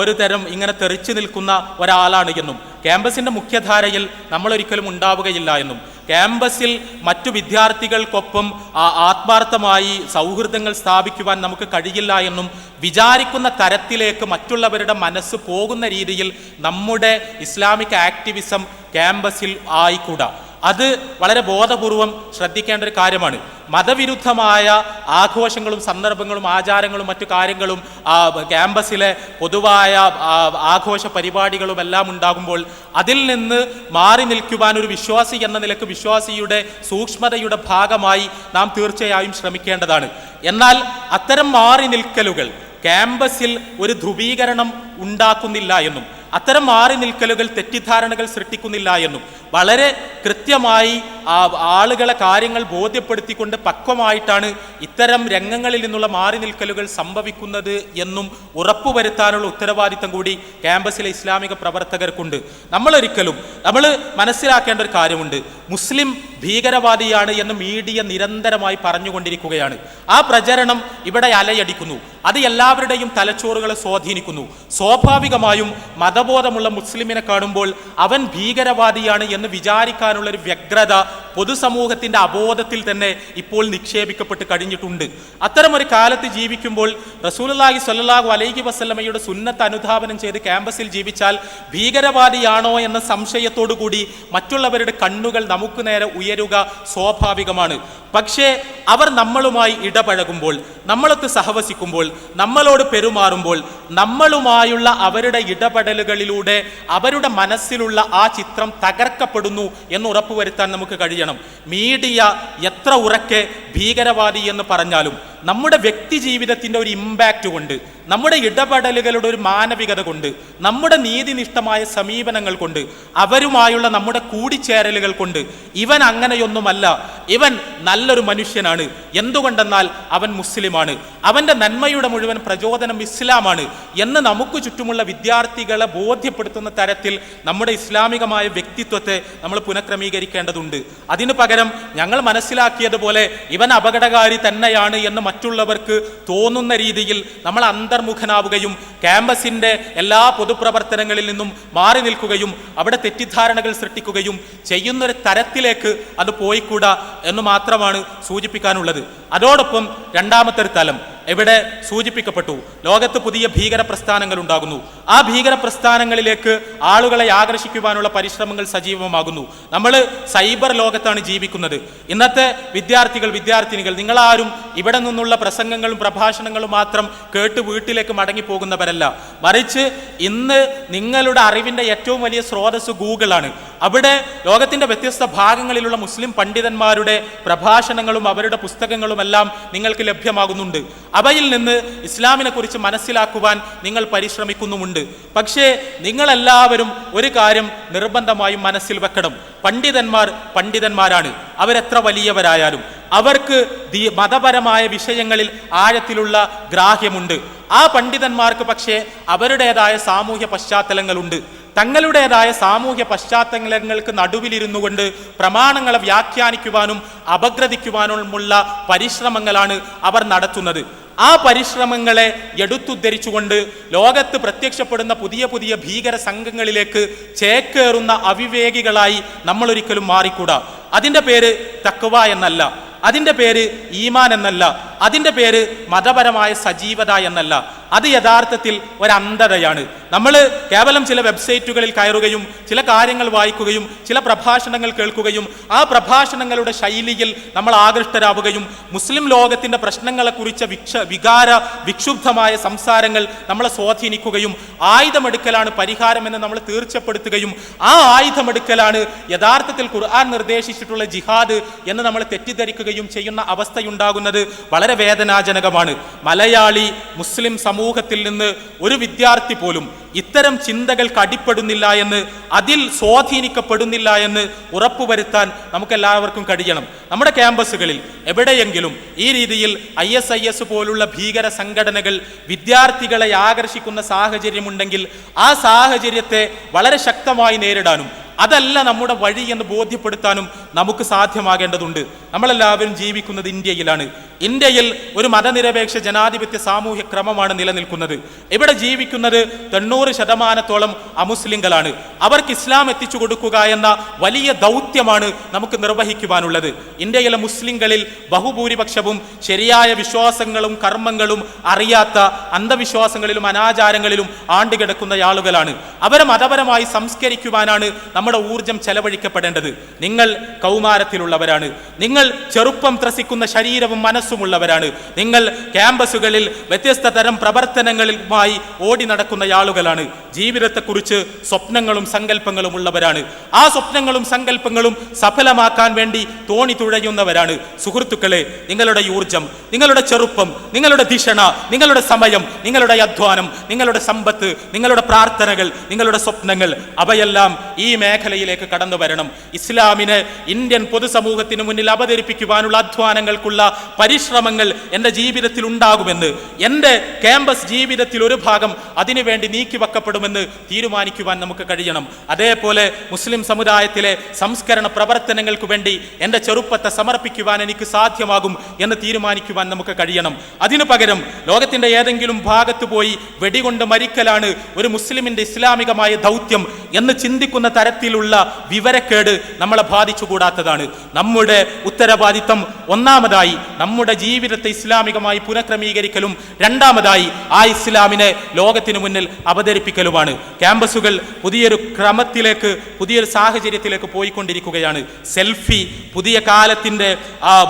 ഒരു തരം ഇങ്ങനെ തെറിച്ചു നിൽക്കുന്ന ഒരാളാണ് എന്നും ക്യാമ്പസിൻ്റെ മുഖ്യധാരയിൽ നമ്മളൊരിക്കലും ഉണ്ടാവുകയില്ല എന്നും ക്യാമ്പസിൽ മറ്റു വിദ്യാർത്ഥികൾക്കൊപ്പം ആത്മാർത്ഥമായി സൗഹൃദങ്ങൾ സ്ഥാപിക്കുവാൻ നമുക്ക് കഴിയില്ല എന്നും വിചാരിക്കുന്ന തരത്തിലേക്ക് മറ്റുള്ളവരുടെ മനസ്സ് പോകുന്ന രീതിയിൽ നമ്മുടെ ഇസ്ലാമിക് ആക്ടിവിസം ക്യാമ്പസിൽ ആയിക്കൂടാ. അത് വളരെ ബോധപൂർവം ശ്രദ്ധിക്കേണ്ട ഒരു കാര്യമാണ്. മതവിരുദ്ധമായ ആഘോഷങ്ങളും സന്ദർഭങ്ങളും ആചാരങ്ങളും മറ്റു കാര്യങ്ങളും ക്യാമ്പസിലെ പൊതുവായ ആഘോഷ പരിപാടികളും എല്ലാം ഉണ്ടാകുമ്പോൾ അതിൽ നിന്ന് മാറി നിൽക്കുവാൻ ഒരു വിശ്വാസി എന്ന നിലക്ക് വിശ്വാസിയുടെ സൂക്ഷ്മതയുടെ ഭാഗമായി നാം തീർച്ചയായും ശ്രമിക്കേണ്ടതാണ്. എന്നാൽ അത്തരം മാറി നിൽക്കലുകൾ ക്യാമ്പസിൽ ഒരു ധ്രുവീകരണം ഉണ്ടാക്കുന്നില്ല എന്നും അത്തരം മാറി നിൽക്കലുകൾ തെറ്റിദ്ധാരണകൾ സൃഷ്ടിക്കുന്നില്ല എന്നും വളരെ കൃത്യമായി ആളുകളെ കാര്യങ്ങൾ ബോധ്യപ്പെടുത്തിക്കൊണ്ട് പക്വമായിട്ടാണ് ഇത്തരം രംഗങ്ങളിൽ നിന്നുള്ള മാറി നിൽക്കലുകൾ സംഭവിക്കുന്നത് എന്നും ഉറപ്പുവരുത്താനുള്ള ഉത്തരവാദിത്തം കൂടി ക്യാമ്പസിലെ ഇസ്ലാമിക പ്രവർത്തകർക്കുണ്ട്. നമ്മൾ മനസ്സിലാക്കേണ്ട ഒരു കാര്യമുണ്ട്. മുസ്ലിം ഭീകരവാദിയാണ് എന്ന് മീഡിയ നിരന്തരമായി പറഞ്ഞുകൊണ്ടിരിക്കുകയാണ്. ആ പ്രചരണം ഇവിടെ അലയടിക്കുന്നു. അത് എല്ലാവരുടെയും തലച്ചോറുകളെ സ്വാധീനിക്കുന്നു. സ്വാഭാവികമായും മതബോധമുള്ള മുസ്ലിമിനെ കാണുമ്പോൾ അവൻ ഭീകരവാദിയാണ് എന്ന് വിചാരിക്കാനുള്ള ഒരു വ്യഗ്രത പൊതുസമൂഹത്തിന്റെ അബോധത്തിൽ തന്നെ ഇപ്പോൾ നിക്ഷേപിക്കപ്പെട്ട് കഴിഞ്ഞിട്ടുണ്ട്. അത്തരമൊരു കാലത്ത് ജീവിക്കുമ്പോൾ റസൂലുള്ളാഹി സ്വല്ലല്ലാഹു അലൈഹി വസല്ലമയുടെ സുന്നത്ത് അനുധാവനം ചെയ്ത് ക്യാമ്പസിൽ ജീവിച്ചാൽ ഭീകരവാദിയാണോ എന്ന സംശയത്തോടു കൂടി മറ്റുള്ളവരുടെ കണ്ണുകൾ നമുക്ക് നേരെ ഉയരുക സ്വാഭാവികമാണ്. പക്ഷേ അവർ നമ്മളുമായി ഇടപഴകുമ്പോൾ, നമ്മളൊത്ത് സഹവസിക്കുമ്പോൾ, നമ്മളോട് പെരുമാറുമ്പോൾ, നമ്മളുമായുള്ള അവരുടെ ഇടപെടലുകളിലൂടെ അവരുടെ മനസ്സിലുള്ള ആ ചിത്രം തകർക്കപ്പെടുന്നു എന്ന് ഉറപ്പുവരുത്താൻ നമുക്ക് കഴിയണം. മീഡിയ എത്ര ഉറക്കെ ഭീകരവാദി എന്ന് പറഞ്ഞാലും നമ്മുടെ വ്യക്തി ജീവിതത്തിൻ്റെ ഒരു ഇമ്പാക്റ്റ് കൊണ്ട്, നമ്മുടെ ഇടപെടലുകളുടെ ഒരു മാനവികത കൊണ്ട്, നമ്മുടെ നീതിനിഷ്ഠമായ സമീപനങ്ങൾ കൊണ്ട്, അവരുമായുള്ള നമ്മുടെ കൂടിച്ചേരലുകൾ കൊണ്ട് ഇവൻ അങ്ങനെയൊന്നുമല്ല, ഇവൻ നല്ലൊരു മനുഷ്യനാണ്, എന്തുകൊണ്ടെന്നാൽ അവൻ മുസ്ലിമാണ്, അവൻ്റെ നന്മയുടെ മുഴുവൻ പ്രചോദനം ഇസ്ലാമാണ് എന്ന് നമുക്ക് ചുറ്റുമുള്ള വിദ്യാർത്ഥികളെ ബോധ്യപ്പെടുത്തുന്ന തരത്തിൽ നമ്മുടെ ഇസ്ലാമികമായ വ്യക്തിത്വത്തെ നമ്മൾ പുനഃക്രമീകരിക്കേണ്ടതുണ്ട്. അതിനു പകരം ഞങ്ങൾ മനസ്സിലാക്കിയതുപോലെ ഇവൻ അപകടകാരി തന്നെയാണ് എന്ന് മറ്റുള്ളവർക്ക് തോന്നുന്ന രീതിയിൽ നമ്മൾ അന്തർമുഖനാവുകയും ക്യാമ്പസിൻ്റെ എല്ലാ പൊതുപ്രവർത്തനങ്ങളിൽ നിന്നും മാറി നിൽക്കുകയും അവിടെ തെറ്റിദ്ധാരണകൾ സൃഷ്ടിക്കുകയും ചെയ്യുന്നൊരു തരത്തിലേക്ക് അത് പോയിക്കൂടാ എന്ന് മാത്രമാണ് സൂചിപ്പിക്കാനുള്ളത്. അതോടൊപ്പം രണ്ടാമത്തെ ഒരു തലം ഇവിടെ സൂചിപ്പിക്കപ്പെട്ടു. ലോകത്ത് പുതിയ ഭീകര പ്രസ്ഥാനങ്ങൾ ഉണ്ടാകുന്നു. ആ ഭീകര പ്രസ്ഥാനങ്ങളിലേക്ക് ആളുകളെ ആകർഷിക്കുവാനുള്ള പരിശ്രമങ്ങൾ സജീവമാകുന്നു. നമ്മൾ സൈബർ ലോകത്താണ് ജീവിക്കുന്നത്. ഇന്നത്തെ വിദ്യാർത്ഥിനികൾ നിങ്ങളാരും ഇവിടെ നിന്നുള്ള പ്രസംഗങ്ങളും പ്രഭാഷണങ്ങളും മാത്രം കേട്ട് വീട്ടിലേക്ക് മടങ്ങിപ്പോകുന്നവരല്ല. മറിച്ച് ഇന്ന് നിങ്ങളുടെ അറിവിൻ്റെ ഏറ്റവും വലിയ സ്രോതസ് ഗൂഗിളാണ്. അവിടെ ലോകത്തിൻ്റെ വ്യത്യസ്ത ഭാഗങ്ങളിലുള്ള മുസ്ലിം പണ്ഡിതന്മാരുടെ പ്രഭാഷണങ്ങളും അവരുടെ പുസ്തകങ്ങളുമെല്ലാം നിങ്ങൾക്ക് ലഭ്യമാകുന്നുണ്ട്. അവയിൽ നിന്ന് ഇസ്ലാമിനെ കുറിച്ച് മനസ്സിലാക്കുവാൻ നിങ്ങൾ പരിശ്രമിക്കുന്നുമുണ്ട്. പക്ഷേ നിങ്ങളെല്ലാവരും ഒരു കാര്യം നിർബന്ധമായും മനസ്സിൽ വെക്കണം. പണ്ഡിതന്മാരാണ്. അവരെത്ര വലിയവരായാലും അവർക്ക് മതപരമായ വിഷയങ്ങളിൽ ആഴത്തിലുള്ള ഗ്രാഹ്യമുണ്ട്. ആ പണ്ഡിതന്മാർക്ക് പക്ഷേ അവരുടേതായ സാമൂഹ്യ പശ്ചാത്തലങ്ങളുണ്ട്. തങ്ങളുടേതായ സാമൂഹ്യ പശ്ചാത്തലങ്ങൾക്ക് നടുവിലിരുന്നു കൊണ്ട് പ്രമാണങ്ങളെ വ്യാഖ്യാനിക്കുവാനും അപഗ്രഥിക്കുവാനുമുള്ള പരിശ്രമങ്ങളാണ് അവർ നടത്തുന്നത്. ആ പരിശ്രമങ്ങളെ എടുത്തുദ്ധരിച്ചുകൊണ്ട് ലോകത്ത് പ്രത്യക്ഷപ്പെടുന്ന പുതിയ പുതിയ ഭീകര സംഘങ്ങളിലേക്ക് ചേക്കേറുന്ന അവിവേകികളായി നമ്മൾ ഒരിക്കലും മാറിക്കൂടാ. അതിൻ്റെ പേര് തഖ്വ എന്നല്ല, അതിൻ്റെ പേര് ഈമാൻ എന്നല്ല, അതിൻ്റെ പേര് മതപരമായ സജീവത എന്നല്ല. അത് യഥാർത്ഥത്തിൽ ഒരന്ധതയാണ്. നമ്മൾ കേവലം ചില വെബ്സൈറ്റുകളിൽ കയറുകയും ചില കാര്യങ്ങൾ വായിക്കുകയും ചില പ്രഭാഷണങ്ങൾ കേൾക്കുകയും ആ പ്രഭാഷണങ്ങളുടെ ശൈലിയിൽ നമ്മൾ ആകൃഷ്ടരാവുകയും മുസ്ലിം ലോകത്തിൻ്റെ പ്രശ്നങ്ങളെക്കുറിച്ച് വിക്ഷുബ്ധമായ സംസാരങ്ങൾ നമ്മളെ സ്വാധീനിക്കുകയും ആയുധമെടുക്കലാണ് പരിഹാരമെന്ന് നമ്മൾ തീർച്ചപ്പെടുത്തുകയും ആ ആയുധമെടുക്കലാണ് യഥാർത്ഥത്തിൽ ഖുർആൻ നിർദ്ദേശിച്ചിട്ടുള്ള ജിഹാദ് എന്ന് നമ്മൾ തെറ്റിദ്ധരിക്കുകയും ചെയ്യുന്ന അവസ്ഥയുണ്ടാകുന്നത് വളരെ വേദനാജനകമാണ്. മലയാളി മുസ്ലിം സമൂഹത്തിൽ നിന്ന് ഒരു വിദ്യാർത്ഥി പോലും ഇത്തരം ചിന്തകൾക്ക് അടിപ്പെടുന്നില്ല എന്ന്, അതിൽ സ്വാധീനിക്കപ്പെടുന്നില്ല എന്ന് ഉറപ്പുവരുത്താൻ നമുക്കെല്ലാവർക്കും കഴിയണം. നമ്മുടെ ക്യാമ്പസുകളിൽ എവിടെയെങ്കിലും ഈ രീതിയിൽ ISIS പോലുള്ള ഭീകര സംഘടനകൾ വിദ്യാർത്ഥികളെ ആകർഷിക്കുന്ന സാഹചര്യമുണ്ടെങ്കിൽ ആ സാഹചര്യത്തെ വളരെ ശക്തമായി നേരിടാനും അതല്ല നമ്മുടെ വഴി എന്ന് ബോധ്യപ്പെടുത്താനും നമുക്ക് സാധ്യമാകേണ്ടതുണ്ട്. നമ്മളെല്ലാവരും ജീവിക്കുന്നത് ഇന്ത്യയിലാണ്. ഇന്ത്യയിൽ ഒരു മതനിരപേക്ഷ ജനാധിപത്യ സാമൂഹ്യ ക്രമമാണ് നിലനിൽക്കുന്നത്. ഇവിടെ ജീവിക്കുന്നത് 90% അമുസ്ലിങ്ങളാണ്. അവർക്ക് ഇസ്ലാം എത്തിച്ചു കൊടുക്കുക എന്ന വലിയ ദൗത്യമാണ് നമുക്ക് നിർവഹിക്കുവാനുള്ളത്. ഇന്ത്യയിലെ മുസ്ലിങ്ങളിൽ ബഹുഭൂരിപക്ഷവും ശരിയായ വിശ്വാസങ്ങളും കർമ്മങ്ങളും അറിയാത്ത അന്ധവിശ്വാസങ്ങളിലും അനാചാരങ്ങളിലും ആണ്ടുകിടക്കുന്ന ആളുകളാണ്. അവരെ മതപരമായി സംസ്കരിക്കുവാനാണ് നമ്മുടെ ഊർജം ചെലവഴിക്കപ്പെടേണ്ടത്. നിങ്ങൾ കൗമാരത്തിലുള്ളവരാണ്, നിങ്ങൾ ചെറുപ്പം ത്രസിക്കുന്ന ശരീരവും മനസ്സുമുള്ളവരാണ്, നിങ്ങൾ ക്യാമ്പസുകളിൽ വ്യത്യസ്ത തരം പ്രവർത്തനങ്ങളുമായി ഓടി നടക്കുന്ന ആളുകളാണ്, ജീവിതത്തെക്കുറിച്ച് സ്വപ്നങ്ങളും സങ്കല്പങ്ങളും ഉള്ളവരാണ്. ആ സ്വപ്നങ്ങളും സങ്കല്പങ്ങളും സഫലമാക്കാൻ വേണ്ടി തോണി തുഴയുന്നവരാണ്. സുഹൃത്തുക്കളെ, നിങ്ങളുടെ ഊർജം, നിങ്ങളുടെ ചെറുപ്പം, നിങ്ങളുടെ ധിഷണ, നിങ്ങളുടെ സമയം, നിങ്ങളുടെ അധ്വാനം, നിങ്ങളുടെ സമ്പത്ത്, നിങ്ങളുടെ പ്രാർത്ഥനകൾ, നിങ്ങളുടെ സ്വപ്നങ്ങൾ അവയെല്ലാം ഈ മേഖലയിലേക്ക് കടന്നു വരണം. ഇസ്ലാമിനെ ഇന്ത്യൻ പൊതുസമൂഹത്തിന് മുന്നിൽ അവതരിപ്പിക്കുവാനുള്ള അധ്വാനങ്ങൾക്കുള്ള പരിശ്രമങ്ങൾ എൻ്റെ ജീവിതത്തിൽ ഉണ്ടാകുമെന്ന്, എൻ്റെ ക്യാമ്പസ് ജീവിതത്തിൽ ഒരു ഭാഗം അതിനുവേണ്ടി നീക്കിവെക്കപ്പെടുമെന്ന് തീരുമാനിക്കുവാൻ നമുക്ക് കഴിയണം. അതേപോലെ മുസ്ലിം സമുദായത്തിലെ സംസ്കരണ പ്രവർത്തനങ്ങൾക്ക് വേണ്ടി എൻ്റെ ചെറുപ്പത്തെ സമർപ്പിക്കുവാൻ എനിക്ക് സാധ്യമാകും എന്ന് തീരുമാനിക്കുവാൻ നമുക്ക് കഴിയണം. അതിനു പകരം ലോകത്തിൻ്റെ ഏതെങ്കിലും ഭാഗത്ത് പോയി വെടികൊണ്ട് മരിക്കലാണ് ഒരു മുസ്ലിമിൻ്റെ ഇസ്ലാമികമായ ദൗത്യം എന്ന് ചിന്തിക്കുന്ന തരത്തിലുള്ള വിവരക്കേട് നമ്മളെ ബാധിച്ചുകൂടാത്തതാണ്. നമ്മുടെ ഉത്തരവാദിത്തം ഒന്നാമതായി നമ്മുടെ ജീവിതത്തെ ഇസ്ലാമികമായി പുനഃക്രമീകരിക്കലും രണ്ടാമതായി ആ ഇസ്ലാമിനെ ലോകത്തിനു മുന്നിൽ അവതരിപ്പിക്കലുമാണ്. ക്യാമ്പസുകൾ പുതിയൊരു ക്രമത്തിലേക്ക്, പുതിയൊരു സാഹചര്യത്തിലേക്ക് പോയിക്കൊണ്ടിരിക്കുകയാണ്. സെൽഫി പുതിയ കാലത്തിൻ്റെ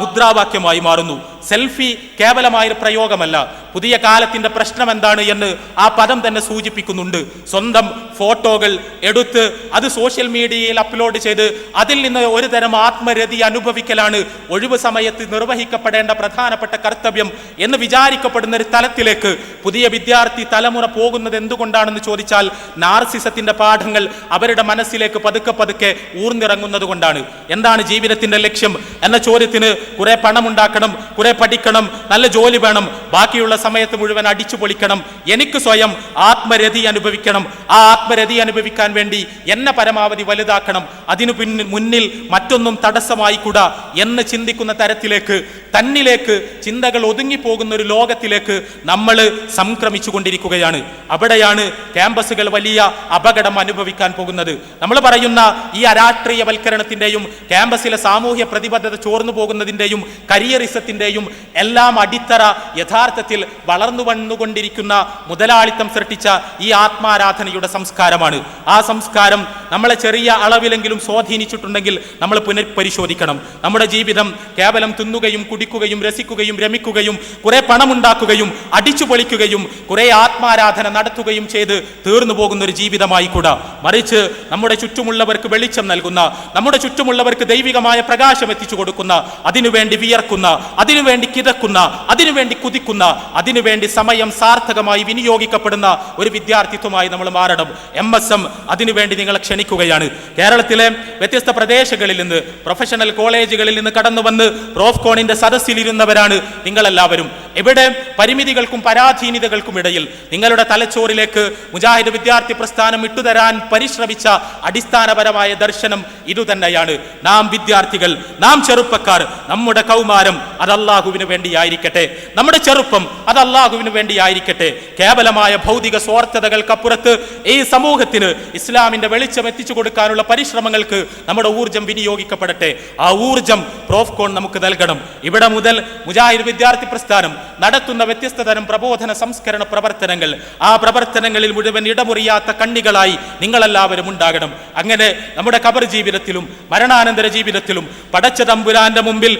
മുദ്രാവാക്യമായി മാറുന്നു. സെൽഫി കേവലമായൊരു പ്രയോഗമല്ല, പുതിയ കാലത്തിൻ്റെ പ്രശ്നം എന്താണ് എന്ന് ആ പദം തന്നെ സൂചിപ്പിക്കുന്നുണ്ട്. സ്വന്തം ഫോട്ടോകൾ എടുത്ത് അത് സോഷ്യൽ മീഡിയയിൽ അപ്ലോഡ് ചെയ്ത് അതിൽ നിന്ന് ഒരു തരം ആത്മരതി അനുഭവിക്കലാണ് ഒഴിവ് സമയത്ത് നിർവഹിക്കപ്പെടേണ്ട പ്രധാനപ്പെട്ട കർത്തവ്യം എന്ന് വിചാരിക്കപ്പെടുന്ന ഒരു തലത്തിലേക്ക് പുതിയ വിദ്യാർത്ഥി തലമുറ പോകുന്നത് എന്തുകൊണ്ടാണെന്ന് ചോദിച്ചാൽ നാർസിസത്തിന്റെ പാഠങ്ങൾ അവരുടെ മനസ്സിലേക്ക് പതുക്കെ പതുക്കെ ഊർന്നിറങ്ങുന്നത് കൊണ്ടാണ്. എന്താണ് ജീവിതത്തിന്റെ ലക്ഷ്യം എന്ന ചോദ്യത്തിന് കുറെ പണമുണ്ടാക്കണം, കുറെ പഠിക്കണം, നല്ല ജോലി വേണം, ബാക്കിയുള്ള സമയത്ത് മുഴുവൻ അടിച്ചു പൊളിക്കണം, എനിക്ക് സ്വയം ആത്മരതി അനുഭവിക്കണം, ആ ആത്മരതി അനുഭവിക്കാൻ വേണ്ടി എന്നെ പരമാവധി വലുതാക്കണം, അതിനു മുന്നിൽ മറ്റൊന്നും തടസ്സമായിക്കൂടാ എന്ന് ചിന്തിക്കുന്ന തരത്തിലേക്ക്, തന്നിലേക്ക് ചിന്തകൾ ഒതുങ്ങിപ്പോകുന്ന ഒരു ലോകത്തിലേക്ക് നമ്മൾ സംക്രമിച്ചു കൊണ്ടിരിക്കുകയാണ്. അവിടെയാണ് ക്യാമ്പസുകൾ വലിയ അപകടം അനുഭവിക്കാൻ പോകുന്നത്. നമ്മൾ പറയുന്ന ഈ അരാഷ്ട്രീയവൽക്കരണത്തിന്റെയും ക്യാമ്പസിലെ സാമൂഹ്യ പ്രതിബദ്ധത ചോർന്നു പോകുന്നതിന്റെയും കരിയറിസത്തിന്റെയും എല്ലാം അടിത്തറ യഥാർത്ഥത്തിൽ വളർന്നു വന്നുകൊണ്ടിരിക്കുന്ന മുതലാളിത്തം സൃഷ്ടിച്ച ഈ ആത്മാരാധനയുടെ സംസ്കാരമാണ്. ആ സംസ്കാരം നമ്മളെ ചെറിയ അളവിലെങ്കിലും സ്വാധീനിച്ചിട്ടുണ്ടെങ്കിൽ നമ്മൾ പുനഃപരിശോധിക്കണം. നമ്മുടെ ജീവിതം കേവലം തിന്നുകയും കുടിക്കുകയും രസിക്കുകയും രമിക്കുകയും കുറെ പണമുണ്ടാക്കുകയും അടിച്ചു പൊളിക്കുകയും കുറെ ആത്മാരാധന നടത്തുകയും ചെയ്ത് തീർന്നു പോകുന്ന ഒരു ജീവിതമായി കൂടാ. മറിച്ച് നമ്മുടെ ചുറ്റുമുള്ളവർക്ക് വെളിച്ചം നൽകുന്ന, നമ്മുടെ ചുറ്റുമുള്ളവർക്ക് ദൈവികമായ പ്രകാശം എത്തിച്ചു കൊടുക്കുന്ന, അതിനുവേണ്ടി വിയർക്കുന്ന, അതിനുവേണ്ടി കിതക്കുന്ന, അതിനുവേണ്ടി കുതിക്കുന്ന, അതിനുവേണ്ടി സമയം സാർത്ഥകമായി വിനിയോഗിക്കപ്പെടുന്ന ഒരു വിദ്യാർത്ഥിത്വമായി നമ്മൾ മാറണം. MSM അതിനുവേണ്ടി നിങ്ങളെ ക്ഷണിക്കുകയാണ്. കേരളത്തിലെ വ്യത്യസ്ത പ്രദേശങ്ങളിൽ നിന്ന്, പ്രൊഫഷണൽ കോളേജുകളിൽ നിന്ന് കടന്നു വന്ന് പ്രോഫ്കോണിന്റെ സദസ്സിലിരുന്നവരാണ് നിങ്ങളെല്ലാവരും. ഇവിടെ പരിമിതികൾക്കും പരാധീനതകൾക്കും ഇടയിൽ നിങ്ങളുടെ തലച്ചോറിലേക്ക് മുജാഹിദ് വിദ്യാർത്ഥി പ്രസ്ഥാനം ഇട്ടുതരാൻ പരിശ്രമിച്ച അടിസ്ഥാനപരമായ ദർശനം ഇതുതന്നെയാണ്. നാം വിദ്യാർത്ഥികൾ, നാം ചെറുപ്പക്കാർ, നമ്മുടെ കൗമാരം അത് അല്ലാഹുവിന് വേണ്ടിയായിരിക്കട്ടെ, നമ്മുടെ ചെറുപ്പം അത് അല്ലാഹുവിന് വേണ്ടിയായിരിക്കട്ടെ. കേവലമായ ഭൗതിക സ്വാർത്ഥതകൾക്കപ്പുറത്ത് ഈ സമൂഹത്തിന് ഇസ്ലാമിന്റെ വെളിച്ചം എത്തിച്ചു കൊടുക്കാനുള്ള പരിശ്രമങ്ങൾക്ക് നമ്മുടെ ഊർജം വിനിയോഗിക്കപ്പെടട്ടെ. ആ ഊർജം പ്രോഫ്കോൺ നമുക്ക് നൽകണം. ഇവിടെ മുതൽ മുജാഹിദ് വിദ്യാർത്ഥി പ്രസ്ഥാനം നടത്തുന്ന വ്യത്യസ്ത തരം പ്രബോധന സംസ്കരണ പ്രവർത്തനങ്ങൾ, ആ പ്രവർത്തനങ്ങളിൽ മുഴുവൻ ഇടമുറിയാത്ത കണ്ണികളായി നിങ്ങളെല്ലാവരും ഉണ്ടാകണം. അങ്ങനെ നമ്മുടെ ഖബർ ജീവിതത്തിലും മരണാനന്തര ജീവിതത്തിലും പടച്ച തമ്പുരാന്റെ മുമ്പിൽ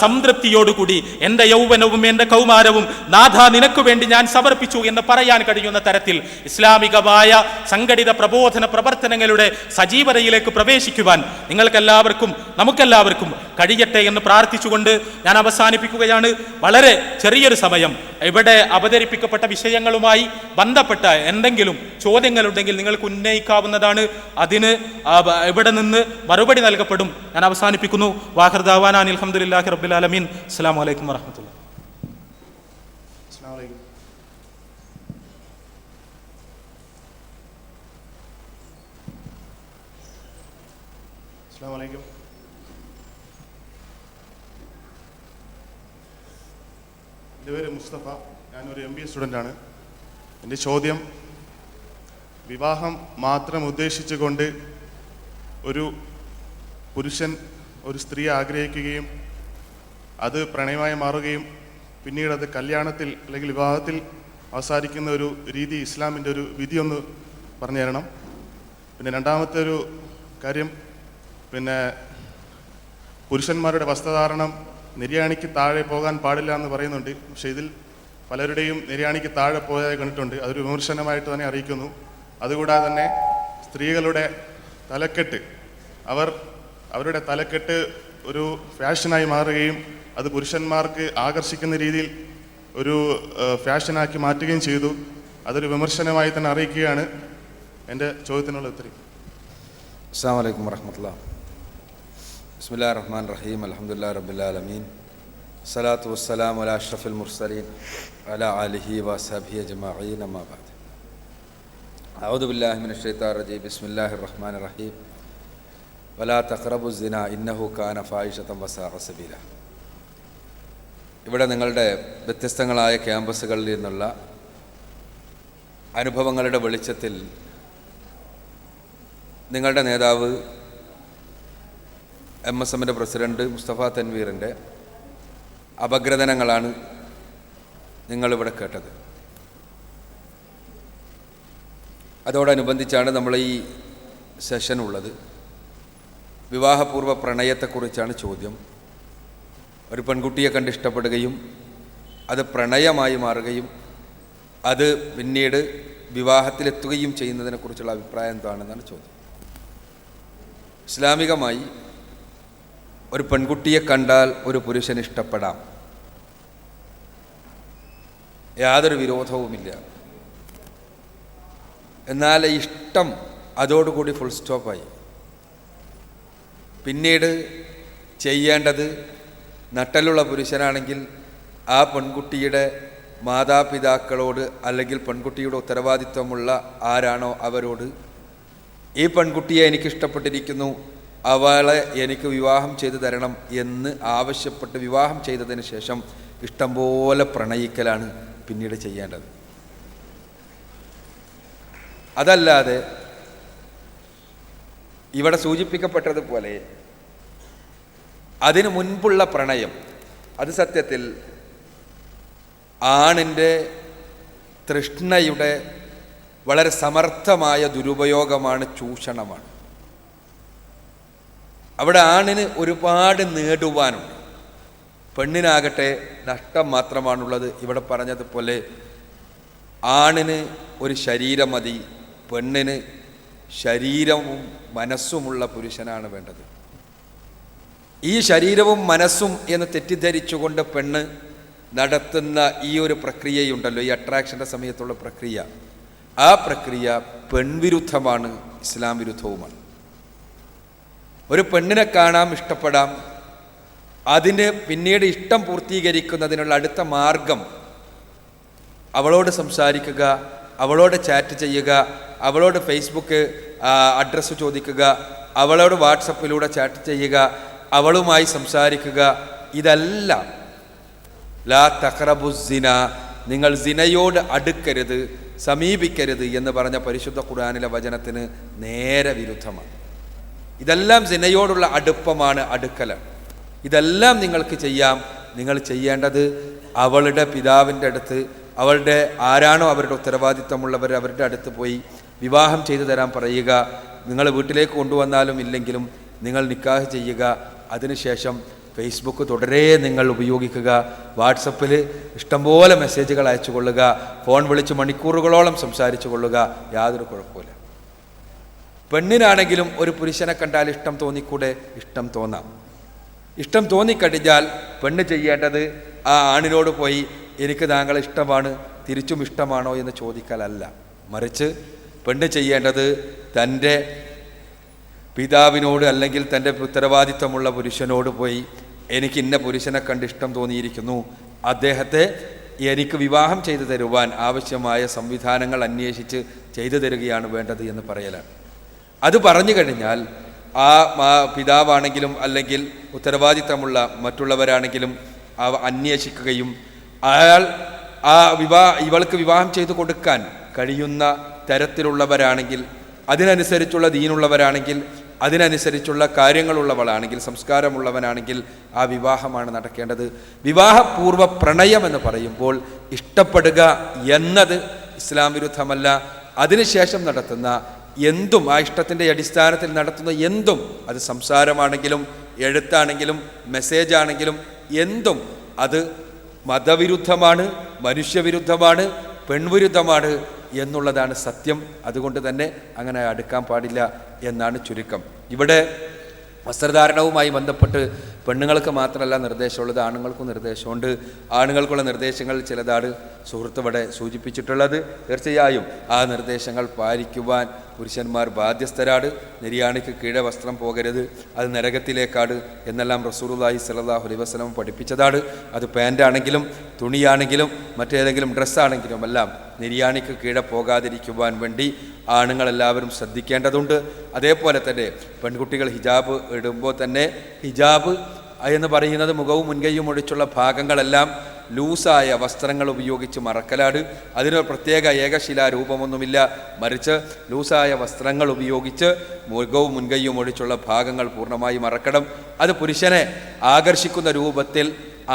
സംതൃപ്തിയോടുകൂടി എൻ്റെ യൗവനവും എൻ്റെ കൗമാരവും നാഥ നിനക്ക് വേണ്ടി ഞാൻ സമർപ്പിച്ചു എന്ന് പറയാൻ കഴിയുന്ന തരത്തിൽ ഇസ്ലാമികമായ സംഘടിത പ്രബോധന പ്രവർത്തനങ്ങളുടെ സജീവതയിലേക്ക് പ്രവേശിക്കുവാൻ നിങ്ങൾക്കെല്ലാവർക്കും നമുക്കെല്ലാവർക്കും കഴിയട്ടെ എന്ന് പ്രാർത്ഥിച്ചുകൊണ്ട് ഞാൻ അവസാനിപ്പിക്കുകയാണ്. വളരെ ചെറിയൊരു സമയം ഇവിടെ അവതരിപ്പിക്കപ്പെട്ട വിഷയങ്ങളുമായി ബന്ധപ്പെട്ട എന്തെങ്കിലും ചോദ്യങ്ങളുണ്ടെങ്കിൽ നിങ്ങൾക്ക് ഉന്നയിക്കാവുന്നതാണ്. അതിന് ഇവിടെ നിന്ന് മറുപടി നൽകപ്പെടും. ഞാൻ അവസാനിപ്പിക്കുന്നു. വാഹിർ ദഅ്വാനാ അൽഹംദുലില്ലാഹി റബ്ബിൽ ആലമീൻ. അസ്സലാമു അലൈക്കും വറഹ്മത്തുള്ളാഹി. അസ്സലാമു അലൈക്കും. എൻ്റെ പേര് മുസ്തഫ. ഞാനൊരു MBA സ്റ്റുഡൻ്റാണ്. എൻ്റെ ചോദ്യം, വിവാഹം മാത്രം ഉദ്ദേശിച്ചുകൊണ്ട് ഒരു പുരുഷൻ ഒരു സ്ത്രീയെ ആഗ്രഹിക്കുകയും അത് പ്രണയമായി മാറുകയും പിന്നീട് അത് കല്യാണത്തിൽ അല്ലെങ്കിൽ വിവാഹത്തിൽ അവസാനിക്കുന്ന ഒരു രീതി, ഇസ്ലാമിൻ്റെ ഒരു വിധി ഒന്ന് പറഞ്ഞു തരണം. പിന്നെ രണ്ടാമത്തെ ഒരു കാര്യം, പിന്നെ പുരുഷന്മാരുടെ വസ്ത്രധാരണം നിര്യാണിക്ക് താഴെ പോകാൻ പാടില്ല എന്ന് പറയുന്നുണ്ട്. പക്ഷേ ഇതിൽ പലരുടെയും നിര്യാണിക്ക് താഴെ പോയതായി കണ്ടിട്ടുണ്ട്. അതൊരു വിമർശനമായിട്ട് തന്നെ അറിയിക്കുന്നു. അതുകൂടാതെ തന്നെ സ്ത്രീകളുടെ തലക്കെട്ട്, അവരുടെ തലക്കെട്ട് ഒരു ഫാഷനായി മാറുകയും അത് പുരുഷന്മാർക്ക് ആകർഷിക്കുന്ന രീതിയിൽ ഒരു ഫാഷനാക്കി മാറ്റുകയും ചെയ്തു. അതൊരു വിമർശനമായി തന്നെ അറിയിക്കുകയാണ്. എൻ്റെ ചോദ്യത്തിനുള്ള ഉത്തരം. അസ്സലാമു അലൈക്കും വറഹ്മത്തുള്ളാഹി. ബിസ്മില്ലാഹിർ റഹ്മാനിർ റഹീം. അൽഹംദുലില്ലാഹി റബ്ബിൽ ആലമീൻ. സ്വലാത്തു വസ്സലാമു അലാ അഷ്റഫിൽ മുർസലീൻ വഅലാ ആലിഹി വസഹ്ബിഹി അജ്മഈൻ. അമ്മാ ബഅദ്. അഊദു ബില്ലാഹി മിനശ് ശൈത്താനിർ റജീം. ബിസ്മില്ലാഹിർ റഹ്മാനിർ റഹീം. വലാ തഖറബുസ് സിനാ ഇന്നഹു കാന ഫാഹിശതൻ വസാഅ സബീല. ഇവിടെ നിങ്ങളുടെ വ്യത്യസ്തങ്ങളായ ക്യാമ്പസുകളിൽ നിന്നുള്ള അനുഭവങ്ങളുടെ വെളിച്ചത്തിൽ നിങ്ങളുടെ നേതാവ് MSMൻ്റെ പ്രസിഡന്റ് മുസ്തഫ തൻവീറിൻ്റെ അപഗ്രഥനങ്ങളാണ് നിങ്ങളിവിടെ കേട്ടത്. അതോടനുബന്ധിച്ചാണ് നമ്മൾ ഈ സെഷൻ ഉള്ളത്. വിവാഹപൂർവ്വ പ്രണയത്തെക്കുറിച്ചാണ് ചോദ്യം. ഒരു പെൺകുട്ടിയെ കണ്ട് ഇഷ്ടപ്പെടുകയും അത് പ്രണയമായി മാറുകയും അത് പിന്നീട് വിവാഹത്തിലെത്തുകയും ചെയ്യുന്നതിനെക്കുറിച്ചുള്ള അഭിപ്രായം എന്താണെന്നാണ് ചോദ്യം. ഇസ്ലാമികമായി ഒരു പെൺകുട്ടിയെ കണ്ടാൽ ഒരു പുരുഷൻ ഇഷ്ടപ്പെടാം, യാതൊരു വിരോധവുമില്ല. എന്നാൽ ഇഷ്ടം അതോടുകൂടി ഫുൾ സ്റ്റോപ്പായി. പിന്നീട് ചെയ്യേണ്ടത്, നട്ടലുള്ള പുരുഷനാണെങ്കിൽ ആ പെൺകുട്ടിയുടെ മാതാപിതാക്കളോട് അല്ലെങ്കിൽ പെൺകുട്ടിയുടെ ഉത്തരവാദിത്വമുള്ള ആരാണോ അവരോട്, ഈ പെൺകുട്ടിയെ എനിക്കിഷ്ടപ്പെട്ടിരിക്കുന്നു, അവളെ എനിക്ക് വിവാഹം ചെയ്തു തരണം എന്ന് ആവശ്യപ്പെട്ട് വിവാഹം ചെയ്തതിന് ശേഷം ഇഷ്ടംപോലെ പ്രണയിക്കലാണ് പിന്നീട് ചെയ്യേണ്ടത്. അതല്ലാതെ ഇവിടെ സൂചിപ്പിക്കപ്പെട്ടതുപോലെ അതിനു മുൻപുള്ള പ്രണയം, അത് സത്യത്തിൽ ആണിൻ്റെ തൃഷ്ണയുടെ വളരെ സമർത്ഥമായ ദുരുപയോഗമാണ്, ചൂഷണമാണ്. അവിടെ ആണിന് ഒരുപാട് നേടുവാനുണ്ട്, പെണ്ണിനാകട്ടെ നഷ്ടം മാത്രമാണുള്ളത്. ഇവിടെ പറഞ്ഞതുപോലെ ആണിന് ഒരു ശരീരം മതി, പെണ്ണിന് ശരീരവും മനസ്സുമുള്ള പുരുഷനാണ് വേണ്ടത്. ഈ ശരീരവും മനസ്സും എന്ന് തെറ്റിദ്ധരിച്ചുകൊണ്ട് പെണ്ണ് നടത്തുന്ന ഈ ഒരു പ്രക്രിയയുണ്ടല്ലോ, ഈ അട്രാക്ഷൻ്റെ സമയത്തുള്ള പ്രക്രിയ, ആ പ്രക്രിയ പെൺവിരുദ്ധമാണ്, ഇസ്ലാം വിരുദ്ധവുമാണ്. ഒരു പെണ്ണിനെ കാണാം, ഇഷ്ടപ്പെടാം, അതിന് പിന്നീട് ഇഷ്ടം പൂർത്തീകരിക്കുന്നതിനുള്ള അടുത്ത മാർഗം അവളോട് സംസാരിക്കുക, അവളോട് ചാറ്റ് ചെയ്യുക, അവളോട് ഫേസ്ബുക്ക് അഡ്രസ്സ് ചോദിക്കുക, അവളോട് വാട്സപ്പിലൂടെ ചാറ്റ് ചെയ്യുക, അവളുമായി സംസാരിക്കുക. ഇതല്ല ലാ തഖറബുസ്സിന, നിങ്ങൾ സിനയോട് അടുക്കരുത്, സമീപിക്കരുത് എന്ന് പറഞ്ഞ പരിശുദ്ധ ഖുർആനിലെ വചനത്തിന് നേരെ വിരുദ്ധമാണ്. ഇതെല്ലാം സിനയോടുള്ള അടുപ്പമാണ്, അടുക്കലാണ്. ഇതെല്ലാം നിങ്ങൾക്ക് ചെയ്യാം. നിങ്ങൾ ചെയ്യേണ്ടത് അവളുടെ പിതാവിൻ്റെ അടുത്ത്, അവളുടെ ആരാണോ അവരുടെ ഉത്തരവാദിത്തമുള്ളവർ അവരുടെ അടുത്ത് പോയി വിവാഹം ചെയ്തു തരാൻ പറയുക. നിങ്ങൾ വീട്ടിലേക്ക് കൊണ്ടുവന്നാലും ഇല്ലെങ്കിലും നിങ്ങൾ നിക്കാഹ് ചെയ്യുക. അതിനുശേഷം ഫേസ്ബുക്ക് തുടരെ നിങ്ങൾ ഉപയോഗിക്കുക, വാട്സപ്പിൽ ഇഷ്ടംപോലെ മെസ്സേജുകൾ അയച്ചു കൊള്ളുക, ഫോൺ വിളിച്ച് മണിക്കൂറുകളോളം സംസാരിച്ചു കൊള്ളുക, യാതൊരു കുഴപ്പമില്ല. പെണ്ണിനാണെങ്കിലും ഒരു പുരുഷനെ കണ്ടാൽ ഇഷ്ടം തോന്നിക്കൂടെ? ഇഷ്ടം തോന്നാം. ഇഷ്ടം തോന്നിക്കഴിഞ്ഞാൽ പെണ്ണ് ചെയ്യേണ്ടത് ആ ആണിനോട് പോയി എനിക്ക് താങ്കളെ ഇഷ്ടമാണ്, തിരിച്ചും ഇഷ്ടമാണോ എന്ന് ചോദിക്കലല്ല. മറിച്ച് പെണ്ണ് ചെയ്യേണ്ടത് തൻ്റെ പിതാവിനോട് അല്ലെങ്കിൽ തൻ്റെ ഉത്തരവാദിത്വമുള്ള പുരുഷനോട് പോയി എനിക്ക് ഇന്ന പുരുഷനെ കണ്ട് ഇഷ്ടം തോന്നിയിരിക്കുന്നു, അദ്ദേഹത്തെ എനിക്ക് വിവാഹം ചെയ്തു തരുവാൻ ആവശ്യമായ സംവിധാനങ്ങൾ അന്വേഷിച്ച് ചെയ്തു തരികയാണ് വേണ്ടത് എന്ന് പറയലാണ്. അത് പറഞ്ഞു കഴിഞ്ഞാൽ പിതാവാണെങ്കിലും അല്ലെങ്കിൽ ഉത്തരവാദിത്തമുള്ള മറ്റുള്ളവരാണെങ്കിലും അന്വേഷിക്കുകയും ഇവൾക്ക് വിവാഹം ചെയ്തു കൊടുക്കാൻ കഴിയുന്ന തരത്തിലുള്ളവരാണെങ്കിൽ, അതിനനുസരിച്ചുള്ള ദീനുള്ളവരാണെങ്കിൽ, അതിനനുസരിച്ചുള്ള കാര്യങ്ങളുള്ളവളാണെങ്കിൽ, സംസ്കാരമുള്ളവനാണെങ്കിൽ ആ വിവാഹമാണ് നടക്കേണ്ടത്. വിവാഹപൂർവ്വ പ്രണയം എന്ന് പറയുമ്പോൾ ഇഷ്ടപ്പെടുക എന്നത് ഇസ്ലാം വിരുദ്ധമല്ല. അതിനുശേഷം നടത്തുന്ന എന്തും, ആ ഇഷ്ടത്തിൻ്റെ അടിസ്ഥാനത്തിൽ നടത്തുന്ന എന്തും, അത് സംസാരമാണെങ്കിലും എഴുത്താണെങ്കിലും മെസ്സേജാണെങ്കിലും എന്തും, അത് മതവിരുദ്ധമാണ്, മനുഷ്യവിരുദ്ധമാണ്, പെൺവിരുദ്ധമാണ് എന്നുള്ളതാണ് സത്യം. അതുകൊണ്ട് തന്നെ അങ്ങനെ അടുക്കാൻ പാടില്ല എന്നാണ് ചുരുക്കം. ഇവിടെ വസ്ത്രധാരണവുമായി ബന്ധപ്പെട്ട് പെണ്ണുങ്ങൾക്ക് മാത്രമല്ല നിർദ്ദേശമുള്ളത്, ആണുങ്ങൾക്കും നിർദ്ദേശമുണ്ട്. ആണുങ്ങൾക്കുള്ള നിർദ്ദേശങ്ങൾ ചിലതാണ് സുഹൃത്ത് ഇവിടെ സൂചിപ്പിച്ചിട്ടുള്ളത്. തീർച്ചയായും ആ നിർദ്ദേശങ്ങൾ പാലിക്കുവാൻ പുരുഷന്മാർ ബാധ്യസ്ഥരാണ്. നിര്യാണിക്ക് കീഴെ വസ്ത്രം പോകരുത്, അത് നരകത്തിലേക്കാണ് എന്നെല്ലാം റസൂലുള്ളാഹി സ്വല്ലല്ലാഹു അലൈഹി വസല്ലം പഠിപ്പിച്ചതാണ്. അത് പാൻ്റാണെങ്കിലും തുണിയാണെങ്കിലും മറ്റേതെങ്കിലും ഡ്രസ്സാണെങ്കിലും എല്ലാം നിര്യാണിക്ക് കീഴെ പോകാതിരിക്കുവാൻ വേണ്ടി ആണുങ്ങളെല്ലാവരും ശ്രദ്ധിക്കേണ്ടതുണ്ട്. അതേപോലെ തന്നെ പെൺകുട്ടികൾ ഹിജാബ് ഇടുമ്പോൾ തന്നെ ഹിജാബ് എന്ന് പറയുന്നത് മുഖവും മുൻകൈയും ഒഴിച്ചുള്ള ഭാഗങ്ങളെല്ലാം ലൂസായ വസ്ത്രങ്ങൾ ഉപയോഗിച്ച് മറക്കലാണ്. അതിനൊരു പ്രത്യേക ഏകശിലാ രൂപമൊന്നുമില്ല. മറിച്ച് ലൂസായ വസ്ത്രങ്ങൾ ഉപയോഗിച്ച് മുഖവും മുൻകൈയും ഒഴിച്ചുള്ള ഭാഗങ്ങൾ പൂർണ്ണമായി മറക്കണം. അത് പുരുഷനെ ആകർഷിക്കുന്ന രൂപത്തിൽ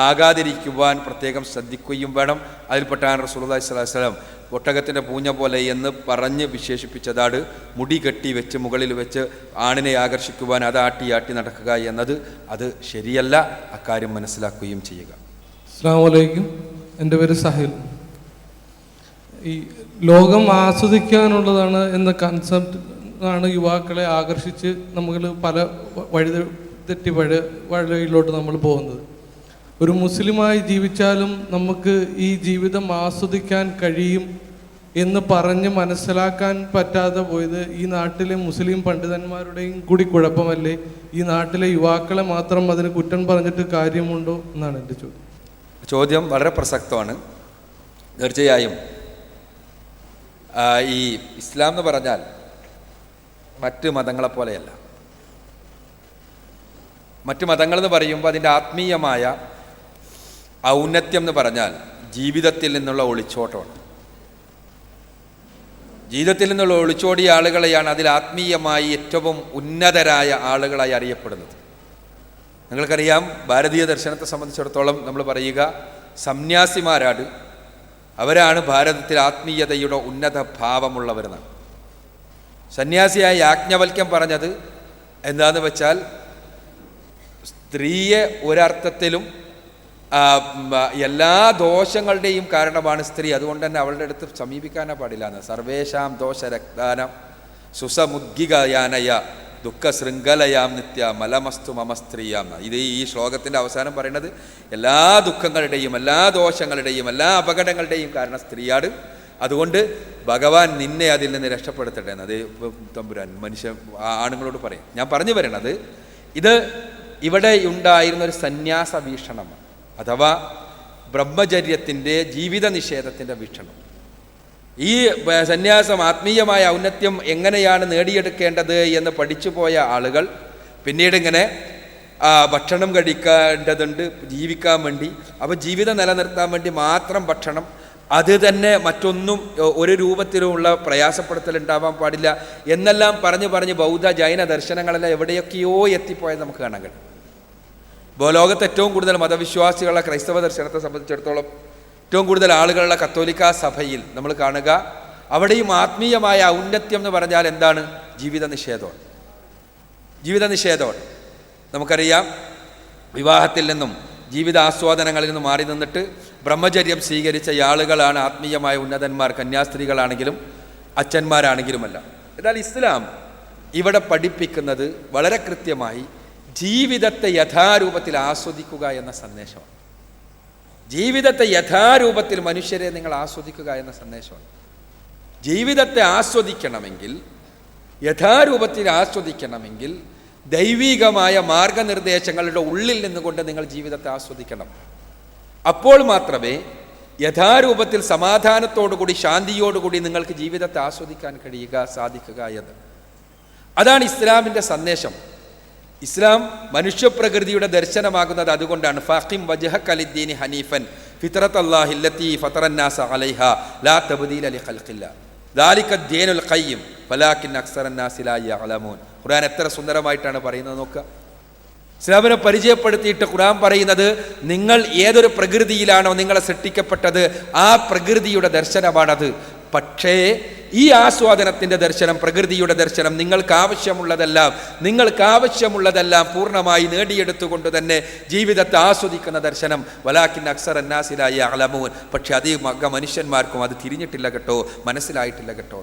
ആകാതിരിക്കുവാൻ പ്രത്യേകം ശ്രദ്ധിക്കുകയും വേണം. അതിൽപ്പെട്ടാണ് റസൂലുള്ളാഹി സ്വല്ലല്ലാഹു അലൈഹി വസല്ലം ഒട്ടകത്തിൻ്റെ പൂഞ്ഞ പോലെ എന്ന് പറഞ്ഞ് വിശേഷിപ്പിച്ചതാണ്. മുടി കെട്ടി വെച്ച് മുകളിൽ വെച്ച് ആണിനെ ആകർഷിക്കുവാൻ അത് ആട്ടി നടക്കുക എന്നത് അത് ശരിയല്ല. അക്കാര്യം മനസ്സിലാക്കുകയും ചെയ്യുക. അസ്സലാമു അലൈക്കും. എൻ്റെ പേര് സാഹിൽ. ഈ ലോകം ആസ്വദിക്കാനുള്ളതാണ് എന്ന കൺസെപ്റ്റ് ആണ് യുവാക്കളെ ആകർഷിച്ച് നമ്മൾ പല തെറ്റി വഴിയിലോട്ട് നമ്മൾ പോകുന്നത്. ഒരു മുസ്ലിമായി ജീവിച്ചാലും നമുക്ക് ഈ ജീവിതം ആസ്വദിക്കാൻ കഴിയും എന്ന് പറഞ്ഞ് മനസ്സിലാക്കാൻ പറ്റാതെ പോയത് ഈ നാട്ടിലെ മുസ്ലിം പണ്ഡിതന്മാരുടെയും കൂടി കുഴപ്പമല്ലേ? ഈ നാട്ടിലെ യുവാക്കളെ മാത്രം അതിന് കുറ്റം പറഞ്ഞിട്ട് കാര്യമുണ്ടോ എന്നാണ് എൻ്റെ ചോദ്യം. വളരെ പ്രസക്തമാണ്. തീർച്ചയായും ഈ ഇസ്ലാം എന്ന് പറഞ്ഞാൽ മറ്റ് മതങ്ങളെപ്പോലെയല്ല. മറ്റ് മതങ്ങളെന്ന് പറയുമ്പോൾ അതിൻ്റെ ആത്മീയമായ ഔന്നത്യം എന്ന് പറഞ്ഞാൽ ജീവിതത്തിൽ നിന്നുള്ള ഒളിച്ചോട്ടമാണ്. ജീവിതത്തിൽ നിന്നുള്ള ഒളിച്ചോടിയ ആളുകളെയാണ് അതിൽ ആത്മീയമായി ഏറ്റവും ഉന്നതരായ ആളുകളായി അറിയപ്പെടുന്നത്. നിങ്ങൾക്കറിയാം, ഭാരതീയ ദർശനത്തെ സംബന്ധിച്ചിടത്തോളം നമ്മൾ പറയുക സന്യാസിമാരാണ്. അവരാണ് ഭാരതത്തിൽ ആത്മീയതയുടെ ഉന്നത ഭാവമുള്ളവരെന്നാണ്. സന്യാസിയായ യാജ്ഞവൽക്യം പറഞ്ഞത് എന്താണെന്ന് വെച്ചാൽ, സ്ത്രീയെ ഒരർത്ഥത്തിലും എല്ലാ ദോഷങ്ങളുടെയും കാരണമാണ് സ്ത്രീ, അതുകൊണ്ട് തന്നെ അവളുടെ അടുത്ത് സമീപിക്കാനേ പാടില്ല എന്ന്. സർവേഷാം ദോഷരക്താനം സുസമുദ്ഗികയാനയ ദുഃഖ ശൃംഖലയാം നിത്യ മലമസ്തു മമ സ്ത്രീയാം. ഇത് ഈ ശ്ലോകത്തിൻ്റെ അവസാനം പറയുന്നത് എല്ലാ ദുഃഖങ്ങളുടെയും എല്ലാ ദോഷങ്ങളുടെയും എല്ലാ അപകടങ്ങളുടെയും കാരണം സ്ത്രീയാണ്. അതുകൊണ്ട് ഭഗവാൻ നിന്നെ അതിൽ നിന്ന് രക്ഷപ്പെടുത്തട്ടെ എന്ന് അത് തമ്പുരാൻ ആണുങ്ങളോട് പറയും. ഞാൻ പറഞ്ഞു വരണത്, ഇത് ഇവിടെ ഉണ്ടായിരുന്ന ഒരു സന്യാസ വീക്ഷണമാണ്, അഥവാ ബ്രഹ്മചര്യത്തിൻ്റെ ജീവിത നിഷേധത്തിൻ്റെ വീക്ഷണം. ഈ സന്യാസം ആത്മീയമായ ഔന്നത്യം എങ്ങനെയാണ് നേടിയെടുക്കേണ്ടത് എന്ന് പഠിച്ചു പോയ ആളുകൾ പിന്നീട് ഇങ്ങനെ ഭക്ഷണം കഴിക്കേണ്ടതുണ്ട് ജീവിക്കാൻ വേണ്ടി. അപ്പോൾ ജീവിതം നിലനിർത്താൻ വേണ്ടി മാത്രം ഭക്ഷണം, അത് തന്നെ മറ്റൊന്നും ഒരു രൂപത്തിലുമുള്ള പ്രയാസപ്പെടുത്തലുണ്ടാവാൻ പാടില്ല എന്നെല്ലാം പറഞ്ഞ് ബൗദ്ധ ജൈന ദർശനങ്ങളെല്ലാം എവിടെയൊക്കെയോ എത്തിപ്പോയത് നമുക്ക് കാണാൻ കഴിയും. ലോകത്ത് ഏറ്റവും കൂടുതൽ മതവിശ്വാസികളുടെ ക്രൈസ്തവ ദർശനത്തെ സംബന്ധിച്ചിടത്തോളം ഏറ്റവും കൂടുതൽ ആളുകളുള്ള കത്തോലിക്ക സഭയിൽ നമ്മൾ കാണുക, അവിടെയും ആത്മീയമായ ഔന്നത്യം എന്ന് പറഞ്ഞാൽ എന്താണ്? ജീവിത നിഷേധമാണ്. നമുക്കറിയാം, വിവാഹത്തിൽ നിന്നും ജീവിത ആസ്വാദനങ്ങളിൽ നിന്നും മാറി നിന്നിട്ട് ബ്രഹ്മചര്യം സ്വീകരിച്ച ആളുകളാണ് ആത്മീയമായ ഉന്നതന്മാർ, കന്യാസ്ത്രീകളാണെങ്കിലും അച്ഛന്മാരാണെങ്കിലുമല്ല. എന്നാൽ ഇസ്ലാം ഇവിടെ പഠിപ്പിക്കുന്നത് വളരെ കൃത്യമായി ജീവിതത്തെ യഥാരൂപത്തിൽ ആസ്വദിക്കുക എന്ന സന്ദേശമാണ്. ജീവിതത്തെ യഥാരൂപത്തിൽ മനുഷ്യരെ നിങ്ങൾ ആസ്വദിക്കുക എന്ന സന്ദേശമാണ്. ജീവിതത്തെ ആസ്വദിക്കണമെങ്കിൽ, യഥാരൂപത്തിൽ ആസ്വദിക്കണമെങ്കിൽ ദൈവികമായ മാർഗനിർദ്ദേശങ്ങളുടെ ഉള്ളിൽ നിന്നുകൊണ്ട് നിങ്ങൾ ജീവിതത്തെ ആസ്വദിക്കണം. അപ്പോൾ മാത്രമേ യഥാരൂപത്തിൽ സമാധാനത്തോടുകൂടി ശാന്തിയോടുകൂടി നിങ്ങൾക്ക് ജീവിതത്തെ ആസ്വദിക്കാൻ സാധിക്കുക എന്ന്. അതാണ് ഇസ്ലാമിൻ്റെ സന്ദേശം. ഇസ്ലാം മനുഷ്യപ്രകൃതിയുടെ ദർശനമാകുന്നത് അതുകൊണ്ടാണ്. ഫാഖിം വജ്ഹക ലിദ്ദീനി ഹനീഫൻ ഫിത്രത്തല്ലാഹി അല്ലത്തി ഫതറന്നാസ അലൈഹ ലാ തബ്ദീല ലിഖൽഖില്ലാ ദാലിക ദീനുൽ ഖയ്യിം വലാകിൻ അക്സറന്നാസി ലാ യഅലമൂൻ. ഖുർആൻ എത്ര സുന്ദരമായിട്ടാണ് പറയുന്നത് നോക്കുക. ഇസ്ലാമിനെ പരിചയപ്പെടുത്തിയിട്ട് ഖുർആൻ പറയുന്നത് നിങ്ങൾ ഏതൊരു പ്രകൃതിയിലാണോ നിങ്ങളെ സൃഷ്ടിക്കപ്പെട്ടത് ആ പ്രകൃതിയുടെ ദർശനമാണത്. പക്ഷേ ഈ ആസ്വാദനത്തിൻ്റെ ദർശനം, പ്രകൃതിയുടെ ദർശനം, നിങ്ങൾക്ക് ആവശ്യമുള്ളതെല്ലാം പൂർണ്ണമായി നേടിയെടുത്തുകൊണ്ട് തന്നെ ജീവിതത്തെ ആസ്വദിക്കുന്ന ദർശനം. വലാകിൻ അക്സറന്നാസി ലാ യഅലമൂൻ. പക്ഷെ മനുഷ്യന്മാർക്കും അത് തിരിഞ്ഞിട്ടില്ല കേട്ടോ, മനസ്സിലായിട്ടില്ല കേട്ടോ.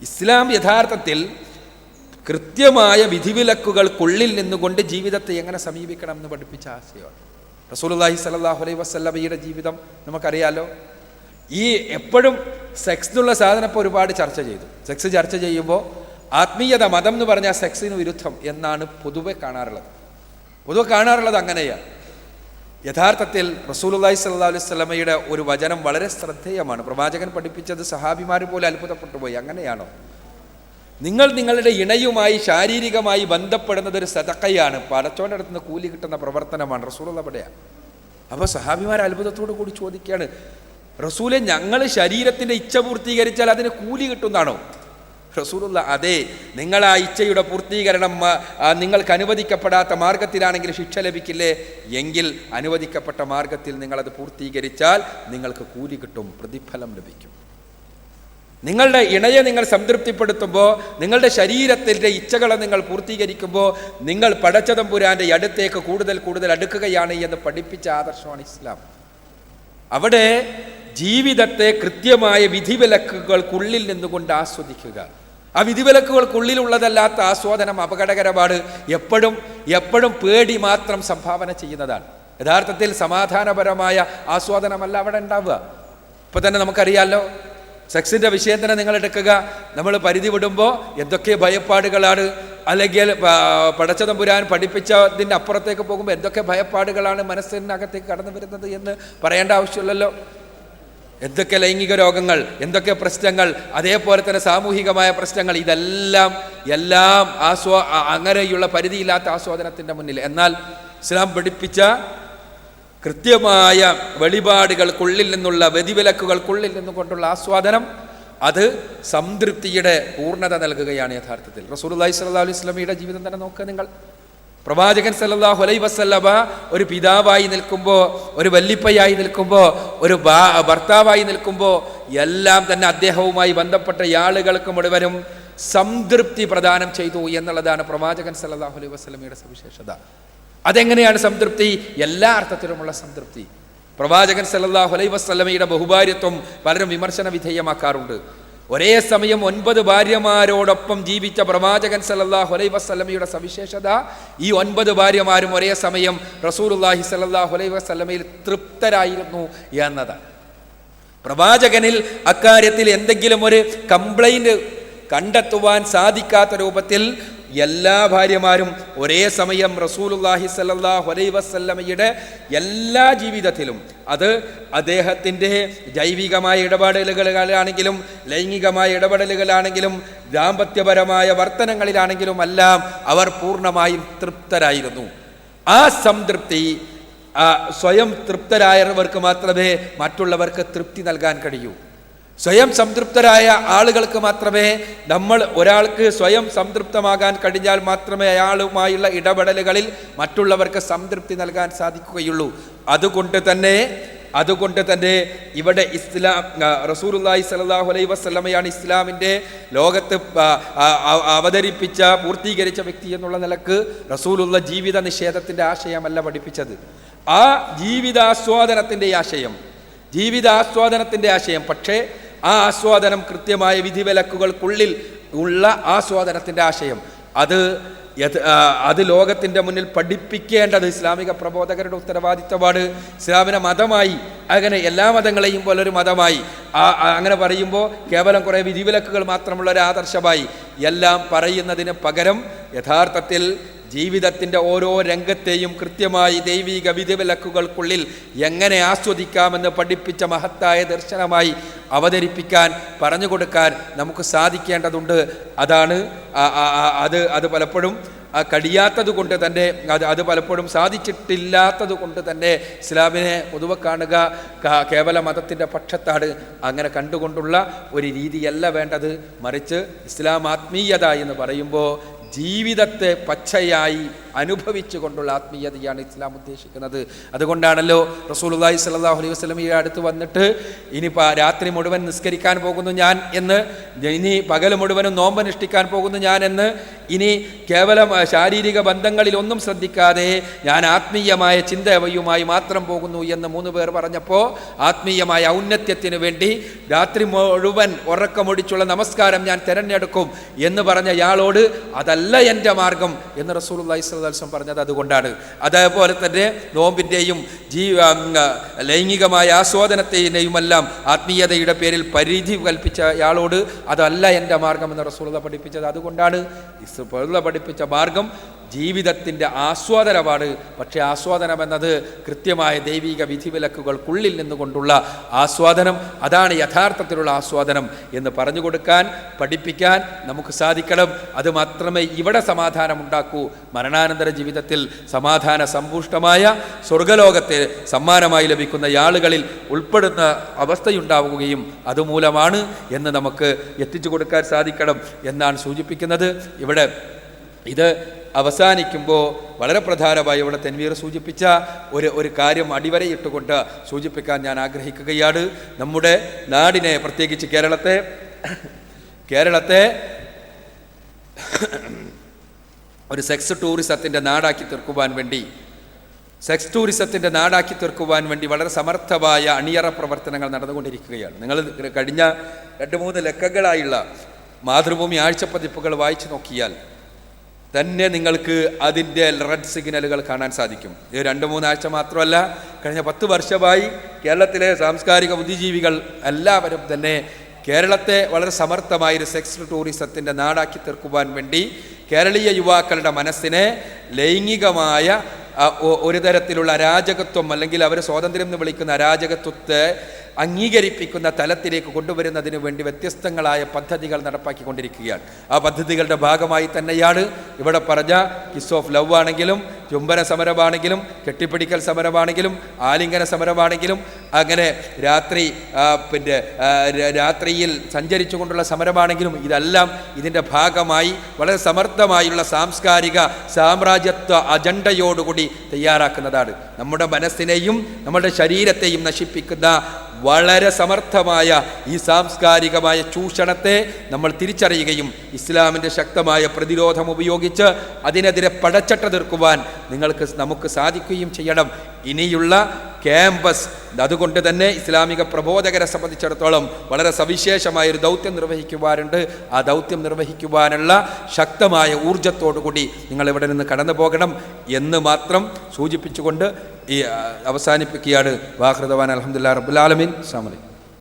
ഇസ്ലാം യഥാർത്ഥത്തിൽ കൃത്യമായ വിധിവിലക്കുകൾക്കുള്ളിൽ നിന്നുകൊണ്ട് ജീവിതത്തെ എങ്ങനെ സമീപിക്കണം എന്ന് പഠിപ്പിച്ച ആശയമാണ്. റസൂലുള്ളാഹി സ്വല്ലല്ലാഹു അലൈഹി വസല്ലമയുടെ ജീവിതം നമുക്കറിയാലോ. ഈ എപ്പോഴും സെക്സ് എന്നുള്ള സാധനം ഇപ്പോൾ ഒരുപാട് ചർച്ച ചെയ്തു. സെക്സ് ചർച്ച ചെയ്യുമ്പോൾ ആത്മീയത, മതം എന്ന് പറഞ്ഞാൽ സെക്സിന് വിരുദ്ധം എന്നാണ് പൊതുവെ കാണാറുള്ളത്. അങ്ങനെയാണ്. യഥാർത്ഥത്തിൽ റസൂലുള്ളാഹി സ്വല്ലല്ലാഹു അലൈഹി വസല്ലമയുടെ ഒരു വചനം വളരെ ശ്രദ്ധേയമാണ്. പ്രവാചകൻ പഠിപ്പിച്ചത് സഹാബിമാർ പോലെ അത്ഭുതപ്പെട്ടു പോയി. അങ്ങനെയാണോ? നിങ്ങൾ നിങ്ങളുടെ ഇണയുമായി ശാരീരികമായി ബന്ധപ്പെടുന്നത് ഒരു സദഖയാണ്, പടച്ചോൻ്റെ അടുത്ത് നിന്ന് കൂലി കിട്ടുന്ന പ്രവർത്തനമാണ്. റസൂലുള്ള അവിടെയാണ്. അപ്പോൾ സഹാബിമാർ അത്ഭുതത്തോടു കൂടി ചോദിക്കുകയാണ്, റസൂലെ, ഞങ്ങൾ ശരീരത്തിൻ്റെ ഇച്ഛ പൂർത്തീകരിച്ചാൽ അതിന് കൂലി കിട്ടുന്നതാണോ? റസൂലുള്ള, അതെ, നിങ്ങൾ ആ ഇച്ഛയുടെ പൂർത്തീകരണം നിങ്ങൾക്ക് അനുവദിക്കപ്പെടാത്ത മാർഗത്തിലാണെങ്കിൽ ശിക്ഷ ലഭിക്കില്ലേ? എങ്കിൽ അനുവദിക്കപ്പെട്ട മാർഗത്തിൽ നിങ്ങളത് പൂർത്തീകരിച്ചാൽ നിങ്ങൾക്ക് കൂലി കിട്ടും, പ്രതിഫലം ലഭിക്കും. നിങ്ങളുടെ ഇണയെ നിങ്ങൾ സംതൃപ്തിപ്പെടുത്തുമ്പോൾ, നിങ്ങളുടെ ശരീരത്തിൻ്റെ ഇച്ഛകളെ നിങ്ങൾ പൂർത്തീകരിക്കുമ്പോൾ നിങ്ങൾ പടച്ചതമ്പുരാൻ്റെ അടുത്തേക്ക് കൂടുതൽ അടുക്കുകയാണ് എന്ന് പഠിപ്പിച്ച ആദർശമാണ് ഇസ്ലാം. അവിടെ ജീവിതത്തെ കൃത്യമായ വിധിവിലക്കുകൾക്കുള്ളിൽ നിന്നുകൊണ്ട് ആസ്വദിക്കുക. ആ വിധിവിലക്കുകൾക്കുള്ളിലുള്ളതല്ലാത്ത ആസ്വാദനം അപകടകരമാണ്. എപ്പോഴും പേടി മാത്രം സംഭാവന ചെയ്യുന്നതാണ്. യഥാർത്ഥത്തിൽ സമാധാനപരമായ ആസ്വാദനമല്ല അവിടെ ഉണ്ടാവുക. ഇപ്പം തന്നെ നമുക്കറിയാമല്ലോ, സെക്സിൻ്റെ വിഷയം തന്നെ നിങ്ങൾ എടുക്കുക. നമ്മൾ പരിധി വിടുമ്പോൾ എന്തൊക്കെ ഭയപ്പാടുകളാണ്, അല്ലെങ്കിൽ പടച്ചതമ്പുരാൻ പഠിപ്പിച്ചതിൻ്റെ അപ്പുറത്തേക്ക് പോകുമ്പോൾ എന്തൊക്കെ ഭയപ്പാടുകളാണ് മനസ്സിനകത്തേക്ക് കടന്നു വരുന്നത് എന്ന് പറയേണ്ട ആവശ്യമില്ലല്ലോ. എന്തൊക്കെ ലൈംഗിക രോഗങ്ങൾ, എന്തൊക്കെ പ്രശ്നങ്ങൾ, അതേപോലെ തന്നെ സാമൂഹികമായ പ്രശ്നങ്ങൾ, ഇതെല്ലാം അങ്ങനെയുള്ള പരിധിയില്ലാത്ത ആസ്വാദനത്തിൻ്റെ മുന്നിൽ. എന്നാൽ ഇസ്ലാം പഠിപ്പിച്ച കൃത്യമായ വെളിപാടുകൾക്കുള്ളിൽ നിന്നുള്ള വിധിവിലക്കുകൾക്കുള്ളിൽ നിന്നുകൊണ്ടുള്ള ആസ്വാദനം, അത് സംതൃപ്തിയുടെ പൂർണ്ണത നൽകുകയാണ് യഥാർത്ഥത്തിൽ. റസൂലുള്ളാഹി സ്വല്ലല്ലാഹു അലൈഹി വസല്ലമയുടെ ജീവിതം തന്നെ നോക്കുക നിങ്ങൾ. പ്രവാചകൻ സല്ലല്ലാഹു അലൈഹി വസല്ലമ ഒരു പിതാവായി നിൽക്കുമ്പോൾ, ഒരു വല്ലിപ്പയായി നിൽക്കുമ്പോൾ, ഒരു ഭർത്താവായി നിൽക്കുമ്പോൾ എല്ലാം തന്നെ അദ്ദേഹവുമായി ബന്ധപ്പെട്ട ആളുകൾക്ക് മുഴുവനും സംതൃപ്തി പ്രദാനം ചെയ്തു എന്നുള്ളതാണ് പ്രവാചകൻ സല്ലല്ലാഹു അലൈഹി വസല്ലമയുടെ സവിശേഷത. അതെങ്ങനെയാണ് സംതൃപ്തി? എല്ലാ അർത്ഥത്തിലുമുള്ള സംതൃപ്തി. പ്രവാചകൻ സല്ലല്ലാഹു അലൈഹി വസല്ലമയുടെ ബഹുഭാര്യത്വം പലരും വിമർശന വിധേയമാക്കാറുണ്ട്. ഒരേ സമയം 9 ഭാര്യമാരോടൊപ്പം ജീവിച്ച പ്രവാചകൻ സല്ലല്ലാഹു അലൈഹി വസല്ലമയുടെ സവിശേഷത, ഈ 9 ഭാര്യമാരും ഒരേ സമയം റസൂലുള്ളാഹി സല്ലല്ലാഹു അലൈഹി വസല്ലമയിൽ തൃപ്തരായിരുന്നു എന്നതാണ്. പ്രവാചകനിൽ അക്കാര്യത്തിൽ എന്തെങ്കിലും ഒരു കംപ്ലൈൻറ്റ് കണ്ടെത്തുവാൻ സാധിക്കാത്ത രൂപത്തിൽ എല്ലാ ഭാര്യമാരും ഒരേ സമയം റസൂലുള്ളാഹി സ്വല്ലല്ലാഹു അലൈഹി വസല്ലമയുടെ എല്ലാ ജീവിതത്തിലും, അത് അദ്ദേഹത്തിൻ്റെ ജൈവികമായ ഇടപെടലുകളാണെങ്കിലും ലൈംഗികമായ ഇടപെടലുകളാണെങ്കിലും ദാമ്പത്യപരമായ വർത്തനങ്ങളിലാണെങ്കിലും എല്ലാം അവർ പൂർണ്ണമായും തൃപ്തരായിരുന്നു. ആ സംതൃപ്തി സ്വയം തൃപ്തരായവർക്ക് മാത്രമേ മറ്റുള്ളവർക്ക് തൃപ്തി നൽകാൻ കഴിയൂ. സ്വയം സംതൃപ്തരായ ആളുകൾക്ക് മാത്രമേ ഒരാൾക്ക് സ്വയം സംതൃപ്തമാകാൻ കഴിഞ്ഞാൽ മാത്രമേ അയാളുമായുള്ള ഇടപെടലുകളിൽ മറ്റുള്ളവർക്ക് സംതൃപ്തി നൽകാൻ സാധിക്കുകയുള്ളൂ. അതുകൊണ്ട് തന്നെ ഇവിടെ റസൂലുള്ളാഹി സ്വല്ലല്ലാഹു അലൈഹി വസല്ലമയാണ് ഇസ്ലാമിൻ്റെ ലോകത്ത് അവതരിപ്പിച്ച പൂർത്തീകരിച്ച വ്യക്തി എന്നുള്ള നിലക്ക് റസൂലുള്ള ജീവിത നിഷേധത്തിൻ്റെ ആശയമല്ല പഠിപ്പിച്ചത്. ആ ജീവിതാസ്വാദനത്തിൻ്റെ ആശയം പക്ഷേ ആ ആസ്വാദനം കൃത്യമായ വിധിവിലക്കുകൾക്കുള്ളിൽ ഉള്ള ആസ്വാദനത്തിൻ്റെ ആശയം, അത് ലോകത്തിൻ്റെ മുന്നിൽ പഠിപ്പിക്കേണ്ടത് ഇസ്ലാമിക പ്രബോധകരുടെ ഉത്തരവാദിത്തമാണ്. ഇസ്ലാമിനെ മതമായി, അങ്ങനെ എല്ലാ മതങ്ങളെയും പോലൊരു മതമായി അങ്ങനെ പറയുമ്പോൾ കേവലം കുറേ വിധിവിലക്കുകൾ മാത്രമുള്ള ഒരു ആദർശമായി എല്ലാം പറയുന്നതിന് പകരം യഥാർത്ഥത്തിൽ ജീവിതത്തിൻ്റെ ഓരോ രംഗത്തെയും കൃത്യമായി ദൈവിക വിധിവിലക്കുകൾക്കുള്ളിൽ എങ്ങനെ ആസ്വദിക്കാമെന്ന് പഠിപ്പിച്ച മഹത്തായ ദർശനമായി അവതരിപ്പിക്കാൻ പറഞ്ഞു കൊടുക്കാൻ നമുക്ക് സാധിക്കേണ്ടതുണ്ട്. അതാണ് അത് പലപ്പോഴും കഴിയാത്തത് കൊണ്ട് തന്നെ അത് പലപ്പോഴും സാധിച്ചിട്ടില്ലാത്തത് കൊണ്ട് തന്നെ ഇസ്ലാമിനെ പൊതുവെ കാണുക കേവല മതത്തിൻ്റെ പക്ഷത്താണ്. അങ്ങനെ കണ്ടുകൊണ്ടുള്ള ഒരു രീതിയല്ല വേണ്ടത്. മറിച്ച് ഇസ്ലാം ആത്മീയത എന്ന് പറയുമ്പോൾ ജീവിതത്തെ പച്ചയായി അനുഭവിച്ചു കൊണ്ടുള്ള ആത്മീയതയാണ് ഇസ്ലാം ഉദ്ദേശിക്കുന്നത്. അതുകൊണ്ടാണല്ലോ റസൂലുള്ളാഹി സ്വല്ലല്ലാഹു അലൈഹി വസല്ലം ഈ അടുത്ത് വന്നിട്ട് ഇനി രാത്രി മുഴുവൻ നിസ്കരിക്കാൻ പോകുന്നു ഞാൻ എന്ന്, ഇനി പകൽ മുഴുവനും നോമ്പനുഷ്ഠിക്കാൻ പോകുന്നു ഞാൻ എന്ന്, ഇനി കേവലം ശാരീരിക ബന്ധങ്ങളിൽ ഒന്നും ശ്രദ്ധിക്കാതെ ഞാൻ ആത്മീയമായ ചിന്തയുമായി മാത്രം പോകുന്നു എന്ന് 3 പേർ പറഞ്ഞപ്പോൾ ആത്മീയമായ ഔന്നത്യത്തിന് വേണ്ടി രാത്രി മുഴുവൻ ഉറക്കമൊടിച്ചുള്ള നമസ്കാരം ഞാൻ തിരഞ്ഞെടുക്കും എന്ന് പറഞ്ഞ ഇയാളോട് അതല്ല എൻ്റെ മാർഗം എന്ന് റസൂലുള്ളാഹി സ്വല്ലല്ലാഹു അലൈഹി വസല്ലം പറഞ്ഞത് അതുകൊണ്ടാണ്. അതേപോലെ തന്നെ നോമ്പിൻ്റെയും ലൈംഗികമായ ആസ്വാദനത്തെയുമെല്ലാം ആത്മീയതയുടെ പേരിൽ പരിധി കൽപ്പിച്ച ഇയാളോട് അതല്ല എൻ്റെ മാർഗം എന്ന് റസൂലുള്ളാഹി പഠിപ്പിച്ചത് അതുകൊണ്ടാണ്. റസൂലുള്ളാഹി പഠിപ്പിച്ച മാർഗം ജീവിതത്തിൻ്റെ ആസ്വാദനമാണ്. പക്ഷേ ആസ്വാദനം എന്നത് കൃത്യമായ ദൈവിക വിധിവിലക്കുകൾക്കുള്ളിൽ നിന്നുകൊണ്ടുള്ള ആസ്വാദനം, അതാണ് യഥാർത്ഥത്തിലുള്ള ആസ്വാദനം എന്ന് പറഞ്ഞു കൊടുക്കാൻ പഠിപ്പിക്കാൻ നമുക്ക് സാധിക്കണം. അത് മാത്രമേ ഇവിടെ സമാധാനം ഉണ്ടാക്കൂ. മരണാനന്തര ജീവിതത്തിൽ സമാധാന സമ്പുഷ്ടമായ സ്വർഗലോകത്തെ സമ്മാനമായി ലഭിക്കുന്ന ആളുകളിൽ ഉൾപ്പെടുന്ന അവസ്ഥയുണ്ടാവുകയും അതുമൂലമാണ് എന്ന് നമുക്ക് എത്തിച്ചു കൊടുക്കാൻ സാധിക്കണം എന്നാണ് സൂചിപ്പിക്കുന്നത്. ഇവിടെ ഇത് അവസാനിക്കുമ്പോൾ വളരെ പ്രധാനമായി ഇവിടെ തൻവീർ സൂചിപ്പിച്ച ഒരു കാര്യം അടിവരയിട്ടുകൊണ്ട് സൂചിപ്പിക്കാൻ ഞാൻ ആഗ്രഹിക്കുകയാണ്. നമ്മുടെ നാടിനെ, പ്രത്യേകിച്ച് കേരളത്തെ ഒരു സെക്സ് ടൂറിസത്തിൻ്റെ നാടാക്കി തീർക്കുവാൻ വേണ്ടി വളരെ സമർത്ഥമായ അണിയറ പ്രവർത്തനങ്ങൾ നടന്നുകൊണ്ടിരിക്കുകയാണ്. നിങ്ങൾ കഴിഞ്ഞ 2-3 ലക്കങ്ങളായുള്ള മാതൃഭൂമി ആഴ്ചപ്പതിപ്പുകൾ വായിച്ചു നോക്കിയാൽ തന്നെ നിങ്ങൾക്ക് അതിൻ്റെ റെഡ് സിഗ്നലുകൾ കാണാൻ സാധിക്കും. ഇത് 2-3 ആഴ്ച മാത്രമല്ല, കഴിഞ്ഞ 10 വർഷമായി കേരളത്തിലെ സാംസ്കാരിക ബുദ്ധിജീവികൾ എല്ലാവരും തന്നെ കേരളത്തെ വളരെ സമർത്ഥമായൊരു സെക്സ് ടൂറിസത്തിൻ്റെ നാടാക്കി തീർക്കുവാൻ വേണ്ടി കേരളീയ യുവാക്കളുടെ മനസ്സിനെ ലൈംഗികമായ ഒരു തരത്തിലുള്ള അരാജകത്വം, അല്ലെങ്കിൽ അവർ സ്വാതന്ത്ര്യം എന്ന് വിളിക്കുന്ന അരാജകത്വത്തെ അംഗീകരിപ്പിക്കുന്ന തലത്തിലേക്ക് കൊണ്ടുവരുന്നതിന് വേണ്ടി വ്യത്യസ്തങ്ങളായ പദ്ധതികൾ നടപ്പാക്കിക്കൊണ്ടിരിക്കുകയാണ്. ആ പദ്ധതികളുടെ ഭാഗമായി തന്നെയാണ് ഇവിടെ പറഞ്ഞ കിസ് ഓഫ് ലവ് ആണെങ്കിലും, ചുംബന സമരമാണെങ്കിലും, കെട്ടിപ്പിടിക്കൽ സമരമാണെങ്കിലും, ആലിംഗന സമരമാണെങ്കിലും, അങ്ങനെ രാത്രിയിൽ സഞ്ചരിച്ചു കൊണ്ടുള്ള സമരമാണെങ്കിലും, ഇതെല്ലാം ഇതിൻ്റെ ഭാഗമായി വളരെ സമർത്ഥമായുള്ള സാംസ്കാരിക സാമ്രാജ്യത്വ അജണ്ടയോടുകൂടി തയ്യാറാക്കുന്നതാണ്. നമ്മുടെ മനസ്സിനെയും നമ്മുടെ ശരീരത്തെയും നശിപ്പിക്കുന്ന വളരെ സമർത്ഥമായ ഈ സാംസ്കാരികമായ ചൂഷണത്തെ നമ്മൾ തിരിച്ചറിയുകയും ഇസ്ലാമിൻ്റെ ശക്തമായ പ്രതിരോധം ഉപയോഗിച്ച് അതിനെതിരെ പടച്ചട്ട തീർക്കുവാൻ നമുക്ക് സാധിക്കുകയും ചെയ്യണം. ഇനിയുള്ള ക്യാമ്പസ് അതുകൊണ്ട് തന്നെ ഇസ്ലാമിക പ്രബോധകരെ സംബന്ധിച്ചിടത്തോളം വളരെ സവിശേഷമായൊരു ദൗത്യം നിർവഹിക്കുവാനുണ്ട്. ആ ദൗത്യം നിർവഹിക്കുവാനുള്ള ശക്തമായ ഊർജത്തോടുകൂടി നിങ്ങൾ ഇവിടെ നിന്ന് കടന്നു പോകണം എന്ന് മാത്രം സൂചിപ്പിച്ചുകൊണ്ട് ഈ അവസാനിപ്പിക്കുകയാണ്. വാഹൃദവാൻ അൽഹംദുലില്ലാഹി റബ്ബിൽ ആലമീൻ. അസ്സലാമു അലൈക്കും.